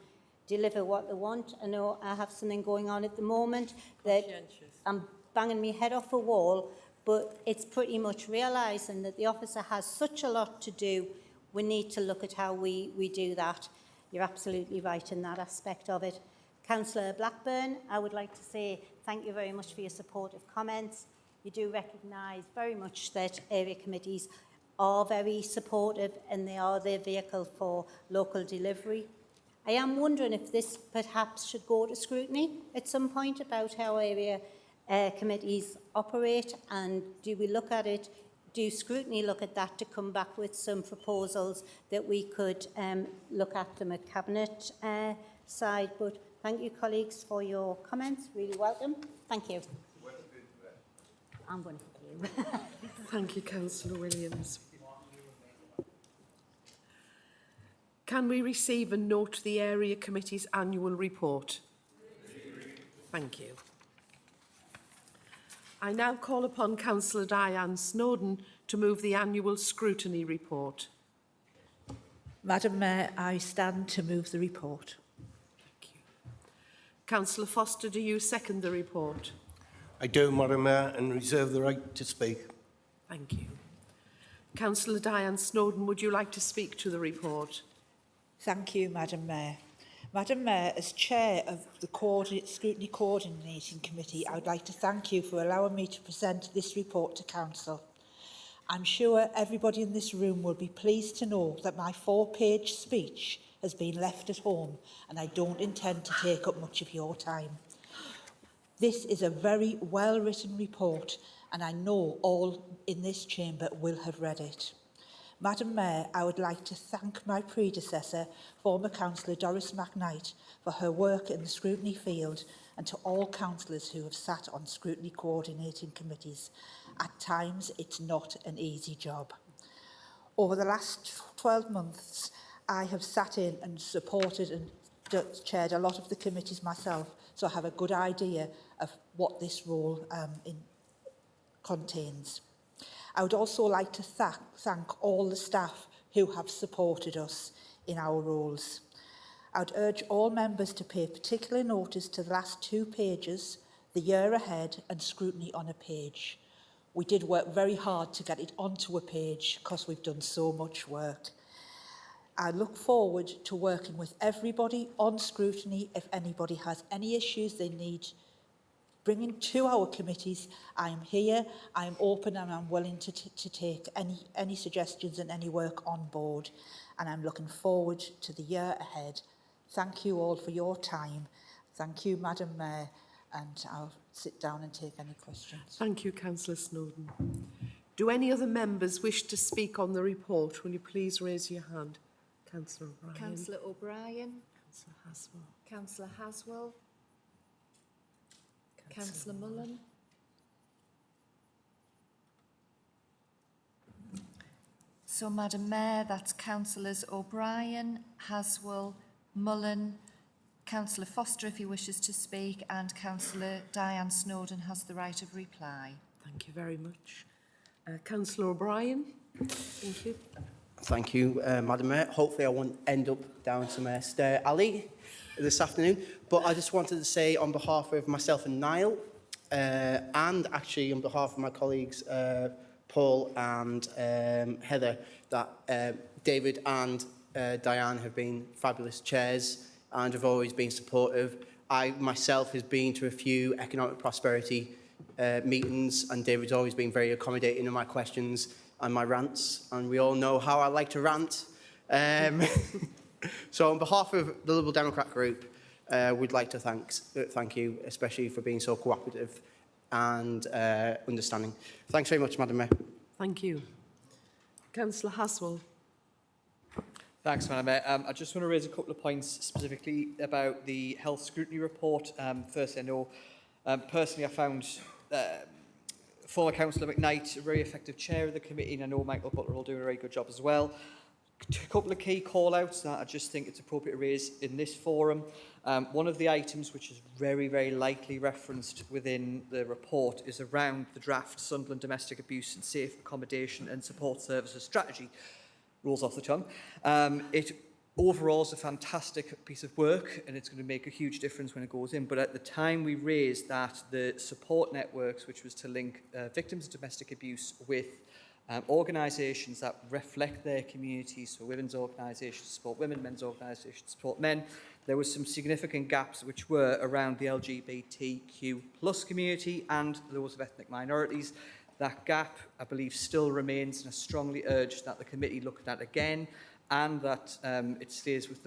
[SPEAKER 15] deliver what they want. I know I have something going on at the moment that I'm banging my head off a wall, but it's pretty much realising that the officer has such a lot to do. We need to look at how we do that. You're absolutely right in that aspect of it. Councillor Blackburn, I would like to say thank you very much for your supportive comments. You do recognise very much that area committees are very supportive and they are the vehicle for local delivery. I am wondering if this perhaps should go to scrutiny at some point about how area committees operate, and do we look at it, do scrutiny look at that to come back with some proposals that we could look at them at cabinet side. But thank you, colleagues, for your comments. Really welcome. Thank you. I'm going to you.
[SPEAKER 1] Thank you, Councillor Williams. Can we receive and note the Area Committee's annual report? Thank you. I now call upon Councillor Diane Snowden to move the annual scrutiny report.
[SPEAKER 7] Madam Mayor, I stand to move the report.
[SPEAKER 1] Thank you. Councillor Foster, do you second the report?
[SPEAKER 19] I do, Madam Mayor, and reserve the right to speak.
[SPEAKER 1] Thank you. Councillor Diane Snowden, would you like to speak to the report?
[SPEAKER 7] Thank you, Madam Mayor. Madam Mayor, as Chair of the Scrutiny Coordinating Committee, I would like to thank you for allowing me to present this report to Council. I'm sure everybody in this room will be pleased to know that my 4-page speech has been left at home and I don't intend to take up much of your time. This is a very well-written report and I know all in this chamber will have read it. Madam Mayor, I would like to thank my predecessor, former Councillor Doris McKnight, for her work in the scrutiny field and to all councillors who have sat on scrutiny coordinating committees. At times, it's not an easy job. Over the last 12 months, I have sat in and supported and chaired a lot of the committees myself, so I have a good idea of what this role contains. I would also like to thank all the staff who have supported us in our roles. I would urge all members to pay particular notice to the last 2 pages, the year ahead and scrutiny on a page. We did work very hard to get it onto a page because we've done so much work. I look forward to working with everybody on scrutiny. If anybody has any issues they need bringing to our committees, I'm here, I'm open and I'm willing to take any suggestions and any work on board. And I'm looking forward to the year ahead. Thank you all for your time. Thank you, Madam Mayor, and I'll sit down and take any questions.
[SPEAKER 1] Thank you, Councillor Snowden. Do any other members wish to speak on the report? Will you please raise your hand? Councillor O'Brien.
[SPEAKER 2] Councillor O'Brien.
[SPEAKER 1] Councillor Haswell.
[SPEAKER 2] Councillor Haswell. Councillor Mullen. So, Madam Mayor, that's Councillors O'Brien, Haswell, Mullen, Councillor Foster if he wishes to speak, and Councillor Diane Snowden has the right of reply.
[SPEAKER 1] Thank you very much. Councillor O'Brien. Thank you.
[SPEAKER 12] Thank you, Madam Mayor. Hopefully I won't end up down some stair alley this afternoon. But I just wanted to say on behalf of myself and Niall, and actually on behalf of my colleagues Paul and Heather, that David and Diane have been fabulous chairs and have always been supportive. I myself has been to a few economic prosperity meetings, and David's always been very accommodating in my questions and my rants, and we all know how I like to rant. So on behalf of the Liberal Democrat group, we'd like to thank you, especially for being so cooperative and understanding. Thanks very much, Madam Mayor.
[SPEAKER 1] Thank you. Councillor Haswell.
[SPEAKER 18] Thanks, Madam Mayor. I just want to raise a couple of points specifically about the health scrutiny report. Firstly, I know personally I found former Councillor McKnight a very effective chair of the committee, and I know Michael Butler will do a very good job as well. A couple of key call-outs that I just think it's appropriate to raise in this forum. One of the items which is very, very likely referenced within the report is around the draft Sunderland Domestic Abuse and Safe Accommodation and Support Services Strategy. Rolls off the tongue. It overall is a fantastic piece of work, and it's going to make a huge difference when it goes in. But at the time we raised that, the support networks, which was to link victims of domestic abuse with organisations that reflect their communities, so women's organisations support women, men's organisations support men, there was some significant gaps which were around the LGBTQ plus community and those of ethnic minorities. That gap, I believe, still remains, and I strongly urge that the committee look at that again, and that it stays with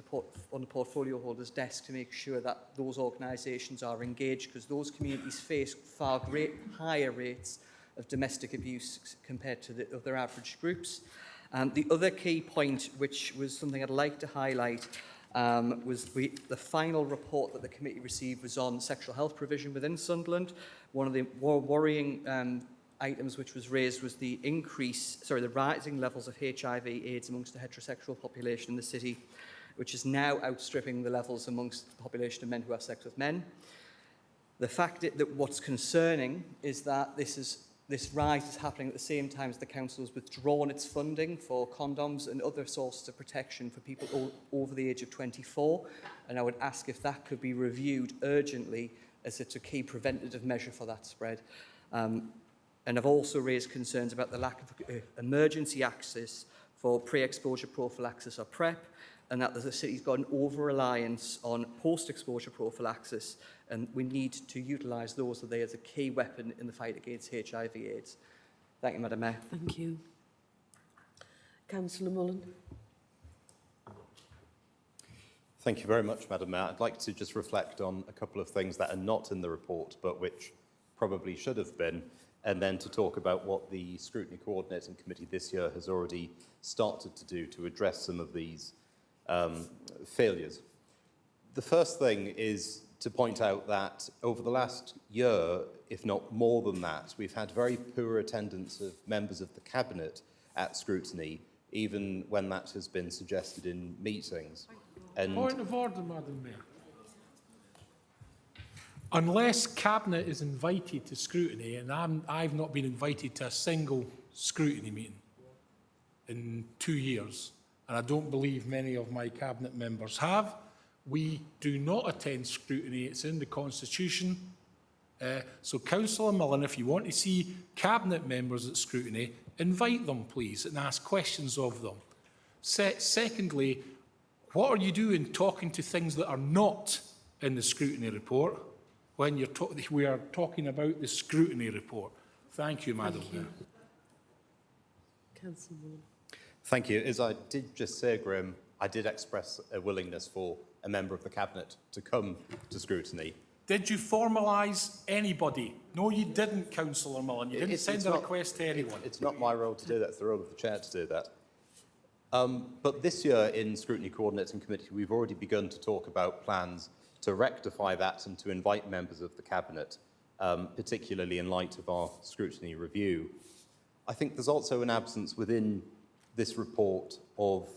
[SPEAKER 18] on the portfolio holder's desk to make sure that those organisations are engaged, because those communities face far higher rates of domestic abuse compared to the other average groups. The other key point, which was something I'd like to highlight, was the final report that the committee received was on sexual health provision within Sunderland. One of the more worrying items which was raised was the rising levels of HIV/AIDS amongst the heterosexual population in the city, which is now outstripping the levels amongst the population of men who have sex with men. The fact that what's concerning is that this rise is happening at the same time as the council has withdrawn its funding for condoms and other sources of protection for people over the age of 24. And I would ask if that could be reviewed urgently, as it's a key preventative measure for that spread. And I've also raised concerns about the lack of emergency access for pre-exposure prophylaxis or PrEP, and that the city's got an over-reliance on post-exposure prophylaxis, and we need to utilise those as a key weapon in the fight against HIV/AIDS. Thank you, Madam Mayor.
[SPEAKER 1] Thank you. Councillor Mullen.
[SPEAKER 4] Thank you very much, Madam Mayor. I'd like to just reflect on a couple of things that are not in the report, but which probably should have been, and then to talk about what the Scrutiny Coordinating Committee this year has already started to do to address some of these failures. The first thing is to point out that over the last year, if not more than that, we've had very poor attendance of members of the Cabinet at Scrutiny, even when that has been suggested in meetings. And
[SPEAKER 5] Point of order, Madam Mayor. Unless Cabinet is invited to scrutiny, and I've not been invited to a single scrutiny meeting in 2 years, and I don't believe many of my Cabinet members have, we do not attend scrutiny. It's in the Constitution. So, Councillor Mullen, if you want to see Cabinet members at scrutiny, invite them, please, and ask questions of them. Secondly, what are you doing talking to things that are not in the scrutiny report when we are talking about the scrutiny report? Thank you, Madam Mayor.
[SPEAKER 1] Councillor Mullen.
[SPEAKER 4] thank you. As I did just say, Graham, I did express a willingness for a member of the Cabinet to come to scrutiny.
[SPEAKER 5] Did you formalise anybody? No, you didn't, Councillor Mullen. You didn't send a request to anyone.
[SPEAKER 4] It's not my role to do that. It's the role of the Chair to do that. But this year in Scrutiny Coordinating Committee, we've already begun to talk about plans to rectify that and to invite members of the Cabinet, particularly in light of our scrutiny review. I think there's also an absence within this report of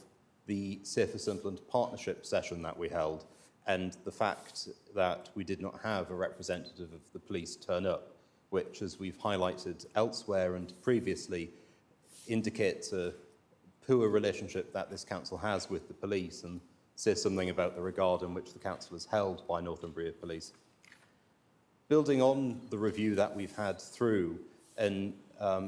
[SPEAKER 4] the Safer Sunderland partnership session that we held, and the fact that we did not have a representative of the police turn up which, as we've highlighted elsewhere and previously, indicates a poor relationship that this council has with the police and says something about the regard in which the council is held by Northumbria Police. Building on the review that we've had through, and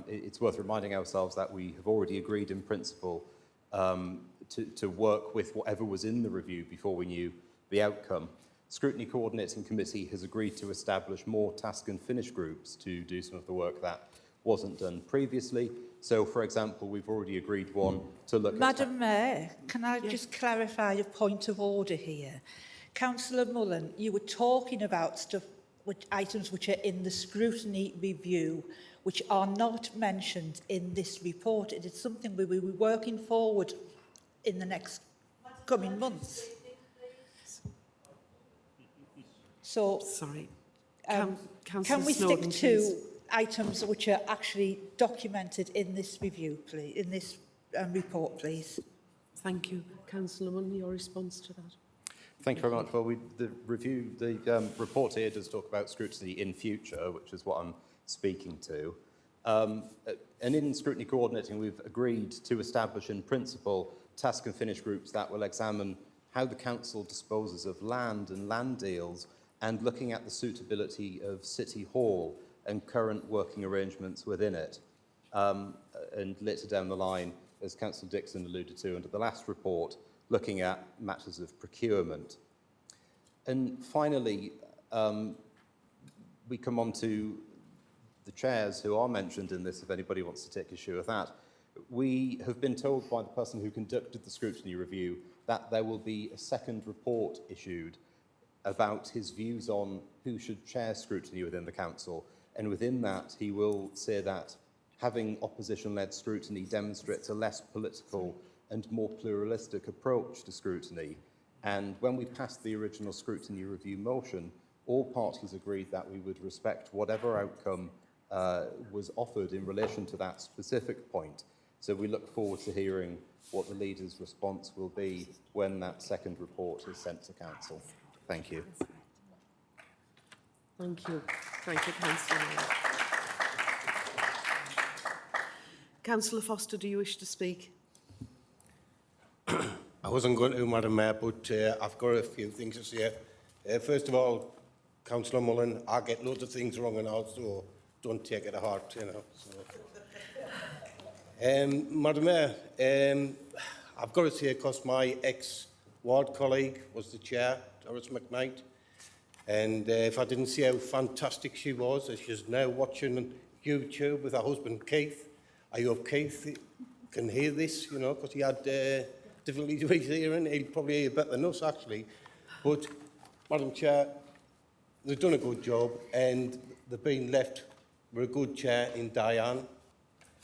[SPEAKER 4] it's worth reminding ourselves that we have already agreed in principle to work with whatever was in the review before we knew the outcome. Scrutiny Coordinating Committee has agreed to establish more task and finish groups to do some of the work that wasn't done previously. So, for example, we've already agreed one to look
[SPEAKER 7] Madam Mayor, can I just clarify a point of order here? Councillor Mullen, you were talking about stuff, items which are in the scrutiny review, which are not mentioned in this report. It is something we will be working forward in the next coming months. So,
[SPEAKER 1] sorry,
[SPEAKER 7] can we stick to items which are actually documented in this review, please, in this report, please?
[SPEAKER 1] Thank you. Councillor Munn, your response to that?
[SPEAKER 4] Thank you very much. Well, the report here does talk about scrutiny in future, which is what I'm speaking to. And in scrutiny coordinating, we've agreed to establish in principle task and finish groups that will examine how the council disposes of land and land deals, and looking at the suitability of City Hall and current working arrangements within it. And later down the line, as Councillor Dixon alluded to under the last report, looking at matters of procurement. And finally, we come on to the chairs who are mentioned in this, if anybody wants to take issue with that. We have been told by the person who conducted the scrutiny review that there will be a second report issued about his views on who should chair scrutiny within the council. And within that, he will say that having opposition-led scrutiny demonstrates a less political and more pluralistic approach to scrutiny. And when we passed the original scrutiny review motion, all parties agreed that we would respect whatever outcome was offered in relation to that specific point. So we look forward to hearing what the leader's response will be when that second report is sent to council. Thank you.
[SPEAKER 1] Thank you. Thank you, Councillor. Councillor Foster, do you wish to speak?
[SPEAKER 19] I wasn't going to, Madam Mayor, but I've got a few things to say. First of all, Councillor Mullen, I get loads of things wrong and also don't take it to heart, you know. So. Madam Mayor, I've got to say, because my ex-ward colleague was the chair, Doris McKnight, and if I didn't see how fantastic she was, as she's now watching YouTube with her husband Keith, I hope Keith can hear this, you know, because he had difficulties with his hearing. He'll probably hear better than us, actually. But, Madam Chair, they've done a good job, and they've been left with a good chair in Diane,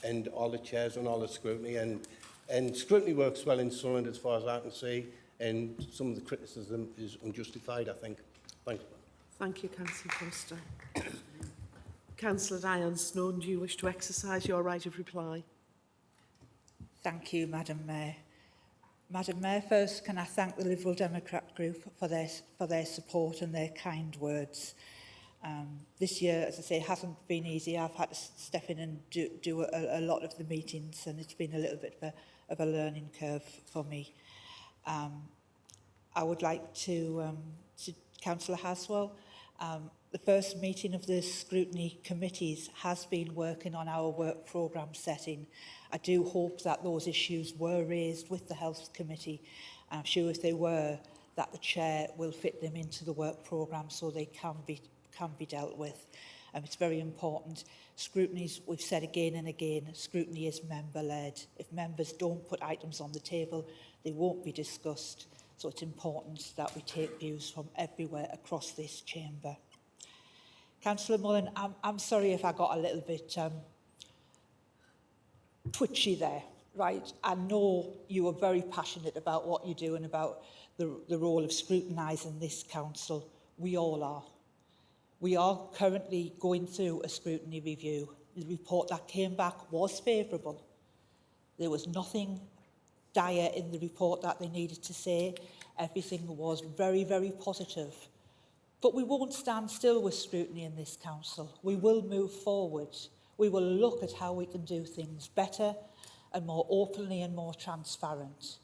[SPEAKER 19] and all the chairs and all the scrutiny, and scrutiny works well in Sunderland as far as I can see, and some of the criticism is unjustified, I think. Thanks.
[SPEAKER 1] Thank you, Councillor Foster. Councillor Diane Snowden, do you wish to exercise your right of reply?
[SPEAKER 7] Thank you, Madam Mayor. Madam Mayor, first can I thank the Liberal Democrat group for their support and their kind words. This year, as I say, hasn't been easy. I've had to step in and do a lot of the meetings, and it's been a little bit of a learning curve for me. I would like to Councillor Haswell, the first meeting of the scrutiny committees has been working on our work programme setting. I do hope that those issues were raised with the Health Committee. I'm sure if they were, that the chair will fit them into the work programme so they can be dealt with. It's very important. Scrutinies, we've said again and again, scrutiny is member-led. If members don't put items on the table, they won't be discussed. So it's important that we take views from everywhere across this chamber. Councillor Mullen, I'm sorry if I got a little bit twitchy there, right? I know you are very passionate about what you do and about the role of scrutinising this council. We all are. We are currently going through a scrutiny review. The report that came back was favourable. There was nothing dire in the report that they needed to say. Everything was very, very positive. But we won't stand still with scrutiny in this council. We will move forward. We will look at how we can do things better and more openly and more transparent.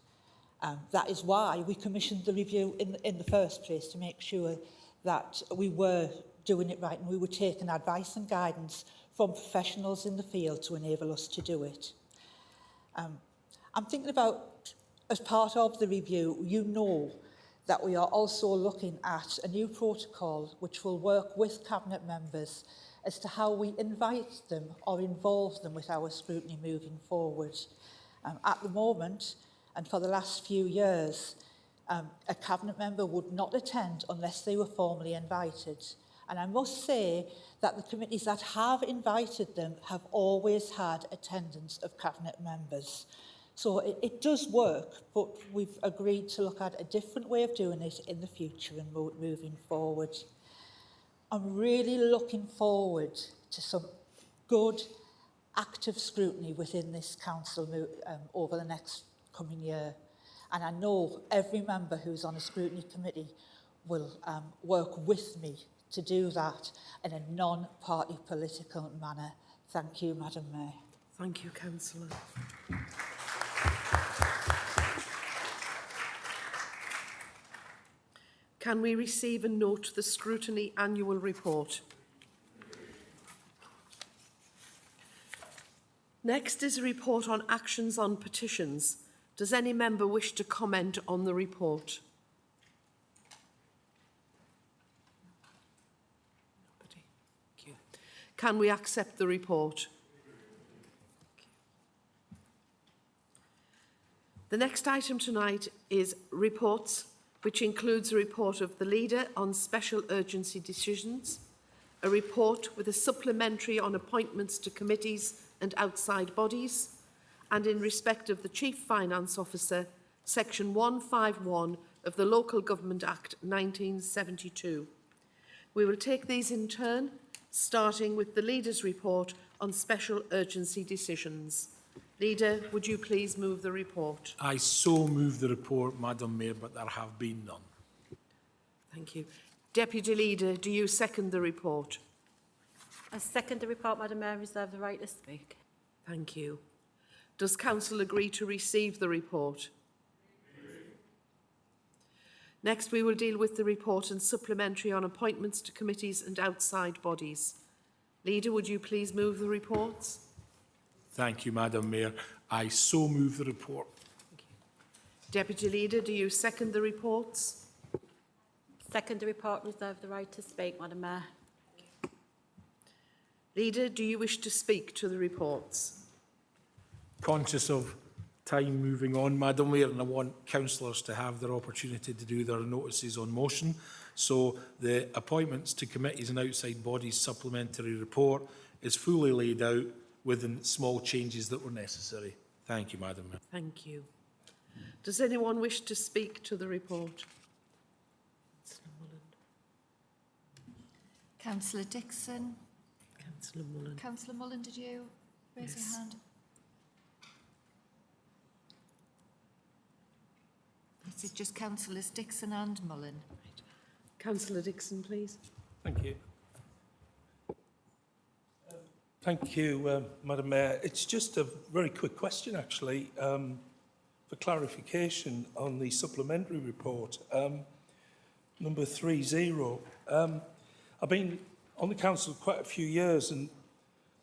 [SPEAKER 7] That is why we commissioned the review in the first place, to make sure that we were doing it right and we were taking advice and guidance from professionals in the field to enable us to do it. I'm thinking about, as part of the review, you know that we are also looking at a new protocol which will work with Cabinet members as to how we invite them or involve them with our scrutiny moving forward. At the moment, and for the last few years, a Cabinet member would not attend unless they were formally invited. And I must say that the committees that have invited them have always had attendance of Cabinet members. So it does work, but we've agreed to look at a different way of doing it in the future and moving forward. I'm really looking forward to some good, active scrutiny within this council over the next coming year. And I know every member who's on a scrutiny committee will work with me to do that in a non-party political manner. Thank you, Madam Mayor.
[SPEAKER 1] Thank you, Councillor. Can we receive and note the Scrutiny Annual Report? Next is a report on actions on petitions. Does any member wish to comment on the report? Nobody. Thank you. Can we accept the report? The next item tonight is reports, which includes a report of the Leader on special urgency decisions, a report with a supplementary on appointments to committees and outside bodies, and in respect of the Chief Finance Officer, Section 151 of the Local Government Act 1972. We will take these in turn, starting with the Leader's report on special urgency decisions. Leader, would you please move the report?
[SPEAKER 5] I so move the report, Madam Mayor, but there have been none.
[SPEAKER 1] Thank you. Deputy Leader, do you second the report?
[SPEAKER 14] I second the report, Madam Mayor, reserve the right to speak.
[SPEAKER 1] Thank you. Does Council agree to receive the report? Next, we will deal with the report and supplementary on appointments to committees and outside bodies. Leader, would you please move the reports?
[SPEAKER 5] Thank you, Madam Mayor. I so move the report.
[SPEAKER 1] Deputy Leader, do you second the reports?
[SPEAKER 14] Second the report, reserve the right to speak, Madam Mayor.
[SPEAKER 1] Leader, do you wish to speak to the reports?
[SPEAKER 5] Conscious of time moving on, Madam Mayor, and I want councillors to have their opportunity to do their notices on motion. So the appointments to committees and outside bodies supplementary report is fully laid out within small changes that were necessary. Thank you, Madam Mayor.
[SPEAKER 1] Thank you. Does anyone wish to speak to the report?
[SPEAKER 2] Councillor Dixon.
[SPEAKER 1] Councillor Mullen.
[SPEAKER 2] Councillor Mullen, did you raise your hand? Is it just Councillors Dixon and Mullen?
[SPEAKER 1] Right. Councillor Dixon, please.
[SPEAKER 17] Thank you. Thank you, Madam Mayor. It's just a very quick question, actually, for clarification on the supplementary report. Number 30. I've been on the council quite a few years, and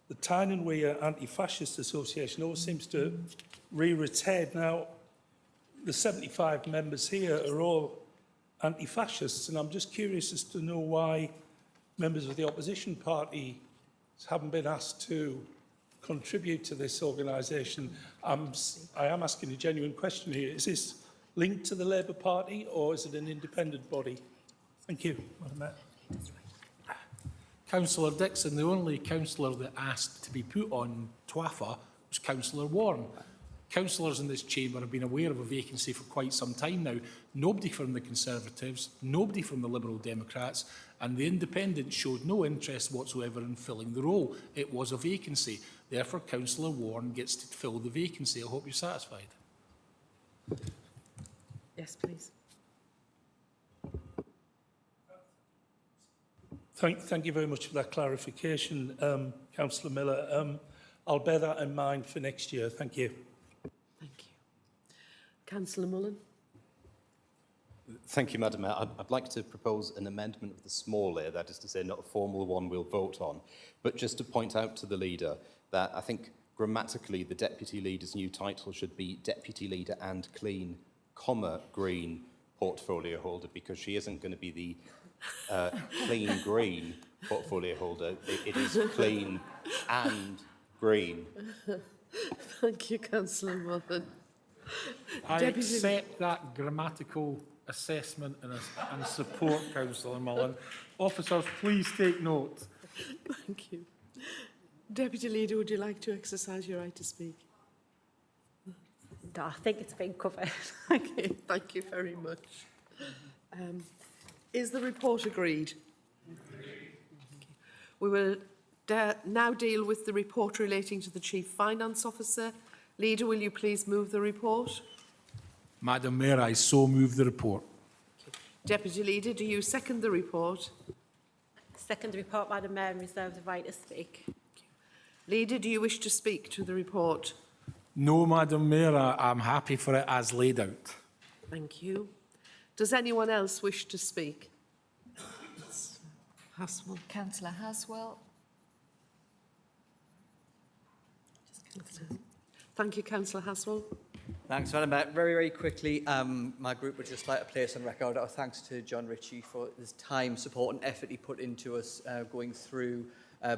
[SPEAKER 17] the Tyne and Weir Anti-Fascist Association always seems to rear its head. Now, the 75 members here are all anti-fascists, and I'm just curious as to know why members of the opposition party haven't been asked to contribute to this organisation. I am asking a genuine question here. Is this linked to the Labour Party or is it an independent body? Thank you, Madam Mayor.
[SPEAKER 5] Councillor Dixon, the only councillor that asked to be put on TWAFA was Councillor Warren. Councillors in this chamber have been aware of a vacancy for quite some time now. Nobody from the Conservatives, nobody from the Liberal Democrats, and the Independents showed no interest whatsoever in filling the role. It was a vacancy. Therefore, Councillor Warren gets to fill the vacancy. I hope you're satisfied.
[SPEAKER 1] Yes, please.
[SPEAKER 17] Thank you very much for that clarification, Councillor Miller. I'll bear that in mind for next year. Thank you.
[SPEAKER 1] Thank you. Councillor Mullen.
[SPEAKER 4] Thank you, Madam Mayor. I'd like to propose an amendment of the small a, that is to say not a formal one we'll vote on, but just to point out to the leader that I think grammatically the Deputy Leader's new title should be Deputy Leader and Clean, Green Portfolio Holder, because she isn't going to be the clean green portfolio holder. It is clean and green.
[SPEAKER 1] Thank you, Councillor Mullen.
[SPEAKER 20] I accept that grammatical assessment and support, Councillor Mullen. Officers, please take note.
[SPEAKER 1] Thank you. Deputy Leader, would you like to exercise your right to speak?
[SPEAKER 14] No, I think it's been covered.
[SPEAKER 1] Okay, thank you very much. Is the report agreed? We will now deal with the report relating to the Chief Finance Officer. Leader, will you please move the report?
[SPEAKER 20] Madam Mayor, I so move the report.
[SPEAKER 1] Deputy Leader, do you second the report?
[SPEAKER 14] Second the report, Madam Mayor, and reserve the right to speak.
[SPEAKER 1] Leader, do you wish to speak to the report?
[SPEAKER 20] No, Madam Mayor, I'm happy for it as laid out.
[SPEAKER 1] Thank you. Does anyone else wish to speak? Haswell.
[SPEAKER 2] Councillor Haswell.
[SPEAKER 1] Thank you, Councillor Haswell.
[SPEAKER 21] Thanks, Madam Mayor. Very, very quickly, my group would just like to place on record our thanks to John Ritchie for his time, support and effort he put into us going through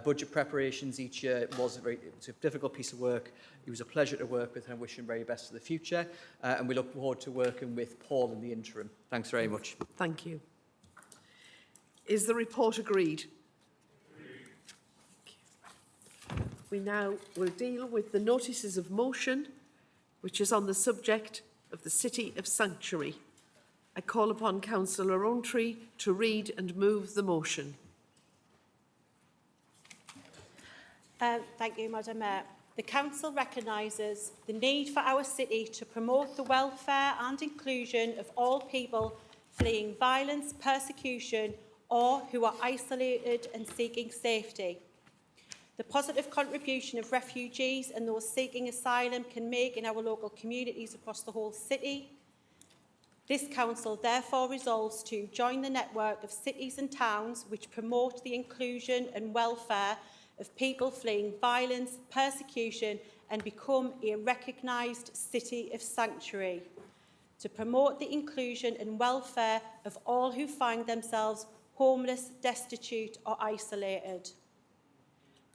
[SPEAKER 21] budget preparations each year. It was a difficult piece of work. It was a pleasure to work with, and I wish him very best for the future. And we look forward to working with Paul in the interim. Thanks very much.
[SPEAKER 1] Thank you. Is the report agreed? We now will deal with the notices of motion, which is on the subject of the City of Sanctuary. I call upon Councillor Rowntree to read and move the motion.
[SPEAKER 6] Thank you, Madam Mayor. The Council recognises the need for our city to promote the welfare and inclusion of all people fleeing violence, persecution, or who are isolated and seeking safety. The positive contribution of refugees and those seeking asylum can make in our local communities across the whole city. This Council therefore resolves to join the network of cities and towns which promote the inclusion and welfare of people fleeing violence, persecution, and become a recognised city of sanctuary, to promote the inclusion and welfare of all who find themselves homeless, destitute or isolated.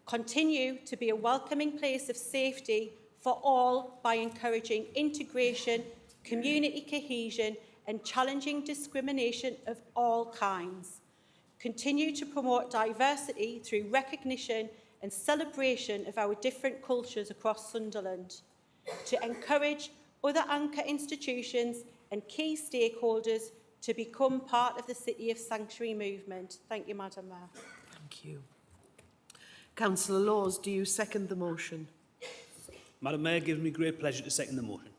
[SPEAKER 6] Continue to be a welcoming place of safety for all by encouraging integration, community cohesion and challenging discrimination of all kinds. Continue to promote diversity through recognition and celebration of our different cultures across Sunderland. To encourage other anchor institutions and key stakeholders to become part of the City of Sanctuary movement. Thank you, Madam Mayor.
[SPEAKER 1] Thank you. Councillor Laws, do you second the motion?
[SPEAKER 23] Madam Mayor, it gives me great pleasure to second the motion.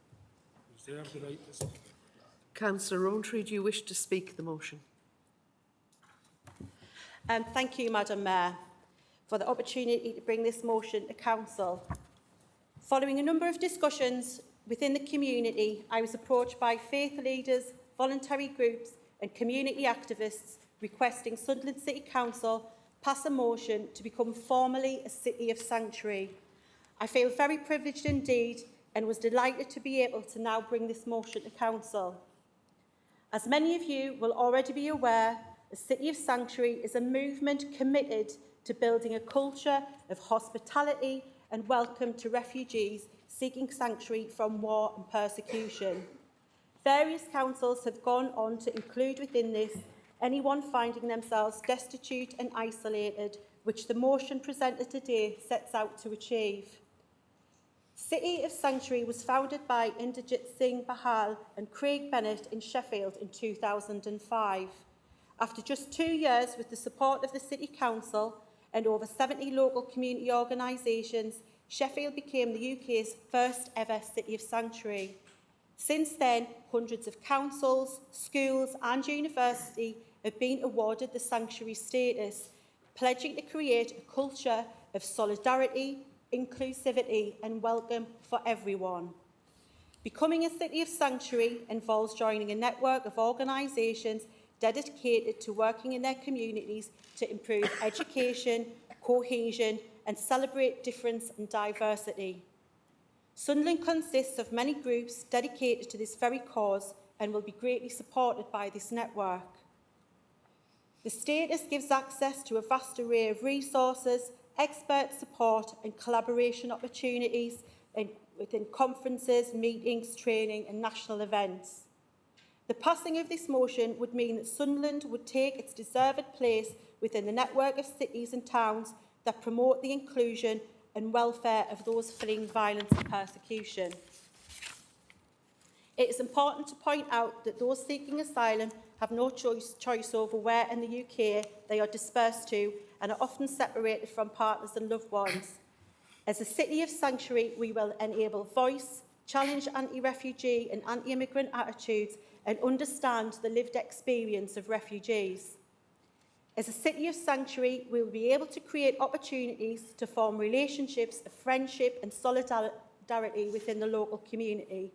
[SPEAKER 1] Councillor Rowntree, do you wish to speak the motion?
[SPEAKER 6] Thank you, Madam Mayor, for the opportunity to bring this motion to Council. Following a number of discussions within the community, I was approached by faith leaders, voluntary groups and community activists requesting Sunderland City Council pass a motion to become formally a City of Sanctuary. I feel very privileged indeed and was delighted to be able to now bring this motion to Council. As many of you will already be aware, the City of Sanctuary is a movement committed to building a culture of hospitality and welcome to refugees seeking sanctuary from war and persecution. Various councils have gone on to include within this anyone finding themselves destitute and isolated, which the motion presented today sets out to achieve. City of Sanctuary was founded by Inderjit Singh Bahal and Craig Bennett in Sheffield in 2005. After just 2 years with the support of the City Council and over 70 local community organisations, Sheffield became the UK's first ever City of Sanctuary. Since then, hundreds of councils, schools and universities have been awarded the sanctuary status, pledging to create a culture of solidarity, inclusivity and welcome for everyone. Becoming a city of sanctuary involves joining a network of organisations dedicated to working in their communities to improve education, cohesion and celebrate difference and diversity. Sunderland consists of many groups dedicated to this very cause and will be greatly supported by this network. The status gives access to a vast array of resources, expert support and collaboration opportunities within conferences, meetings, training and national events. The passing of this motion would mean that Sunderland would take its deserved place within the network of cities and towns that promote the inclusion and welfare of those fleeing violence and persecution. It is important to point out that those seeking asylum have no choice over where in the UK they are dispersed to and are often separated from partners and loved ones. As a city of sanctuary, we will enable voice, challenge anti-refugee and anti-immigrant attitudes and understand the lived experience of refugees. As a city of sanctuary, we will be able to create opportunities to form relationships of friendship and solidarity within the local community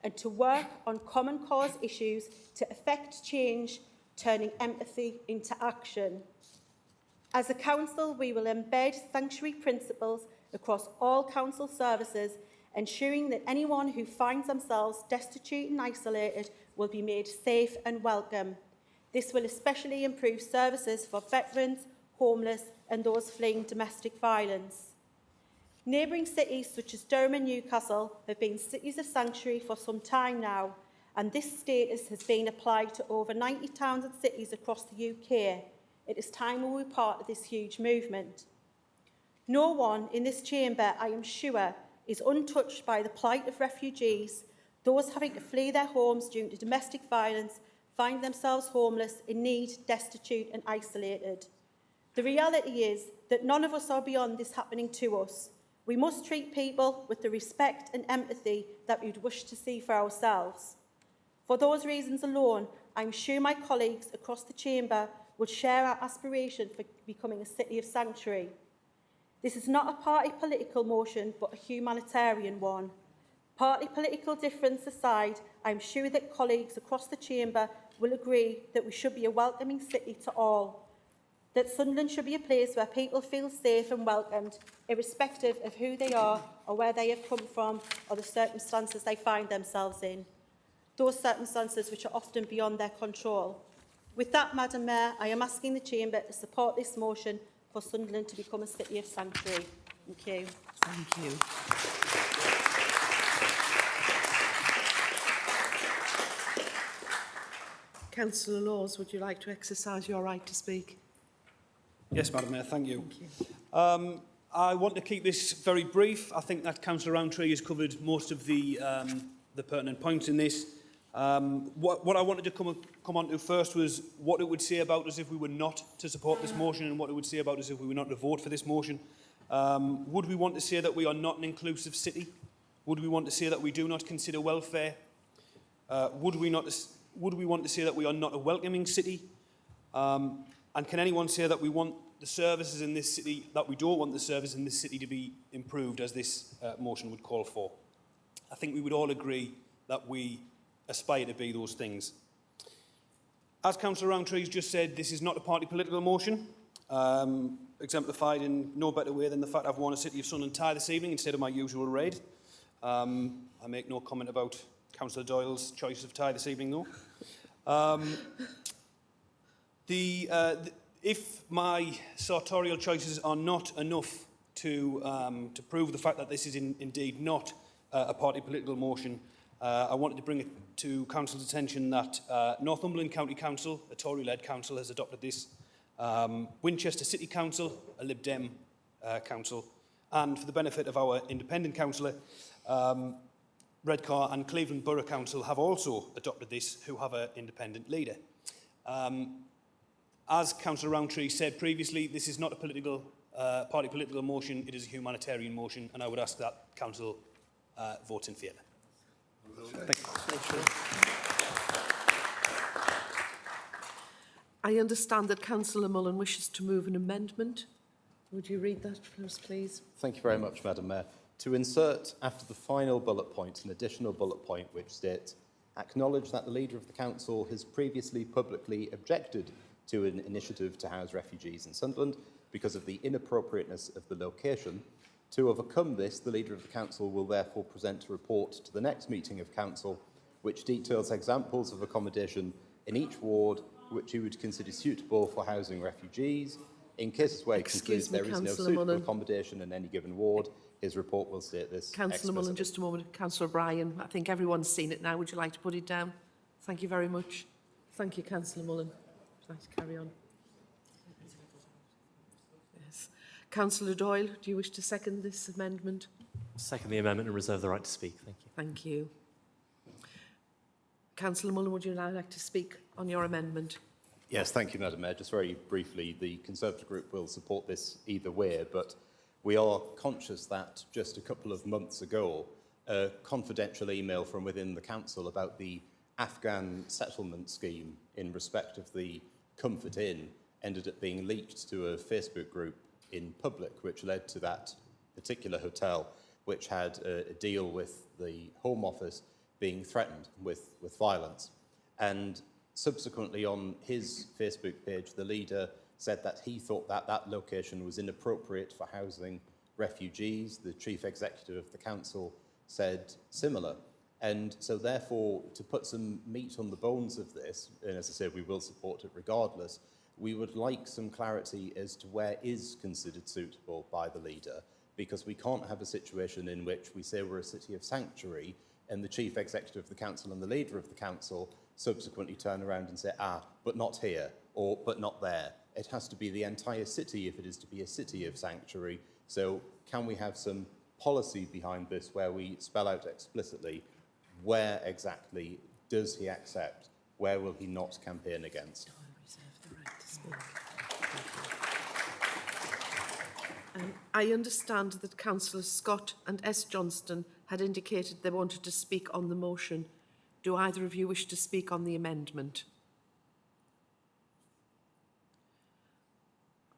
[SPEAKER 6] and to work on common cause issues to effect change, turning empathy into action. As a council, we will embed sanctuary principles across all council services, ensuring that anyone who finds themselves destitute and isolated will be made safe and welcome. This will especially improve services for veterans, homeless and those fleeing domestic violence. Neighbouring cities such as Durham and Newcastle have been cities of sanctuary for some time now, and this status has been applied to over 90 towns and cities across the UK. It is time we were part of this huge movement. No one in this chamber, I am sure, is untouched by the plight of refugees, those having to flee their homes due to domestic violence, find themselves homeless, in need, destitute and isolated. The reality is that none of us are beyond this happening to us. We must treat people with the respect and empathy that we would wish to see for ourselves. For those reasons alone, I'm sure my colleagues across the chamber would share our aspiration for becoming a city of sanctuary. This is not a party political motion, but a humanitarian one. Party political difference aside, I'm sure that colleagues across the chamber will agree that we should be a welcoming city to all, that Sunderland should be a place where people feel safe and welcomed, irrespective of who they are or where they have come from or the circumstances they find themselves in, those circumstances which are often beyond their control. With that, Madam Mayor, I am asking the chamber to support this motion for Sunderland to become a city of sanctuary. Thank you.
[SPEAKER 1] Thank you. Councillor Laws, would you like to exercise your right to speak?
[SPEAKER 23] Yes, Madam Mayor, thank you. I want to keep this very brief. I think that Councillor Rowntree has covered most of the pertinent points in this. What I wanted to come on to first was what it would say about us if we were not to support this motion and what it would say about us if we were not to vote for this motion. Would we want to say that we are not an inclusive city? Would we want to say that we do not consider welfare? Would we want to say that we are not a welcoming city? And can anyone say that we want the services in this city, that we don't want the service in this city to be improved as this motion would call for? I think we would all agree that we aspire to be those things. As Councillor Rowntree just said, this is not a party political motion, exemplified in no better way than the fact I've worn a City of Sunderland tie this evening instead of my usual raid. I make no comment about Councillor Doyle's choice of tie this evening, though. If my sartorial choices are not enough to prove the fact that this is indeed not a party political motion, I wanted to bring it to Council's attention that Northumberland County Council, a Tory-led council, has adopted this. Winchester City Council, a Lib Dem council, and for the benefit of our independent councillor, Redcar and Cleveland Borough Council have also adopted this, who have an independent leader. As Councillor Rowntree said previously, this is not a political, party political motion, it is a humanitarian motion, and I would ask that Council vote in favour.
[SPEAKER 1] I understand that Councillor Mullen wishes to move an amendment. Would you read that for us, please?
[SPEAKER 4] Thank you very much, Madam Mayor. To insert after the final bullet point an additional bullet point which states, acknowledge that the Leader of the Council has previously publicly objected to an initiative to house refugees in Sunderland because of the inappropriateness of the location. To overcome this, the Leader of the Council will therefore present a report to the next meeting of Council which details examples of accommodation in each ward which he would consider suitable for housing refugees. In cases where he concludes there is no suitable accommodation in any given ward, his report will state this
[SPEAKER 1] Councillor Mullen, just a moment. Councillor O'Brien, I think everyone's seen it now. Would you like to put it down? Thank you very much. Thank you, Councillor Mullen. Would you like to carry on? Yes. Councillor Doyle, do you wish to second this amendment?
[SPEAKER 8] Second the amendment and reserve the right to speak. Thank you.
[SPEAKER 1] Thank you. Councillor Mullen, would you now like to speak on your amendment?
[SPEAKER 4] Yes, thank you, Madam Mayor. Just very briefly, the Conservative Group will support this either way, but we are conscious that just a couple of months ago, a confidential email from within the Council about the Afghan settlement scheme in respect of the Comfort Inn ended up being leaked to a Facebook group in public, which led to that particular hotel, which had a deal with the Home Office being threatened with violence. And subsequently on his Facebook page, the leader said that he thought that that location was inappropriate for housing refugees. The chief executive of the council said similar. And so therefore, to put some meat on the bones of this, and as I said, we will support it regardless, we would like some clarity as to where is considered suitable by the leader, because we can't have a situation in which we say we're a city of sanctuary and the chief executive of the council and the leader of the council subsequently turn around and say, but not here, or but not there. It has to be the entire city if it is to be a city of sanctuary. So can we have some policy behind this where we spell out explicitly where exactly does he accept, where will he not campaign against?
[SPEAKER 1] I understand that Councillors Scott and S. Johnston had indicated they wanted to speak on the motion. Do either of you wish to speak on the amendment?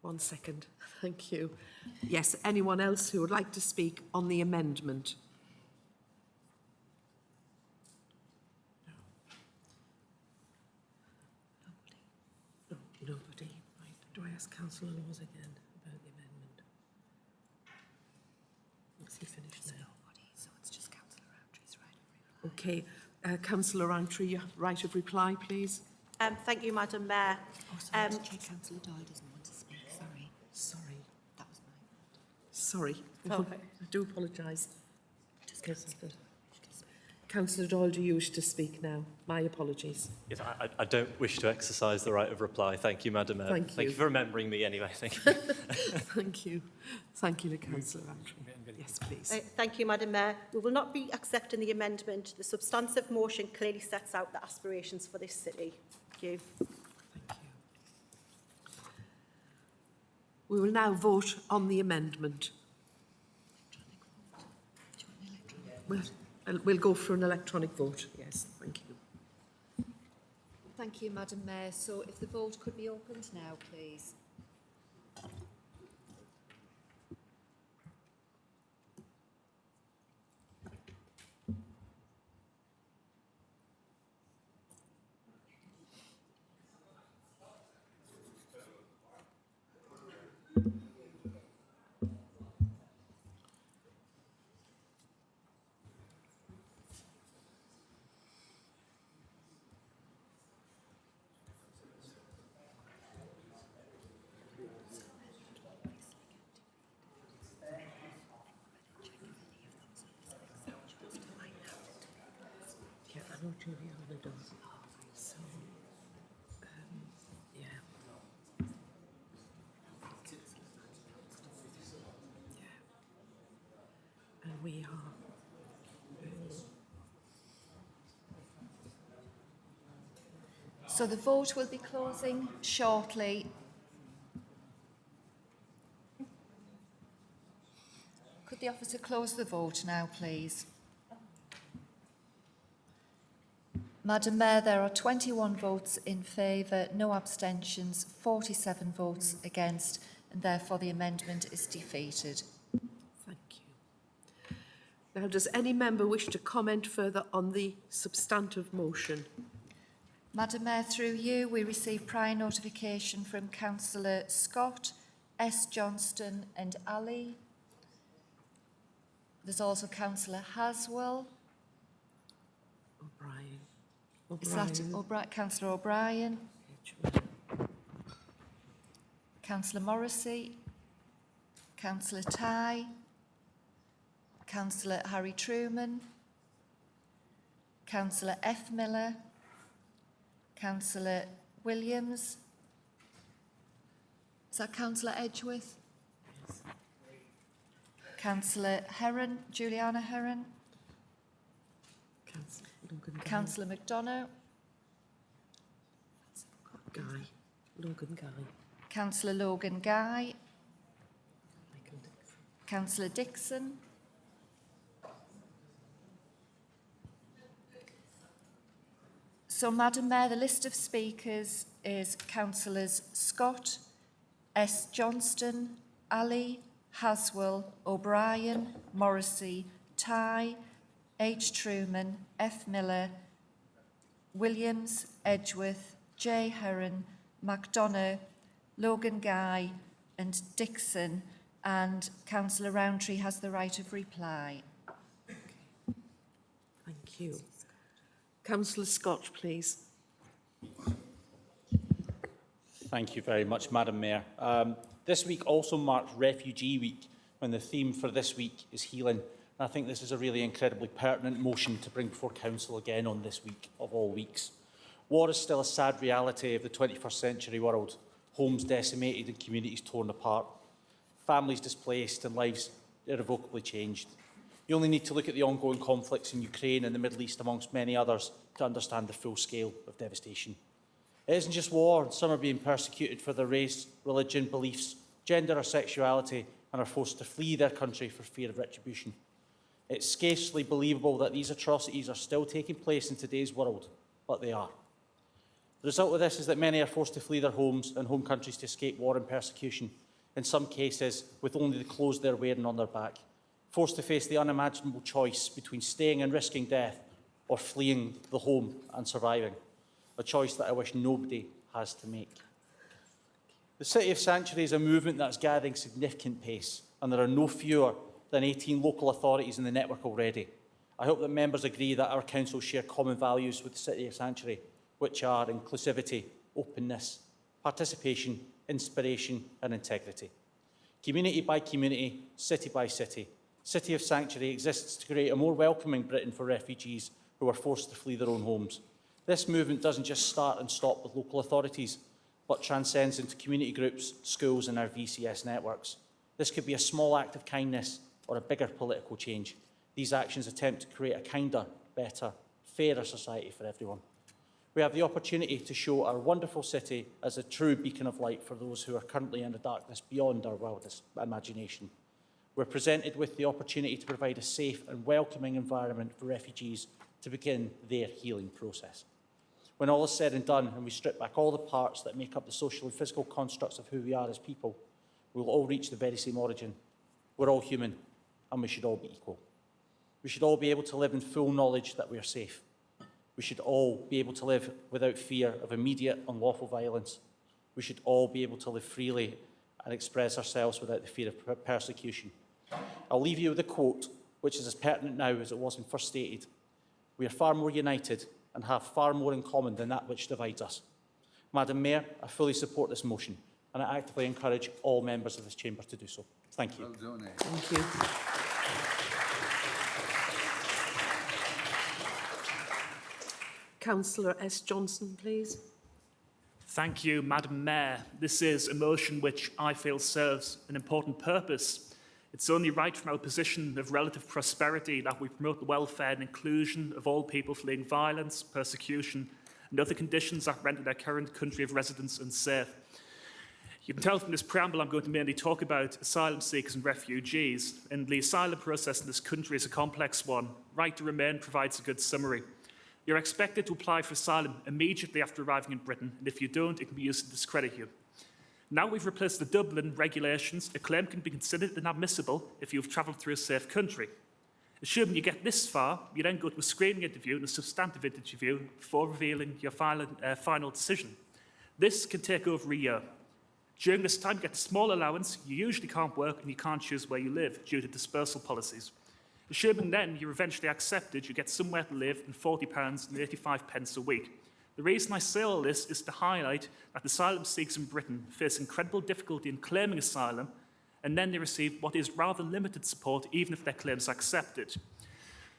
[SPEAKER 1] 1 second. Thank you. Yes, anyone else who would like to speak on the amendment? No. Nobody. Right. Do I ask Councillor Laws again about the amendment? Is he finished now? Nobody, so it's just Councillor Roundtree's right of reply. Okay. Councillor Roundtree, your right of reply, please.
[SPEAKER 6] Thank you, Madam Mayor.
[SPEAKER 2] Councillor Doyle doesn't want to speak, sorry.
[SPEAKER 1] Sorry.
[SPEAKER 2] That was my fault.
[SPEAKER 1] Sorry.
[SPEAKER 6] Okay.
[SPEAKER 1] I do apologise. Councillor Doyle, do you wish to speak now? My apologies.
[SPEAKER 8] Yes, I don't wish to exercise the right of reply. Thank you, Madam Mayor.
[SPEAKER 1] Thank you.
[SPEAKER 8] Thank you for remembering me anyway. Thank you.
[SPEAKER 1] Thank you. Thank you, Councillor Roundtree. Yes, please.
[SPEAKER 6] Thank you, Madam Mayor. We will not be accepting the amendment. The substantive motion clearly sets out the aspirations for this city. Thank you.
[SPEAKER 1] We will now vote on the amendment. We'll go for an electronic vote. Yes, thank you.
[SPEAKER 2] Thank you, Madam Mayor. So if the vote could be opened now, please.
[SPEAKER 1] Yeah, I know Juliana does. So, yeah. And we are.
[SPEAKER 2] So the vote will be closing shortly. Could the officer close the vote now, please? Madam Mayor, there are 21 votes in favour, no abstentions, 47 votes against, and therefore the amendment is defeated.
[SPEAKER 1] Thank you. Now, does any member wish to comment further on the substantive motion?
[SPEAKER 2] Madam Mayor, through you, we received prior notification from Councillor Scott, S. Johnston and Ali. There's also Councillor Haswell.
[SPEAKER 1] O'Brien.
[SPEAKER 2] Is that Councillor O'Brien? Councillor Morrissey. Councillor Ty. Councillor Harry Truman. Councillor F. Miller. Councillor Williams. Is that Councillor Edgeworth? Yes. Councillor Heron, Juliana Heron. Councillor McDonough.
[SPEAKER 1] Logan Guy.
[SPEAKER 2] Councillor Logan Guy. Councillor Dixon. So, Madam Mayor, the list of speakers is Councillors Scott, S. Johnston, Ali, Haswell, O'Brien, Morrissey, Ty, H. Truman, F. Miller, Williams, Edgeworth, J. Heron, McDonough, Logan Guy and Dixon, and Councillor Rowntree has the right of reply.
[SPEAKER 1] Thank you. Councillor Scott, please.
[SPEAKER 3] Thank you very much, Madam Mayor. This week also marks Refugee Week, when the theme for this week is healing. And I think this is a really incredibly pertinent motion to bring before Council again on this week of all weeks. War is still a sad reality of the 21st century world. Homes decimated and communities torn apart. Families displaced and lives irrevocably changed. You only need to look at the ongoing conflicts in Ukraine and the Middle East, amongst many others, to understand the full scale of devastation. It isn't just war. Some are being persecuted for their race, religion, beliefs, gender or sexuality, and are forced to flee their country for fear of retribution. It's scarcely believable that these atrocities are still taking place in today's world, but they are. The result of this is that many are forced to flee their homes and home countries to escape war and persecution, in some cases with only the clothes they're wearing on their back, forced to face the unimaginable choice between staying and risking death or fleeing the home and surviving, a choice that I wish nobody has to make. The City of Sanctuary is a movement that's gathering significant pace, and there are no fewer than 18 local authorities in the network already. I hope that members agree that our council share common values with the City of Sanctuary, which are inclusivity, openness, participation, inspiration and integrity. Community by community, city by city, City of Sanctuary exists to create a more welcoming Britain for refugees who are forced to flee their own homes. This movement doesn't just start and stop with local authorities, but transcends into community groups, schools and our VCS networks. This could be a small act of kindness or a bigger political change. These actions attempt to create a kinder, better, fairer society for everyone. We have the opportunity to show our wonderful city as a true beacon of light for those who are currently in the darkness beyond our wildest imagination. We're presented with the opportunity to provide a safe and welcoming environment for refugees to begin their healing process. When all is said and done, and we strip back all the parts that make up the social and physical constructs of who we are as people, we'll all reach the very same origin. We're all human, and we should all be equal. We should all be able to live in full knowledge that we are safe. We should all be able to live without fear of immediate unlawful violence. We should all be able to live freely and express ourselves without the fear of persecution. I'll leave you with a quote, which is as pertinent now as it was when first stated. We are far more united and have far more in common than that which divides us. Madam Mayor, I fully support this motion, and I actively encourage all members of this chamber to do so. Thank you.
[SPEAKER 1] Well done, Thank you. Councillor S. Johnson, please.
[SPEAKER 9] Thank you, Madam Mayor. This is a motion which I feel serves an important purpose. It's only right from our position of relative prosperity that we promote the welfare and inclusion of all people fleeing violence, persecution, and other conditions that render their current country of residence unsafe. You can tell from this preamble I'm going to mainly talk about asylum seekers and refugees, and the asylum process in this country is a complex one. Right to Remain provides a good summary. You're expected to apply for asylum immediately after arriving in Britain, and if you don't, it can be used to discredit you. Now we've replaced the Dublin regulations, a claim can be considered inadmissible if you've travelled through a safe country. Assuming you get this far, you then go to a screening interview and a substantive interview before revealing your final decision. This can take over a year. During this time, you get a small allowance, you usually can't work, and you can't choose where you live due to dispersal policies. Assuming then you're eventually accepted, you get somewhere to live and £40.85 a week. The reason I say all this is to highlight that asylum seekers in Britain face incredible difficulty in claiming asylum, and then they receive what is rather limited support even if their claim is accepted.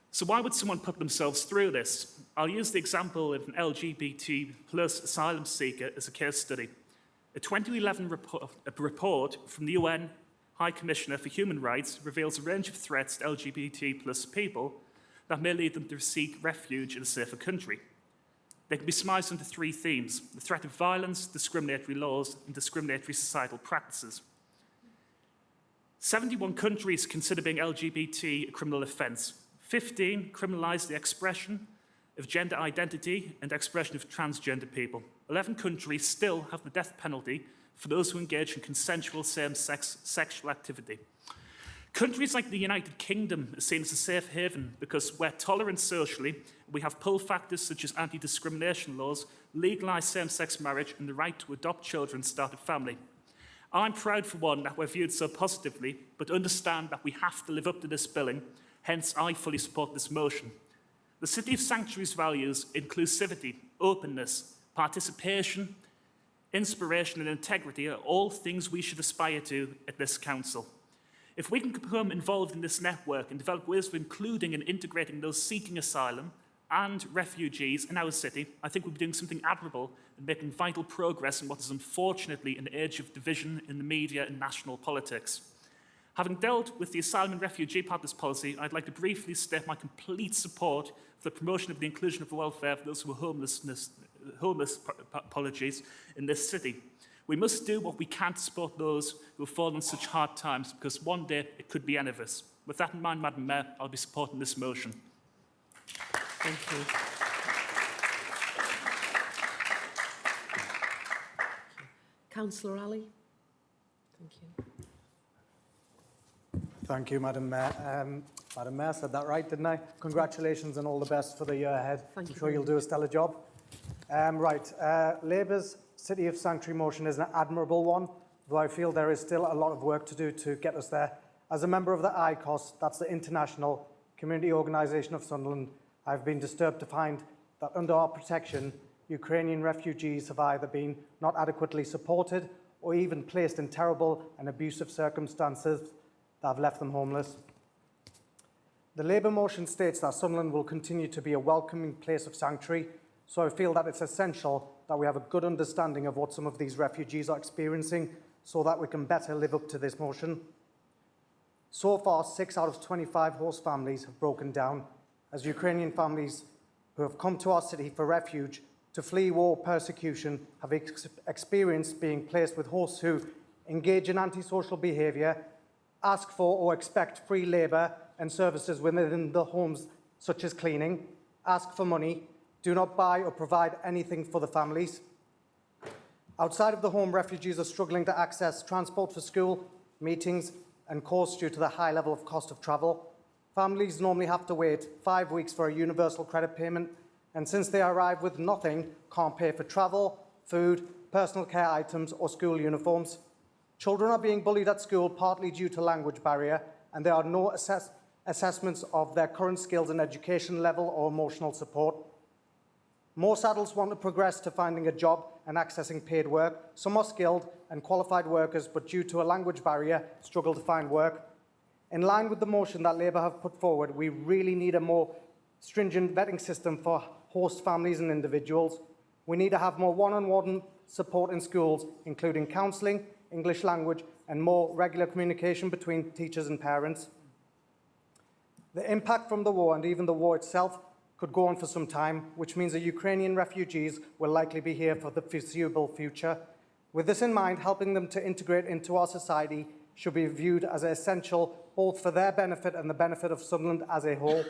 [SPEAKER 9] So why would someone put themselves through this? I'll use the example of an LGBT plus asylum seeker as a case study. A 2011 report from the UN High Commissioner for Human Rights reveals a range of threats to LGBT plus people that may lead them to seek refuge in a safer country. They can be summarised into three themes: the threat of violence, discriminatory laws, and discriminatory societal practices. 71 countries consider being LGBT a criminal offence. 15 criminalise the expression of gender identity and expression of transgender people. 11 countries still have the death penalty for those who engage in consensual same-sex sexual activity. Countries like the United Kingdom are seen as a safe haven because we're tolerant socially. We have pull factors such as anti-discrimination laws, legalised same-sex marriage, and the right to adopt children and start a family. I'm proud, for one, that we're viewed so positively, but understand that we have to live up to this billing. Hence, I fully support this motion. The City of Sanctuary's values inclusivity, openness, participation, inspiration and integrity are all things we should aspire to at this council. If we can become involved in this network and develop ways of including and integrating those seeking asylum and refugees in our city, I think we'll be doing something admirable and making vital progress in what is unfortunately an age of division in the media and national politics. Having dealt with the asylum and refugee part of this policy, I'd like to briefly state my complete support for the promotion of the inclusion of the welfare of those who are homeless in this city. We must do what we can to support those who have fallen on such hard times, because one day it could be any of us. With that in mind, Madam Mayor, I'll be supporting this motion.
[SPEAKER 1] Thank you. Councillor Ali. Thank you.
[SPEAKER 10] Thank you, Madam Mayor. Madam Mayor, said that right, didn't I? Congratulations and all the best for the year ahead.
[SPEAKER 1] Thank you.
[SPEAKER 10] I'm sure you'll do a stellar job. Labour's City of Sanctuary motion is an admirable one, though I feel there is still a lot of work to do to get us there. As a member of the ICOS, that's the International Community Organisation of Sunderland, I've been disturbed to find that under our protection, Ukrainian refugees have either been not adequately supported or even placed in terrible and abusive circumstances that have left them homeless. The Labour motion states that Sunderland will continue to be a welcoming place of sanctuary, so I feel that it's essential that we have a good understanding of what some of these refugees are experiencing so that we can better live up to this motion. So far, 6 out of 25 host families have broken down as Ukrainian families who have come to our city for refuge to flee war or persecution have experienced being placed with hosts who engage in antisocial behaviour, ask for or expect free labour and services within the homes, such as cleaning, ask for money, do not buy or provide anything for the families. Outside of the home, refugees are struggling to access transport for school, meetings and course due to the high level of cost of travel. Families normally have to wait 5 weeks for a universal credit payment, and since they arrive with nothing, can't pay for travel, food, personal care items or school uniforms. Children are being bullied at school partly due to language barrier, and there are no assessments of their current skills and education level or emotional support. Most adults want to progress to finding a job and accessing paid work. Some are skilled and qualified workers, but due to a language barrier, struggle to find work. In line with the motion that Labour have put forward, we really need a more stringent vetting system for host families and individuals. We need to have more one-on-one support in schools, including counselling, English language, and more regular communication between teachers and parents. The impact from the war and even the war itself could go on for some time, which means the Ukrainian refugees will likely be here for the foreseeable future. With this in mind, helping them to integrate into our society should be viewed as essential both for their benefit and the benefit of Sunderland as a whole.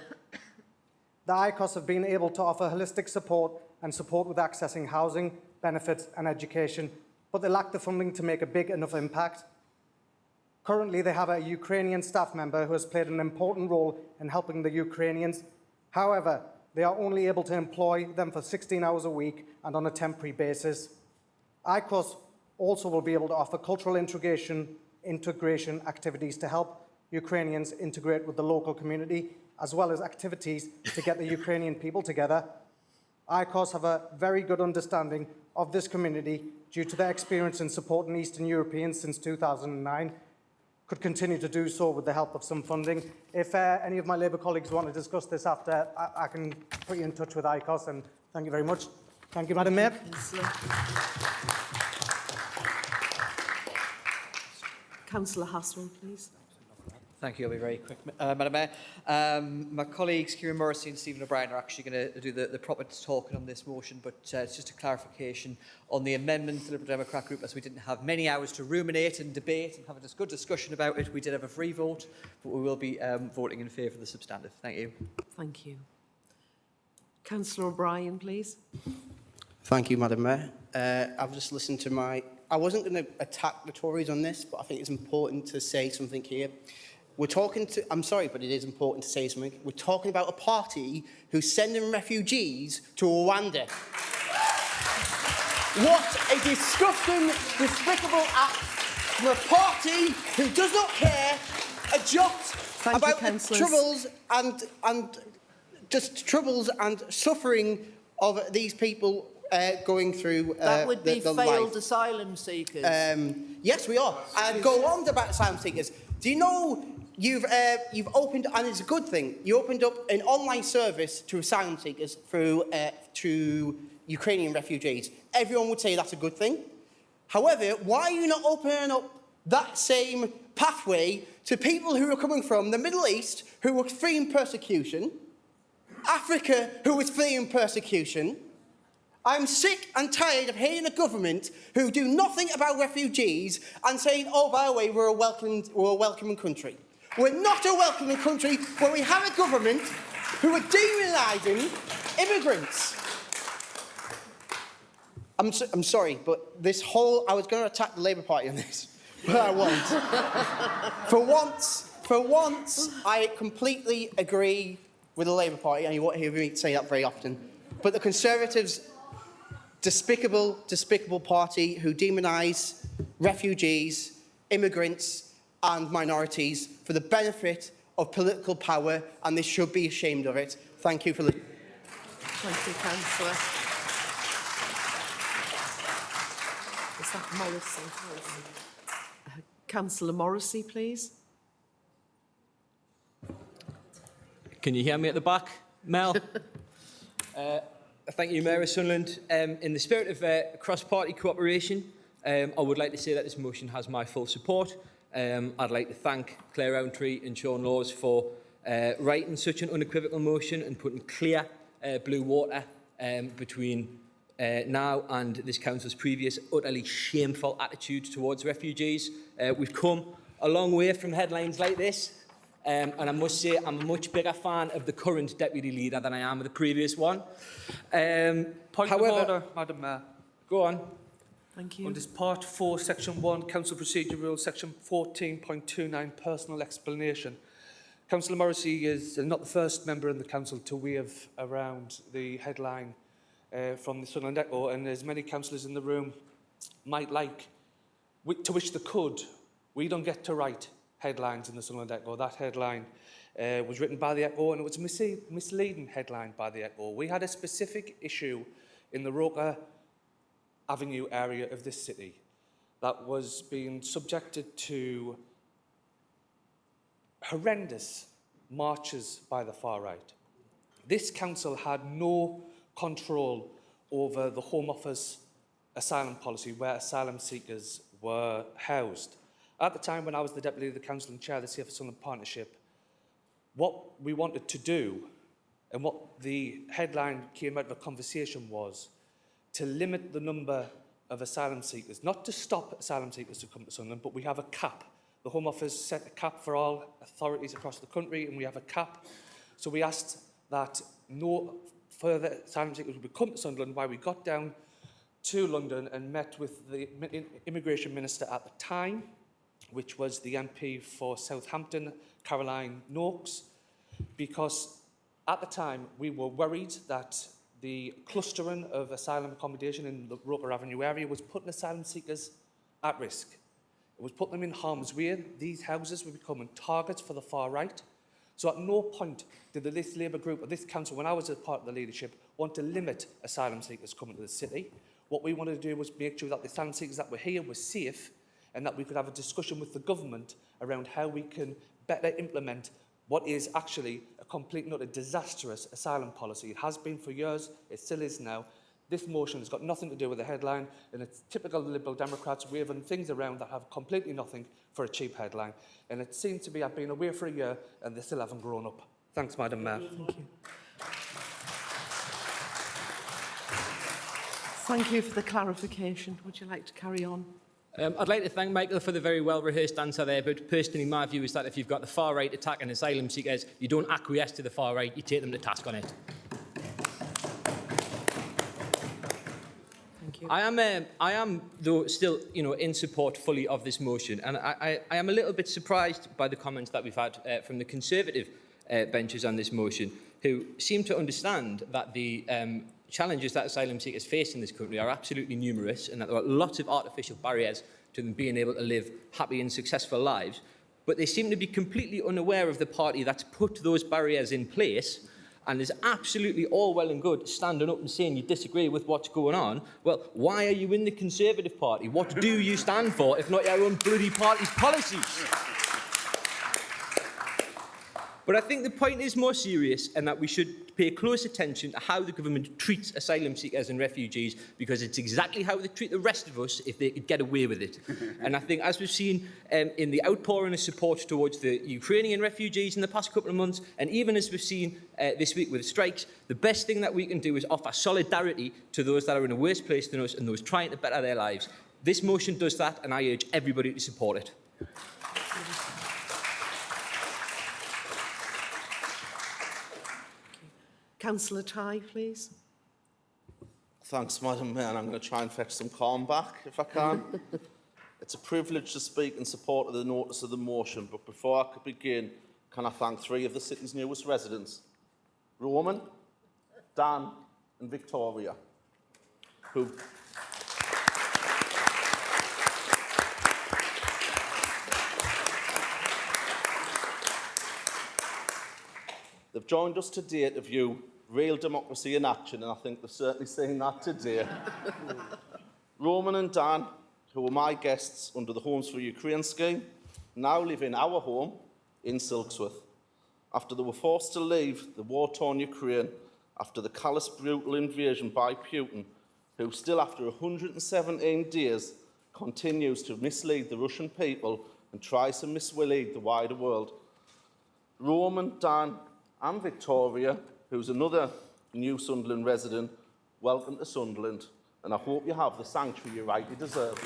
[SPEAKER 10] The ICOS have been able to offer holistic support and support with accessing housing, benefits and education, but they lack the funding to make a big enough impact. Currently, they have a Ukrainian staff member who has played an important role in helping the Ukrainians. However, they are only able to employ them for 16 hours a week and on a temporary basis. ICOS also will be able to offer cultural integration activities to help Ukrainians integrate with the local community, as well as activities to get the Ukrainian people together. ICOS have a very good understanding of this community due to their experience in supporting Eastern Europeans since 2009. Could continue to do so with the help of some funding. If any of my Labour colleagues want to discuss this after, I can put you in touch with ICOS, and thank you very much. Thank you, Madam Mayor.
[SPEAKER 1] Councillor Haswell, please.
[SPEAKER 21] Thank you. I'll be very quick, Madam Mayor. My colleagues, Kieran Morrissey and Stephen O'Brien, are actually going to do the proper talking on this motion, but it's just a clarification on the amendment. The Liberal Democrat group, as we didn't have many hours to ruminate and debate and have a good discussion about it, we did have a free vote, but we will be voting in favour of the substantive. Thank you.
[SPEAKER 1] Thank you. Councillor O'Brien, please.
[SPEAKER 12] Thank you, Madam Mayor. I've just listened to I wasn't going to attack the Tories on this, but I think it's important to say something here. I'm sorry, but it is important to say something. We're talking about a party who's sending refugees to Rwanda. What a disgusting, despicable act from a party who does not care a jot about the troubles and just troubles and suffering of these people going through
[SPEAKER 7] that would be
[SPEAKER 12] the
[SPEAKER 7] failed
[SPEAKER 12] life.
[SPEAKER 7] asylum seekers.
[SPEAKER 12] Yes, we are. And go on about asylum seekers. Do you know you've opened, and it's a good thing, you opened up an online service to asylum seekers through Ukrainian refugees. Everyone would say that's a good thing. However, why are you not opening up that same pathway to people who are coming from the Middle East, who are fleeing persecution, Africa, who is fleeing persecution? I'm sick and tired of hearing a government who do nothing about refugees and saying, oh, by the way, we're a welcoming country. We're not a welcoming country when we have a government who are demonising immigrants. I'm sorry, but I was going to attack the Labour Party on this, but I won't. For once, I completely agree with the Labour Party, and you won't hear me say that very often. But the Conservatives, despicable party who demonise refugees, immigrants and minorities for the benefit of political power, and they should be ashamed of it. Thank you for listening.
[SPEAKER 1] Thank you, Councillor. Is that Morrissey? Councillor Morrissey, please.
[SPEAKER 13] Can you hear me at the back, Mel? Thank you, Mayor of Sunderland. In the spirit of cross-party cooperation, I would like to say that this motion has my full support. I'd like to thank Claire Rowntree and Sean Laws for writing such an unequivocal motion and putting clear blue water between now and this council's previous utterly shameful attitude towards refugees. We've come a long way from headlines like this. And I must say, I'm a much bigger fan of the current Deputy Leader than I am of the previous one.
[SPEAKER 23] Point of order, Madam Mayor.
[SPEAKER 13] Go on.
[SPEAKER 1] Thank you.
[SPEAKER 23] Under Part 4, Section 1, Council Procedure Rules, Section 14.29, Personal Explanation. Councillor Morrissey is not the first member in the Council to wave around the headline from the Sunderland Echo, and as many councillors in the room might like, to which they could, we don't get to write headlines in the Sunderland Echo. That headline was written by the Echo, and it was a misleading headline by the Echo. We had a specific issue in the Roker Avenue area of this city that was being subjected to horrendous marches by the far right. This council had no control over the Home Office asylum policy where asylum seekers were housed. At the time when I was the Deputy of the Council and Chair of the Safer Sunderland Partnership, what we wanted to do and what the headline came out of a conversation was to limit the number of asylum seekers, not to stop asylum seekers to come to Sunderland, but we have a cap. The Home Office set a cap for all authorities across the country, and we have a cap. So we asked that
[SPEAKER 11] no further asylum seekers would come to Sunderland, why we got down to London and met with the immigration minister at the time, which was the MP for Southampton, Caroline Noakes, because at the time we were worried that the clustering of asylum accommodation in the Roper Avenue area was putting asylum seekers at risk. It was putting them in harm's way. These houses were becoming targets for the far right. So at no point did this Labour group or this council, when I was a part of the leadership, want to limit asylum seekers coming to the city. What we wanted to do was make sure that the asylum seekers that were here were safe and that we could have a discussion with the government around how we can better implement what is actually a complete and utter disastrous asylum policy. It has been for years, it still is now. This motion has got nothing to do with the headline, and it's typical Liberal Democrats waving things around that have completely nothing for a cheap headline. And it seems to be I've been away for a year and they still haven't grown up. Thanks, Madam Mayor.
[SPEAKER 1] Thank you. Thank you for the clarification. Would you like to carry on?
[SPEAKER 13] I'd like to thank Michael for the very well-rehearsed answer there, but personally my view is that if you've got the far right attacking asylum seekers, you don't acquiesce to the far right, you take them to task on it.
[SPEAKER 1] Thank you.
[SPEAKER 13] I am though still, in support fully of this motion, and I am a little bit surprised by the comments that we've had from the Conservative benches on this motion, who seem to understand that the challenges that asylum seekers face in this country are absolutely numerous and that there are lots of artificial barriers to them being able to live happy and successful lives, but they seem to be completely unaware of the party that's put those barriers in place and is absolutely all well and good standing up and saying you disagree with what's going on. Well, why are you in the Conservative Party? What do you stand for, if not your own bloody party's policies? But I think the point is more serious, and that we should pay close attention to how the government treats asylum seekers and refugees, because it's exactly how they treat the rest of us if they could get away with it. And I think, as we've seen in the outpouring of support towards the Ukrainian refugees in the past couple of months, and even as we've seen this week with strikes, the best thing that we can do is offer solidarity to those that are in a worse place than us and those trying to better their lives. This motion does that, and I urge everybody to support it.
[SPEAKER 1] Councillor Tighe, please.
[SPEAKER 16] Thanks, Madam Mayor, and I'm going to try and fetch some calm back, if I can. It's a privilege to speak in support of the notice of the motion, but before I could begin, can I thank three of the city's newest residents, Roman, Dan and Victoria, who they've joined us today to view real democracy in action, and I think they've certainly seen that today. Roman and Dan, who were my guests under the Homes for Ukraine scheme, now live in our home in Silksworth. After they were forced to leave the war-torn Ukraine after the callous, brutal invasion by Putin, who still after 117 days continues to mislead the Russian people and tries to mislead the wider world. Roman, Dan and Victoria, who's another new Sunderland resident, welcome to Sunderland, and I hope you have the sanctuary you rightly deserve.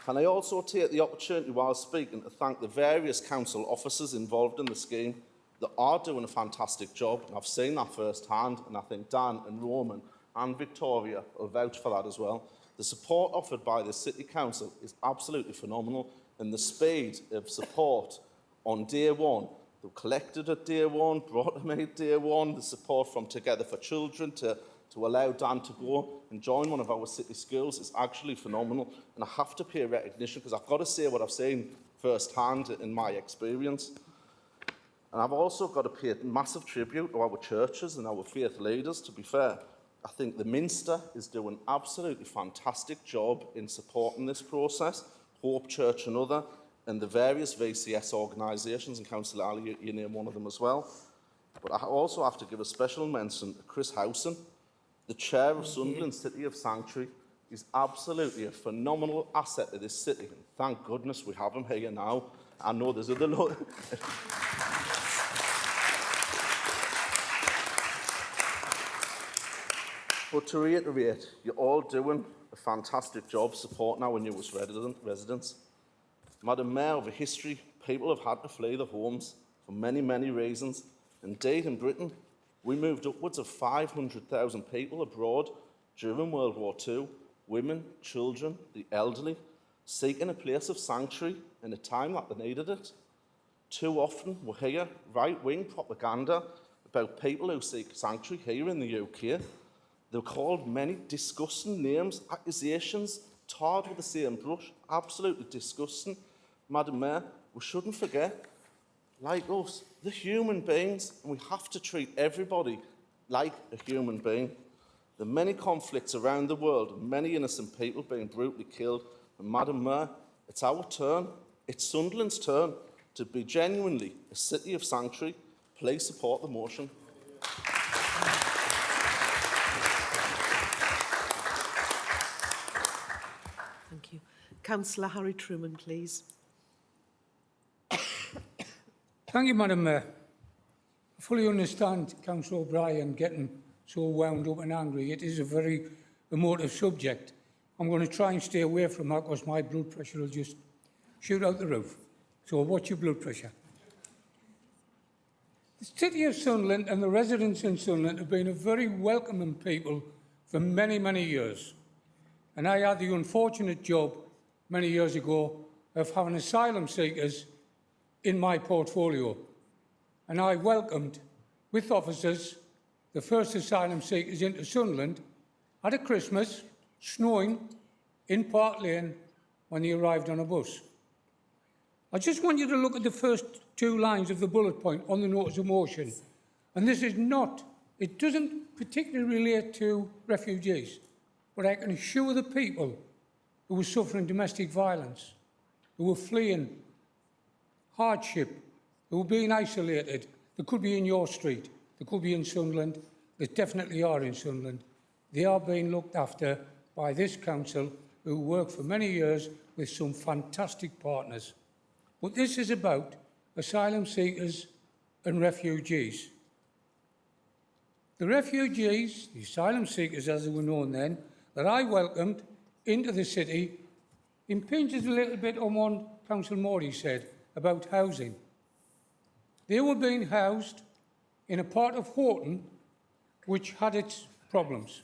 [SPEAKER 16] Can I also take the opportunity while speaking to thank the various council officers involved in the scheme that are doing a fantastic job, and I've seen that firsthand, and I think Dan and Roman and Victoria will vouch for that as well. The support offered by the City Council is absolutely phenomenal, and the speed of support on day one, they collected at day one, brought them in at day one, the support from Together for Children to allow Dan to go and join one of our city schools is actually phenomenal, and I have to pay recognition because I've got to say what I've seen firsthand in my experience. And I've also got to pay massive tribute to our churches and our faith leaders, to be fair. I think the Minster is doing an absolutely fantastic job in supporting this process, Hope Church and other, and the various VCS organisations, and Councillor Ali, you name one of them as well. But I also have to give a special mention to Chris Howson, the chair of Sunderland City of Sanctuary. He's absolutely a phenomenal asset to this city, and thank goodness we have him here now. I know there's other... But to reiterate, you're all doing a fantastic job supporting our newest residents. Madam Mayor, over history, people have had to flee their homes for many, many reasons. Indeed, in Britain, we moved upwards of 500,000 people abroad during World War II, women, children, the elderly, seeking a place of sanctuary in a time that they needed it. Too often we hear right-wing propaganda about people who seek sanctuary here in the UK. They're called many disgusting names, accusations, tarred with the same brush, absolutely disgusting. Madam Mayor, we shouldn't forget, like us, they're human beings, and we have to treat everybody like a human being. There are many conflicts around the world, many innocent people being brutally killed, and Madam Mayor, it's our turn, it's Sunderland's turn to be genuinely a city of sanctuary. Please support the motion.
[SPEAKER 1] Thank you. Councillor Harry Truman, please.
[SPEAKER 15] Thank you, Madam Mayor. I fully understand Councillor O'Brien getting so wound up and angry. It is a very emotive subject. I'm going to try and stay away from that because my blood pressure will just shoot out the roof. So watch your blood pressure. The City of Sunderland and the residents in Sunderland have been a very welcoming people for many, many years. And I had the unfortunate job many years ago of having asylum seekers in my portfolio. And I welcomed, with officers, the first asylum seekers into Sunderland at a Christmas, snowing, in Park Lane when they arrived on a bus. I just want you to look at the first two lines of the bullet point on the notice of motion. And this is not, it doesn't particularly relate to refugees, but I can assure the people who were suffering domestic violence, who were fleeing hardship, who were being isolated. They could be in your street, they could be in Sunderland, they definitely are in Sunderland. They are being looked after by this council, who worked for many years with some fantastic partners. But this is about asylum seekers and refugees. The refugees, the asylum seekers as they were known then, that I welcomed into the city, impinges a little bit on what Councillor Morley said about housing. They were being housed in a part of Horton which had its problems.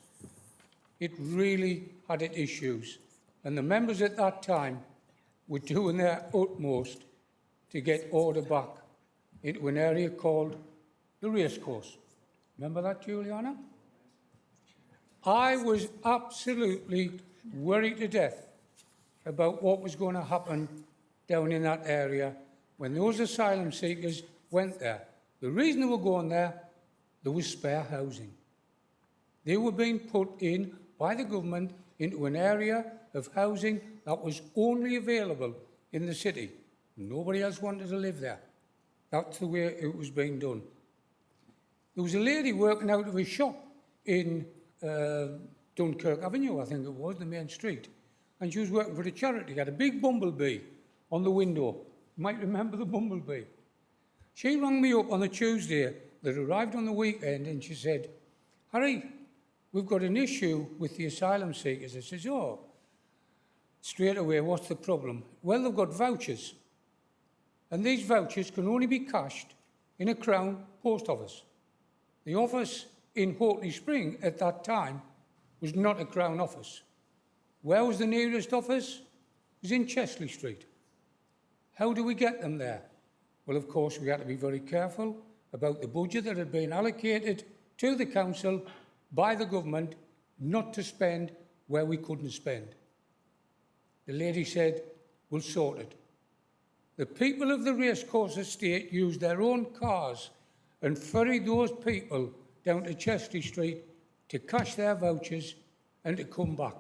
[SPEAKER 15] It really had its issues. And the members at that time were doing their utmost to get order back into an area called the racecourse. Remember that, Juliana? I was absolutely worried to death about what was going to happen down in that area when those asylum seekers went there. The reason they were going there was spare housing. They were being put in by the government into an area of housing that was only available in the city. Nobody else wanted to live there. That's the way it was being done. There was a lady working out of a shop in Dunkirk Avenue, I think it was, the main street. And she was working for the charity. Had a big bumblebee on the window. You might remember the bumblebee. She rang me up on a Tuesday that arrived on the weekend and she said, Harry, we've got an issue with the asylum seekers. I says, oh, straight away, what's the problem? Well, they've got vouchers. And these vouchers can only be cashed in a Crown post office. The office in Hortley Spring at that time was not a Crown office. Where was the nearest office? It was in Chesley Street. How do we get them there? Well, of course, we had to be very careful about the budget that had been allocated to the council by the government not to spend where we couldn't spend. The lady said, we'll sort it. The people of the racecourse estate used their own cars and ferried those people down to Chesley Street to cash their vouchers and to come back.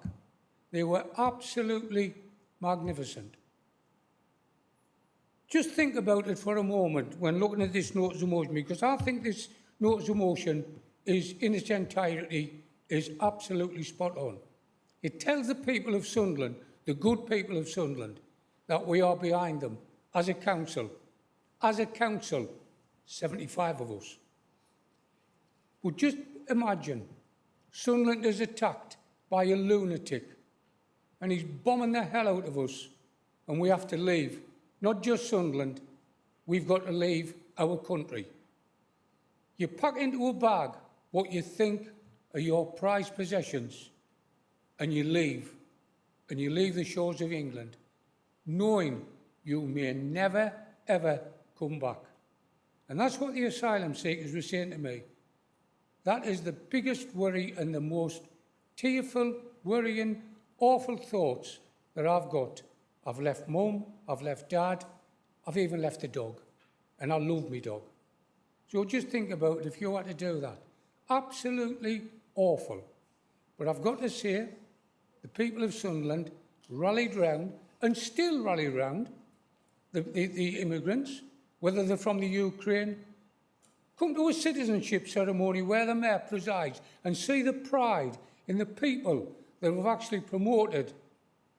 [SPEAKER 15] They were absolutely magnificent. Just think about it for a moment when looking at this notice of motion, because I think this notice of motion is, in its entirety, is absolutely spot on. It tells the people of Sunderland, the good people of Sunderland, that we are behind them as a council. As a council, 75 of us. But just imagine, Sunderland is attacked by a lunatic and he's bombing the hell out of us and we have to leave, not just Sunderland, we've got to leave our country. You pack into a bag what you think are your prized possessions, and you leave the shores of England, knowing you may never, ever come back. And that's what the asylum seekers were saying to me. That is the biggest worry and the most tearful, worrying, awful thoughts that I've got. I've left mum, I've left dad, I've even left a dog, and I love my dog. So just think about it if you had to do that. Absolutely awful. But I've got to say, the people of Sunderland rallied round and still rally round the immigrants, whether they're from the Ukraine. Come to a citizenship ceremony where the mayor presides and see the pride in the people that have actually promoted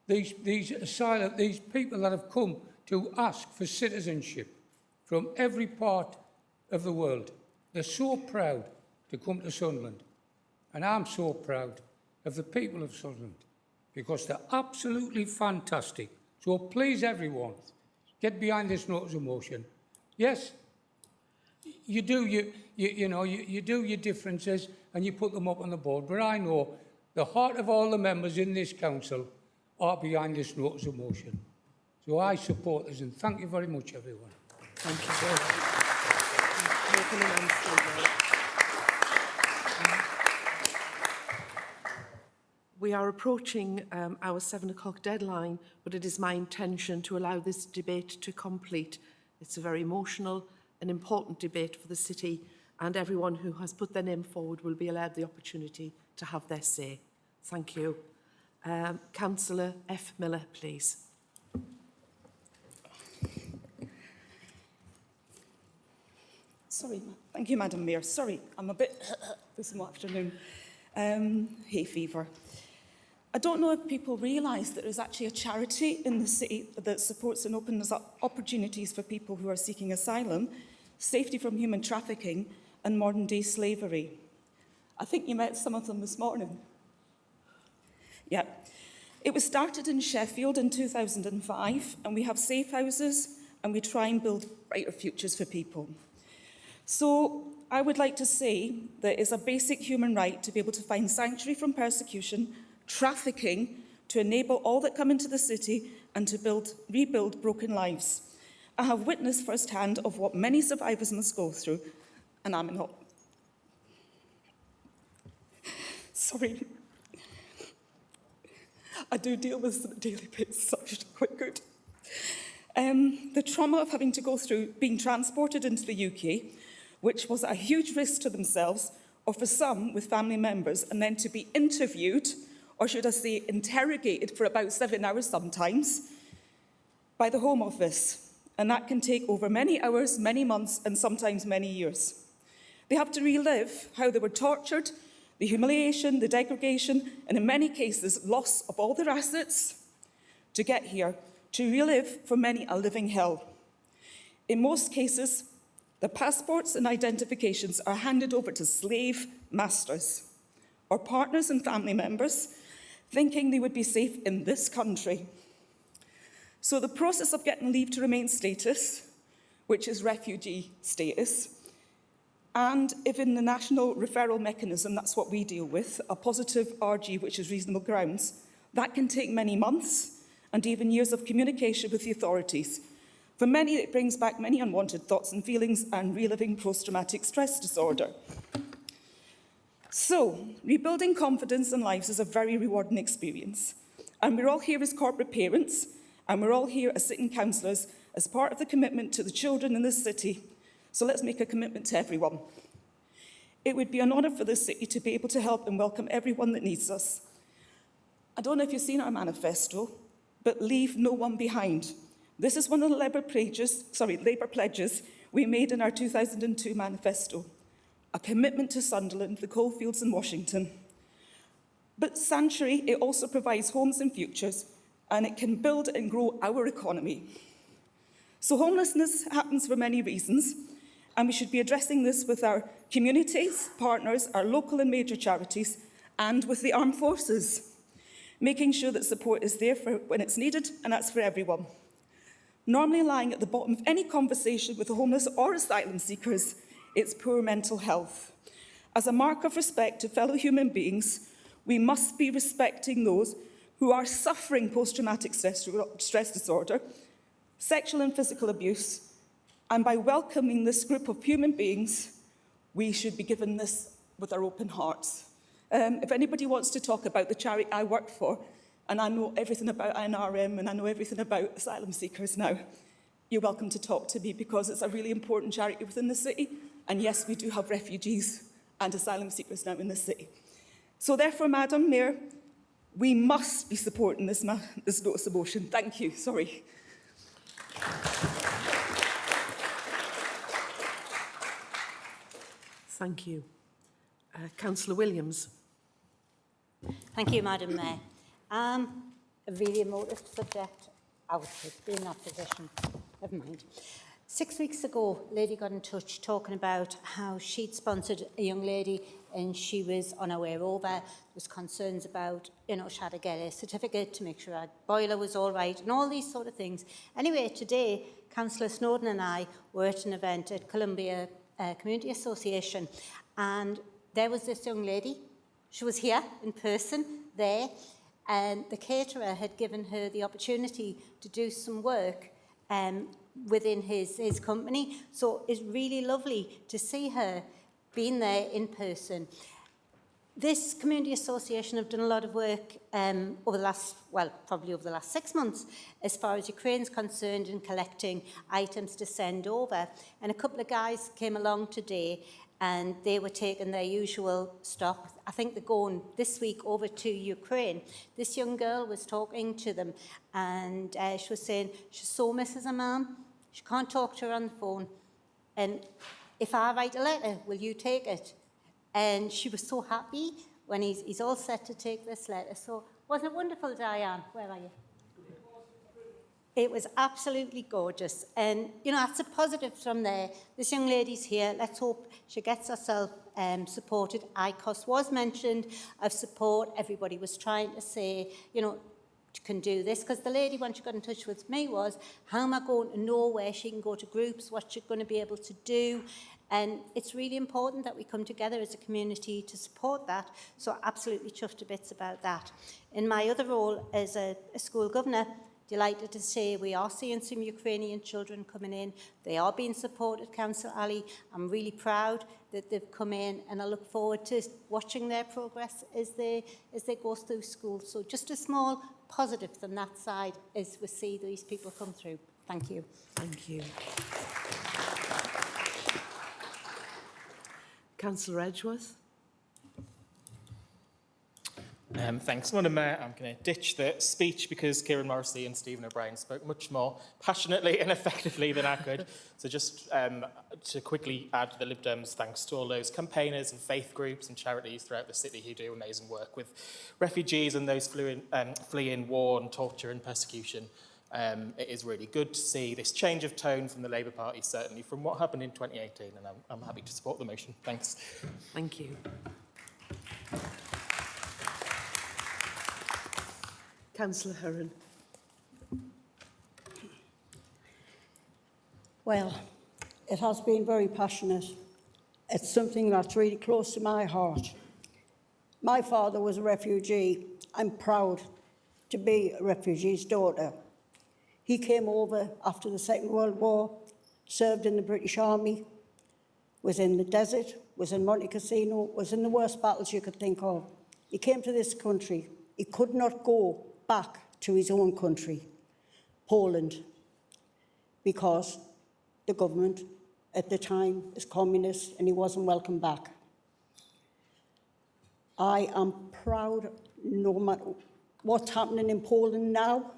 [SPEAKER 15] these people that have come to ask for citizenship from every part of the world. They're so proud to come to Sunderland. And I'm so proud of the people of Sunderland because they're absolutely fantastic. So please, everyone, get behind this notice of motion. Yes, you do you do your differences and you put them up on the board. But I know the heart of all the members in this council are behind this notice of motion. So I support this, and thank you very much, everyone.
[SPEAKER 1] Thank you. We are approaching our 7 o'clock deadline, but it is my intention to allow this debate to complete. It's a very emotional and important debate for the city, and everyone who has put their name forward will be allowed the opportunity to have their say. Thank you. Councillor F. Miller, please.
[SPEAKER 18] Sorry, thank you, Madam Mayor. Sorry, I'm a bit this afternoon. Hay fever. I don't know if people realise that there's actually a charity in the city that supports and opens up opportunities for people who are seeking asylum, safety from human trafficking and modern-day slavery. I think you met some of them this morning. Yeah. It was started in Sheffield in 2005, and we have safe houses, and we try and build brighter futures for people. So I would like to say that it's a basic human right to be able to find sanctuary from persecution, trafficking, to enable all that come into the city and to rebuild broken lives. I have witnessed firsthand of what many survivors must go through, and I'm not. Sorry. I do deal with this on a daily basis, so I'm quite good. The trauma of having to go through being transported into the UK, which was a huge risk to themselves, or for some with family members, and then to be interviewed, or should I say interrogated for about 7 hours sometimes, by the Home Office. And that can take over many hours, many months, and sometimes many years. They have to relive how they were tortured, the humiliation, the degradation, and in many cases, loss of all their assets to get here, to relive for many a living hell. In most cases, the passports and identifications are handed over to slave masters or partners and family members, thinking they would be safe in this country. So the process of getting leave to remain status, which is refugee status, and if in the national referral mechanism, that's what we deal with, a positive RG, which is reasonable grounds, that can take many months and even years of communication with the authorities. For many, it brings back many unwanted thoughts and feelings and reliving post-traumatic stress disorder. So, rebuilding confidence in lives is a very rewarding experience. And we're all here as corporate parents, and we're all here as sitting councillors as part of the commitment to the children in this city. So let's make a commitment to everyone. It would be an honour for this city to be able to help and welcome everyone that needs us. I don't know if you've seen our manifesto, but leave no one behind. This is one of the Labour pledges we made in our 2002 manifesto, a commitment to Sunderland, the coalfields in Washington. But sanctuary, it also provides homes and futures, and it can build and grow our economy. So homelessness happens for many reasons, and we should be addressing this with our communities, partners, our local and major charities, and with the armed forces. making sure that support is there for when it's needed, and that's for everyone. Normally lying at the bottom of any conversation with the homeless or asylum seekers, it's poor mental health. As a mark of respect to fellow human beings, we must be respecting those who are suffering post-traumatic stress disorder, sexual and physical abuse, and by welcoming this group of human beings, we should be given this with our open hearts. If anybody wants to talk about the charity I work for, and I know everything about NRM and I know everything about asylum seekers now, you're welcome to talk to me because it's a really important charity within the city. And yes, we do have refugees and asylum seekers now in the city. So therefore, Madam Mayor, we must be supporting this notice of motion. Thank you. Sorry.
[SPEAKER 1] Thank you. Councillor Williams.
[SPEAKER 5] Thank you, Madam Mayor. A really emotive subject. I would be in that position. Never mind. 6 weeks ago, a lady got in touch talking about how she'd sponsored a young lady and she was on her way over. There was concerns about, she had to get a certificate to make sure her boiler was all right and all these sort of things. Anyway, today, Councillor Snowden and I were at an event at Columbia Community Association, and there was this young lady. She was here in person there, and the caterer had given her the opportunity to do some work within his company. So it's really lovely to see her being there in person. This community association have done a lot of work over the last, probably over the last 6 months, as far as Ukraine's concerned, in collecting items to send over. And a couple of guys came along today and they were taking their usual stock. I think they're going this week over to Ukraine. This young girl was talking to them, and she was saying she so misses her mum. She can't talk to her on the phone. And if I write a letter, will you take it? And she was so happy when he's all set to take this letter. So wasn't it wonderful, Diane? Where are you? It was absolutely gorgeous. And, that's a positive from there. This young lady's here. Let's hope she gets herself supported. ICOS was mentioned of support. Everybody was trying to say, can do this. Because the lady, when she got in touch with me, was, how am I going to know where she can go to groups, what she's going to be able to do? And it's really important that we come together as a community to support that. So absolutely chuffed to bits about that. In my other role as a school governor, delighted to say we are seeing some Ukrainian children coming in. They are being supported, Councillor Ali. I'm really proud that they've come in, and I look forward to watching their progress as they go through school. So just a small positive from that side as we see these people come through. Thank you.
[SPEAKER 1] Thank you. Councillor Edgeworth.
[SPEAKER 19] Thanks, Madam Mayor. I'm going to ditch the speech because Kieran Morrissey and Stephen O'Brien spoke much more passionately and effectively than I could. So just to quickly add to the Lib Dems, thanks to all those campaigners and faith groups and charities throughout the city who do amazing work with refugees and those fleeing war and torture and persecution. It is really good to see this change of tone from the Labour Party, certainly from what happened in 2018, and I'm happy to support the motion. Thanks.
[SPEAKER 1] Thank you. Councillor Heron.
[SPEAKER 22] Well, it has been very passionate. It's something that's really close to my heart. My father was a refugee. I'm proud to be a refugee's daughter. He came over after the Second World War, served in the British Army, was in the desert, was in Monte Cassino, was in the worst battles you could think of. He came to this country. He could not go back to his own country, Poland, because the government at the time is communist and he wasn't welcome back. I am proud, no matter what's happening in Poland now,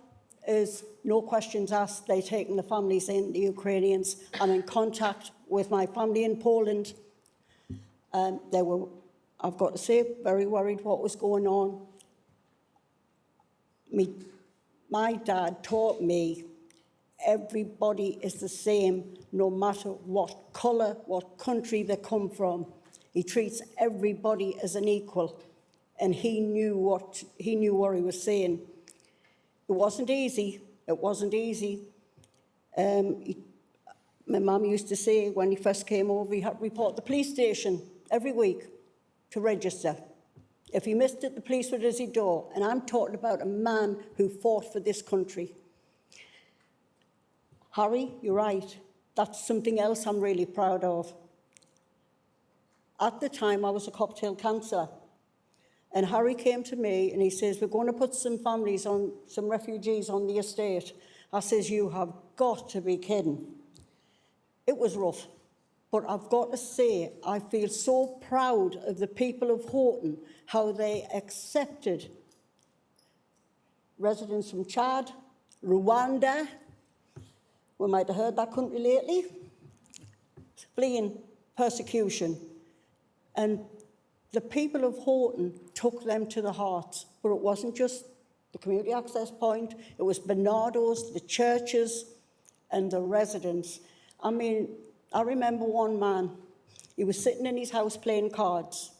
[SPEAKER 22] is no questions asked. They're taking the families in, the Ukrainians. I'm in contact with my family in Poland. They were, I've got to say, very worried what was going on. My dad taught me everybody is the same, no matter what colour, what country they come from. He treats everybody as an equal. and he knew what he was saying. It wasn't easy. It wasn't easy. My mum used to say when he first came over, he had to report the police station every week to register. If he missed it, the police would at his door. And I'm talking about a man who fought for this country. Harry, you're right. That's something else I'm really proud of. At the time, I was a cocktail councillor. And Harry came to me and he says, we're going to put some refugees on the estate. I says, you have got to be kidding. It was rough. But I've got to say, I feel so proud of the people of Houghton, how they accepted residents from Chad, Rwanda, we might have heard that country lately, fleeing persecution. And the people of Houghton took them to the heart. But it wasn't just the community access point, it was Bernardo's, the churches, and the residents. I mean, I remember one man, he was sitting in his house playing cards.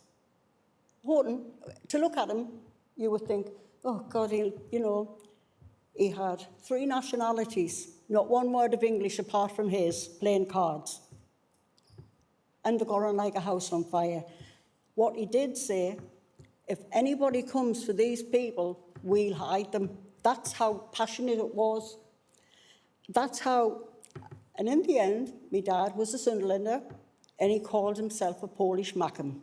[SPEAKER 22] Houghton, to look at him, you would think, oh God, he had 3 nationalities, not one word of English apart from his, playing cards. And they got on like a house on fire. What he did say, if anybody comes for these people, we'll hide them. That's how passionate it was. That's how, and in the end, my dad was a Sunderlander, and he called himself a Polish Mackem.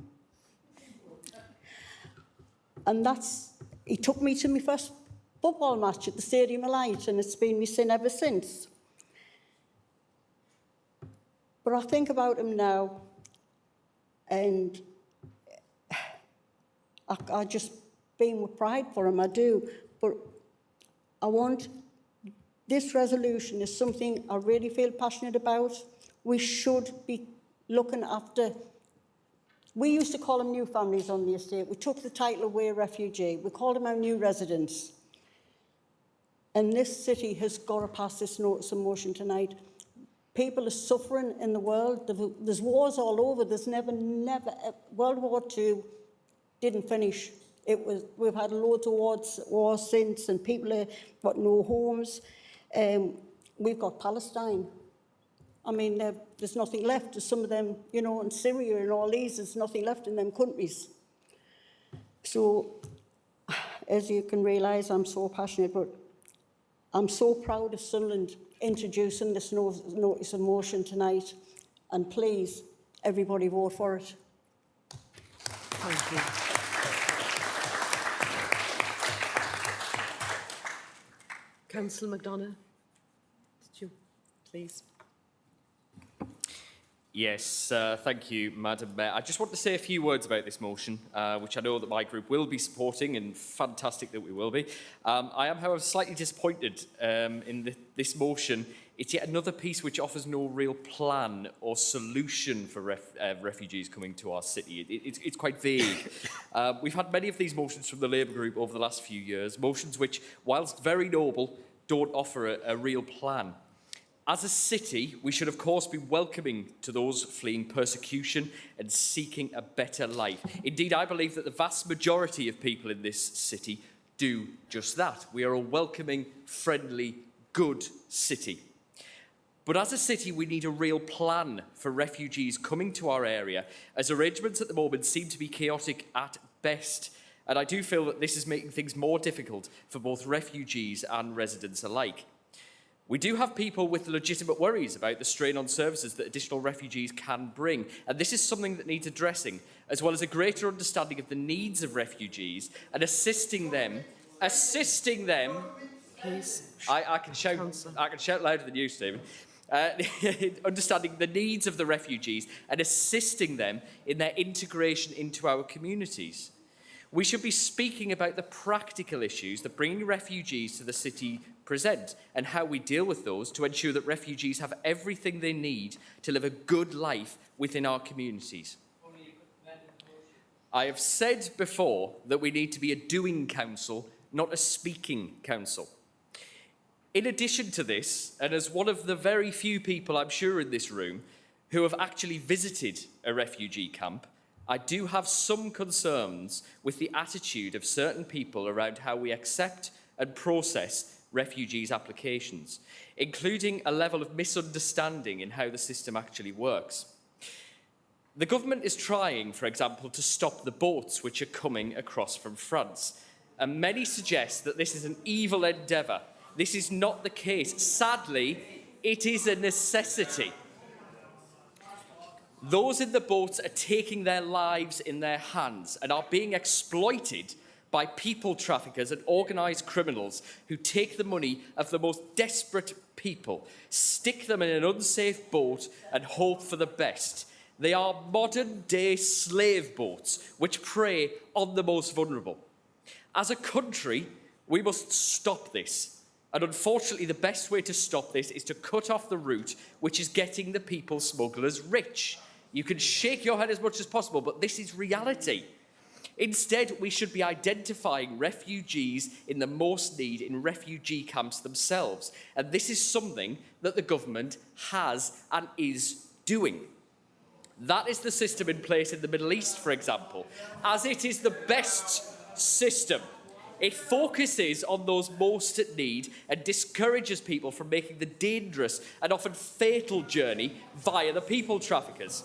[SPEAKER 22] And he took me to my first football match at the Stadium of Light, and it's been my sin ever since. But I think about him now, and I just beam with pride for him, I do. But I want, this resolution is something I really feel passionate about. We should be looking after, we used to call them new families on the estate. We took the title away, refugee. We called them our new residents. And this city has got to pass this notice of motion tonight. People are suffering in the world. There's wars all over. There's never, World War II didn't finish. We've had loads of wars since, and people have got no homes. We've got Palestine. I mean, there's nothing left. Some of them, in Syria and all these, there's nothing left in them countries. So, as you can realise, I'm so passionate, but I'm so proud of Sunderland introducing this notice of motion tonight. And please, everybody vote for it.
[SPEAKER 1] Thank you. Councillor McDonough, did you please?
[SPEAKER 14] Yes, thank you, Madam Mayor. I just want to say a few words about this motion, which I know that my group will be supporting, and fantastic that we will be. I am, however, slightly disappointed in this motion. It's yet another piece which offers no real plan or solution for refugees coming to our city. It's quite vague. We've had many of these motions from the Labour group over the last few years, motions which, whilst very noble, don't offer a real plan. As a city, we should, of course, be welcoming to those fleeing persecution and seeking a better life. Indeed, I believe that the vast majority of people in this city do just that. We are a welcoming, friendly, good city. But as a city, we need a real plan for refugees coming to our area, as arrangements at the moment seem to be chaotic at best. And I do feel that this is making things more difficult for both refugees and residents alike. We do have people with legitimate worries about the strain on services that additional refugees can bring, and this is something that needs addressing, as well as a greater understanding of the needs of refugees and assisting them.
[SPEAKER 1] Please.
[SPEAKER 14] I can shout louder than you, Stephen. Understanding the needs of the refugees and assisting them in their integration into our communities. We should be speaking about the practical issues that bringing refugees to the city present and how we deal with those to ensure that refugees have everything they need to live a good life within our communities. I have said before that we need to be a doing council, not a speaking council. In addition to this, and as one of the very few people I'm sure in this room who have actually visited a refugee camp, I do have some concerns with the attitude of certain people around how we accept and process refugees' applications, including a level of misunderstanding in how the system actually works. The government is trying, for example, to stop the boats which are coming across from France, and many suggest that this is an evil endeavour. This is not the case. Sadly, it is a necessity. Those in the boats are taking their lives in their hands and are being exploited by people traffickers and organised criminals who take the money of the most desperate people, stick them in an unsafe boat and hope for the best. They are modern-day slave boats which prey on the most vulnerable. As a country, we must stop this. And unfortunately, the best way to stop this is to cut off the route which is getting the people smugglers rich. You can shake your head as much as possible, but this is reality. Instead, we should be identifying refugees in the most need in refugee camps themselves. And this is something that the government has and is doing. That is the system in place in the Middle East, for example, as it is the best system. It focuses on those most at need and discourages people from making the dangerous and often fatal journey via the people traffickers.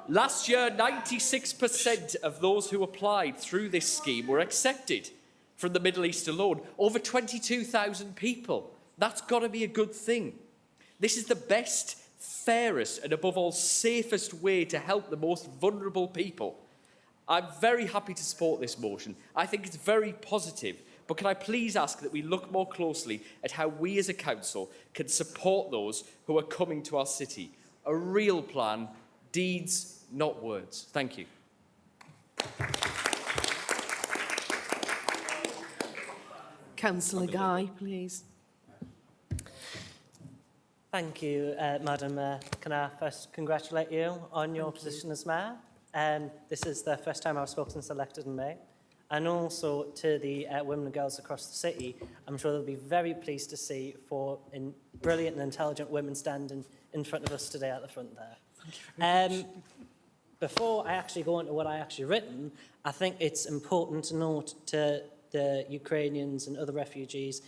[SPEAKER 14] Last year, 96% of those who applied through this scheme were accepted from the Middle East alone. Over 22,000 people. That's got to be a good thing. This is the best, fairest, and above all, safest way to help the most vulnerable people. I'm very happy to support this motion. I think it's very positive. But can I please ask that we look more closely at how we as a council can support those who are coming to our city? A real plan, deeds, not words. Thank you.
[SPEAKER 1] Councillor Guy, please.
[SPEAKER 4] Thank you, Madam Mayor. Can I first congratulate you on your position as Mayor? This is the first time I've spoken since elected in May. And also to the women and girls across the city, I'm sure they'll be very pleased to see four brilliant and intelligent women standing in front of us today at the front there.
[SPEAKER 1] Thank you very much.
[SPEAKER 4] Before I actually go into what I actually written, I think it's important to note to the Ukrainians and other refugees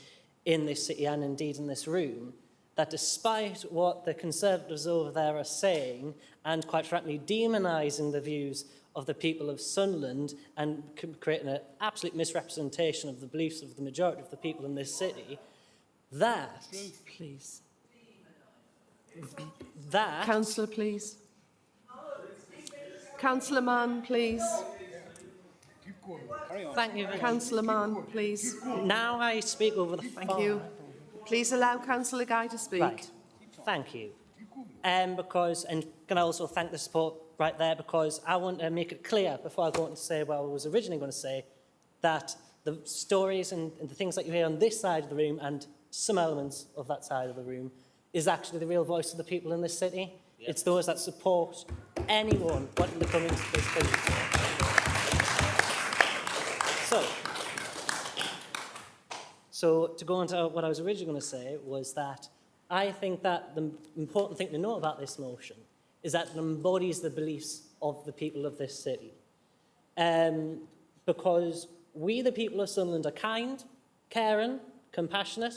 [SPEAKER 4] in this city and indeed in this room that despite what the Conservatives over there are saying and quite frankly demonising the views of the people of Sunderland and creating an absolute misrepresentation of the beliefs of the majority of the people in this city, that...
[SPEAKER 1] Please.
[SPEAKER 4] That...
[SPEAKER 1] Councillor, please. Councillor Mann, please.
[SPEAKER 4] Thank you.
[SPEAKER 1] Councillor Mann, please.
[SPEAKER 4] Now I speak over the phone.
[SPEAKER 1] Thank you. Please allow Councillor Guy to speak.
[SPEAKER 4] Right. Thank you. And can I also thank the support right there, because I want to make it clear before I go on to say what I was originally going to say, that the stories and the things that you hear on this side of the room and some elements of that side of the room is actually the real voice of the people in this city. Yes. It's those that support anyone wanting to come into this country. So to go on to what I was originally going to say was that I think that the important thing to know about this motion is that it embodies the beliefs of the people of this city. Because we, the people of Sunderland, are kind, caring, compassionate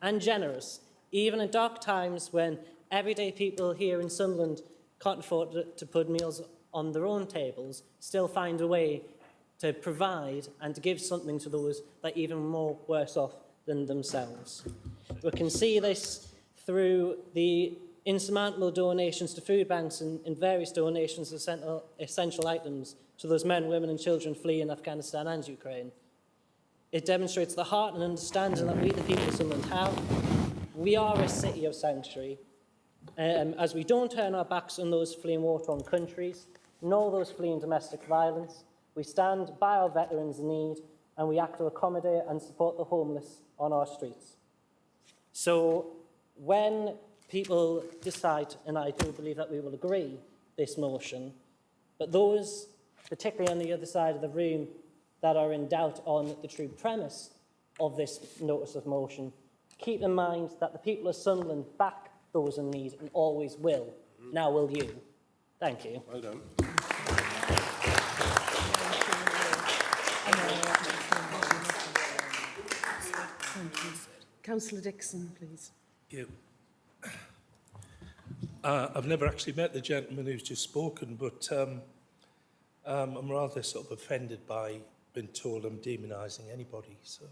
[SPEAKER 4] and generous, even in dark times when everyday people here in Sunderland can't afford to put meals on their own tables, still find a way to provide and to give something to those that are even more worse off than themselves. We can see this through the insurmountable donations to food banks and various donations of essential items to those men, women and children fleeing Afghanistan and Ukraine. It demonstrates the heart and understanding that we, the people of Sunderland, have. We are a city of sanctuary, as we don't turn our backs on those fleeing war-torn countries, nor those fleeing domestic violence. We stand by our veterans in need, and we act to accommodate and support the homeless on our streets. So when people decide, and I do believe that we will agree this motion, but those, particularly on the other side of the room, that are in doubt on the true premise of this notice of motion, keep in mind that the people of Sunderland back those in need and always will. Now will you. Thank you.
[SPEAKER 17] Well done.
[SPEAKER 1] Councillor Dixon, please.
[SPEAKER 8] Thank you. I've never actually met the gentleman who's just spoken, but I'm rather sort of offended by being told I'm demonising anybody, so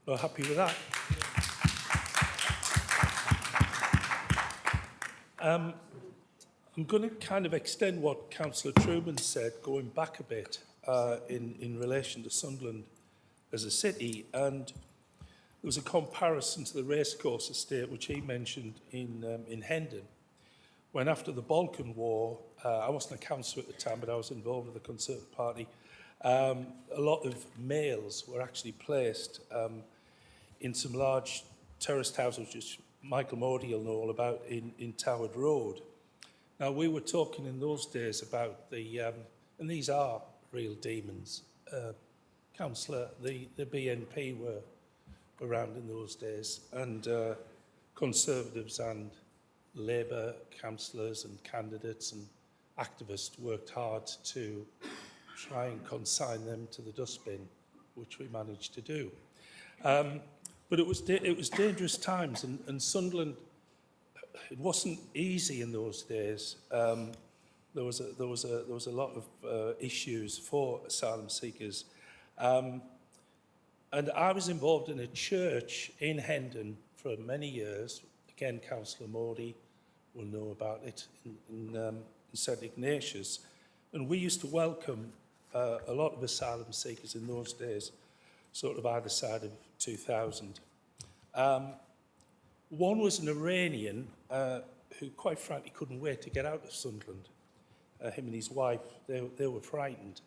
[SPEAKER 8] not happy with that. I'm going to kind of extend what Councillor Truman said, going back a bit in relation to Sunderland as a city, and there was a comparison to the racecourse estate which he mentioned in Hendon, when after the Balkan War, I wasn't a councillor at the time, but I was involved with the Conservative Party, a lot of males were actually placed in some large terraced houses, which Michael Mody will know all about, in Toward Road. Now, we were talking in those days about the, and these are real demons, Councillor, the BNP were around in those days, and Conservatives and Labour councillors and candidates and activists worked hard to try and consign them to the dustbin, which we managed to do. But it was dangerous times, and Sunderland, it wasn't easy in those days. There was a lot of issues for asylum seekers. And I was involved in a church in Hendon for many years. Again, Councillor Mody will know about it in St Ignatius. And we used to welcome a lot of asylum seekers in those days, sort of either side of 2000. One was an Iranian who, quite frankly, couldn't wait to get out of Sunderland. Him and his wife, they were frightened.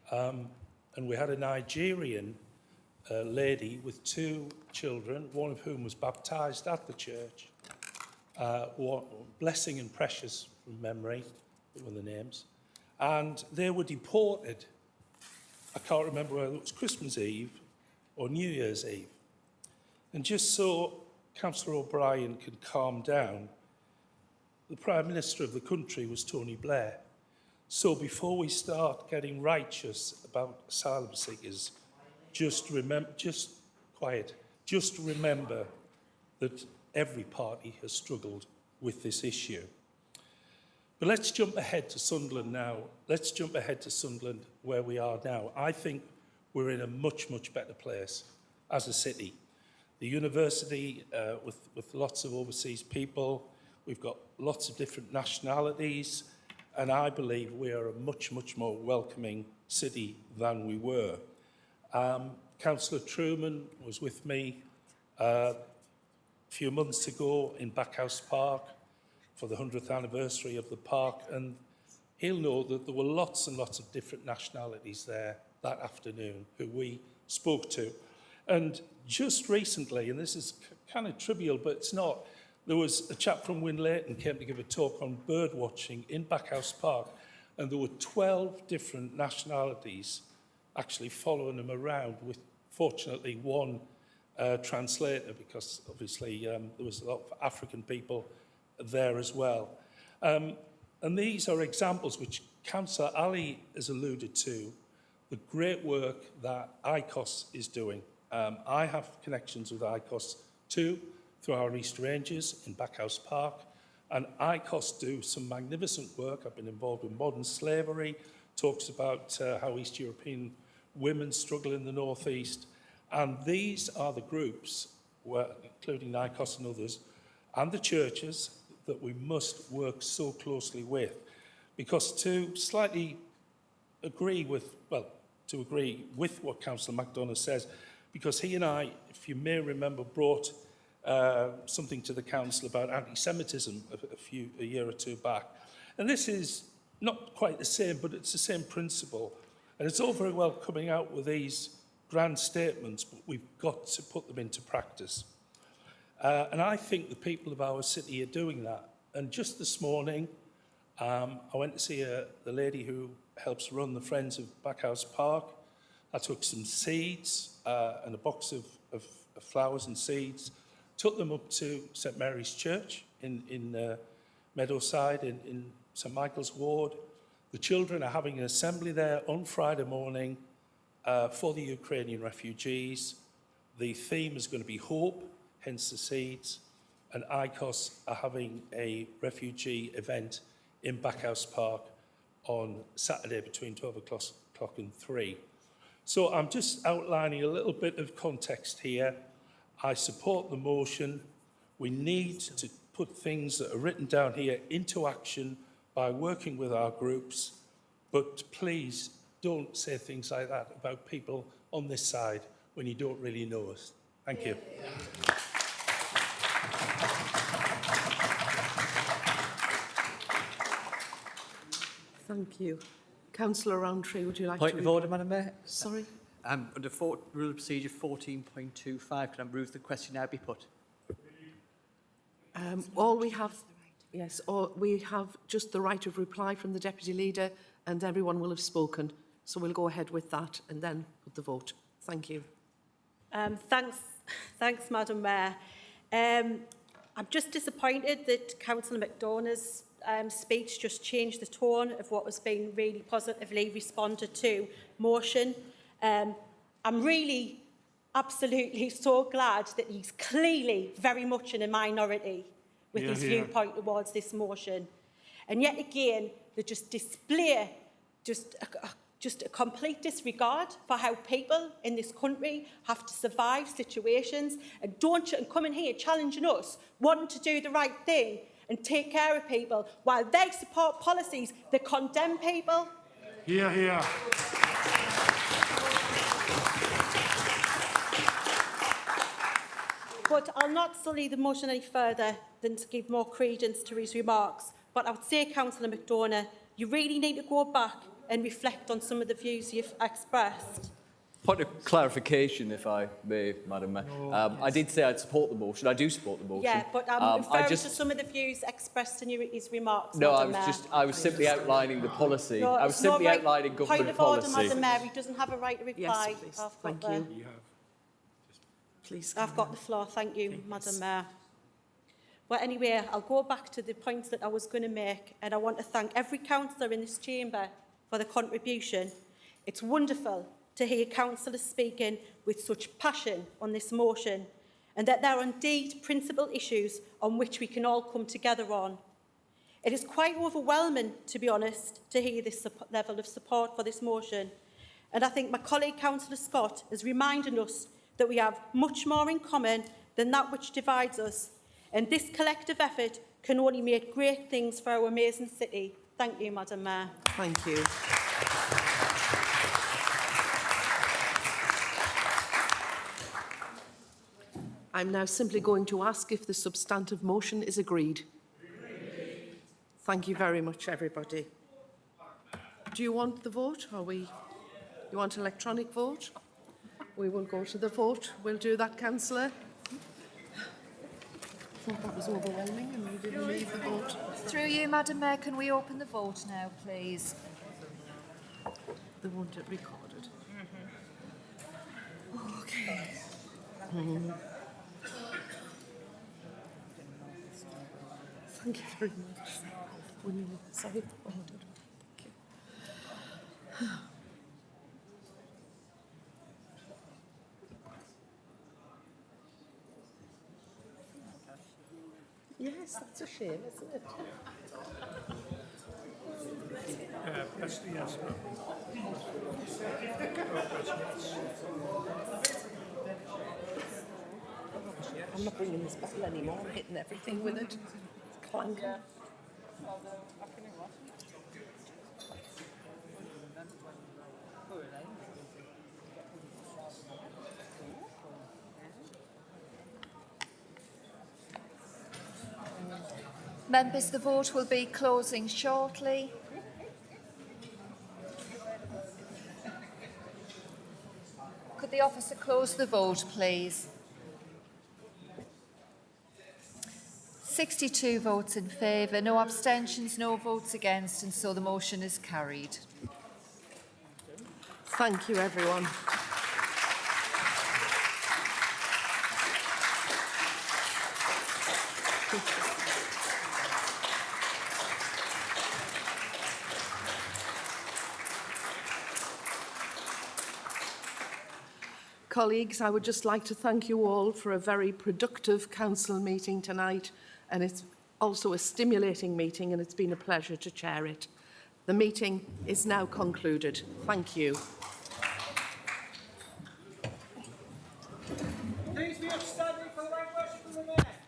[SPEAKER 8] And we had a Nigerian lady with 2 children, one of whom was baptised at the church. Blessing and Precious, from memory, were the names. And they were deported. I can't remember whether it was Christmas Eve or New Year's Eve. And just so Councillor O'Brien could calm down, the Prime Minister of the country was Tony Blair. So before we start getting righteous about asylum seekers, just remember that every party has struggled with this issue. But let's jump ahead to Sunderland now. Let's jump ahead to Sunderland where we are now. I think we're in a much, much better place as a city. The university with lots of overseas people, we've got lots of different nationalities, and I believe we are a much, much more welcoming city than we were. Councillor Truman was with me a few months ago in Backhouse Park for the 100th anniversary of the park, and he'll know that there were lots and lots of different nationalities there that afternoon who we spoke to. And just recently, and this is kind of trivial, but it's not, there was a chap from Winlayton came to give a talk on bird watching in Backhouse Park, and there were 12 different nationalities actually following him around, with fortunately one translator, because obviously there was a lot of African people there as well. And these are examples which Councillor Ali has alluded to, the great work that ICOS is doing. I have connections with ICOS too, through our East Rangers in Backhouse Park, and ICOS do some magnificent work. I've been involved with modern slavery, talks about how East European women struggle in the North East, and these are the groups, including ICOS and others, and the churches, that we must work so closely with, because to slightly agree with, well, to agree with what Councillor MacDonald says, because he and I, if you may remember, brought something to the council about anti-Semitism a year or two back. And this is not quite the same, but it's the same principle. And it's all very well coming out with these grand statements, but we've got to put them into practice. And I think the people of our city are doing that. And just this morning, I went to see the lady who helps run the Friends of Backhouse Park. I took some seeds and a box of flowers and seeds, took them up to St Mary's Church in Meadowside in St Michael's Ward. The children are having an assembly there on Friday morning for the Ukrainian refugees. The theme is going to be hope, hence the seeds, and ICOS are having a refugee event in Backhouse Park on Saturday between 12 o'clock and 3. So I'm just outlining a little bit of context here. I support the motion. We need to put things that are written down here into action by working with our groups, but please don't say things like that about people on this side when you don't really know us. Thank you.
[SPEAKER 1] Thank you. Councillor Roundtree, would you like
[SPEAKER 21] Point
[SPEAKER 1] to...
[SPEAKER 21] of order, Madam Mayor.
[SPEAKER 1] Sorry?
[SPEAKER 21] Under Rule of Procedure 14.25, can I move the question now be put?
[SPEAKER 1] All we have... Yes, or we have just the right of reply from the Deputy Leader and everyone will have spoken. So we'll go ahead with that and then put the vote. Thank you.
[SPEAKER 6] Thanks, Madam Mayor. I'm just disappointed that Councillor McDonough's speech just changed the tone of what was being really positively responded to motion. I'm really absolutely so glad that he's clearly very much in a minority with his viewpoint towards this motion. And yet again, they just display just a complete disregard for how people in this country have to survive situations, and don't come in here challenging us, wanting to do the right thing and take care of people while they support policies that condemn people.
[SPEAKER 15] Hear, hear.
[SPEAKER 6] But I'll not sully the motion any further than to give more credence to his remarks. But I would say, Councillor McDonough, you really need to go back and reflect on some of the views you've expressed.
[SPEAKER 13] Point of clarification, if I may, Madam Mayor. I did say I'd support the motion. I do support the motion.
[SPEAKER 6] Yeah, but I'm referring to some of the views expressed in his remarks,
[SPEAKER 13] No,
[SPEAKER 6] Madam Mayor.
[SPEAKER 13] I was simply outlining the policy.
[SPEAKER 6] No,
[SPEAKER 13] I was
[SPEAKER 6] it's no
[SPEAKER 13] simply
[SPEAKER 6] right.
[SPEAKER 13] outlining government
[SPEAKER 6] Point of order,
[SPEAKER 13] policy.
[SPEAKER 6] Madam Mayor. He doesn't have a right to reply.
[SPEAKER 1] Yes, please. Thank you. Please.
[SPEAKER 6] I've got the floor. Thank you, Madam Mayor. Well, anyway, I'll go back to the points that I was going to make, and I want to thank every councillor in this chamber for the contribution. It's wonderful to hear councillors speaking with such passion on this motion, and that there are indeed principal issues on which we can all come together on. It is quite overwhelming, to be honest, to hear this level of support for this motion, and I think my colleague Councillor Scott is reminding us that we have much more in common than that which divides us, and this collective effort can only make great things for our amazing city. Thank you, Madam Mayor.
[SPEAKER 1] Thank you. I'm now simply going to ask if the substantive motion is agreed. Thank you very much, everybody. Do you want the vote? You want electronic vote? We will go to the vote. We'll do that, Councillor. I thought that was overwhelming and we didn't leave the vote.
[SPEAKER 2] Through you, Madam Mayor, can we open the vote now, please?
[SPEAKER 1] They want it recorded. Okay. Thank you very much. Sorry. Yes, that's a shame, isn't it?
[SPEAKER 8] That's the yes.
[SPEAKER 1] I'm not bringing this bottle anymore. I'm hitting everything with it. Clank.
[SPEAKER 2] Members, the vote will be closing shortly. Could the officer close the vote, please? 62 votes in favour, no abstentions, no votes against, and so the motion is carried.
[SPEAKER 1] Thank you, everyone. Colleagues, I would just like to thank you all for a very productive council meeting tonight, and it's also a stimulating meeting, and it's been a pleasure to chair it. The meeting is now concluded. Thank you.
[SPEAKER 3] Please be upstanding for the right worship of the Mayor.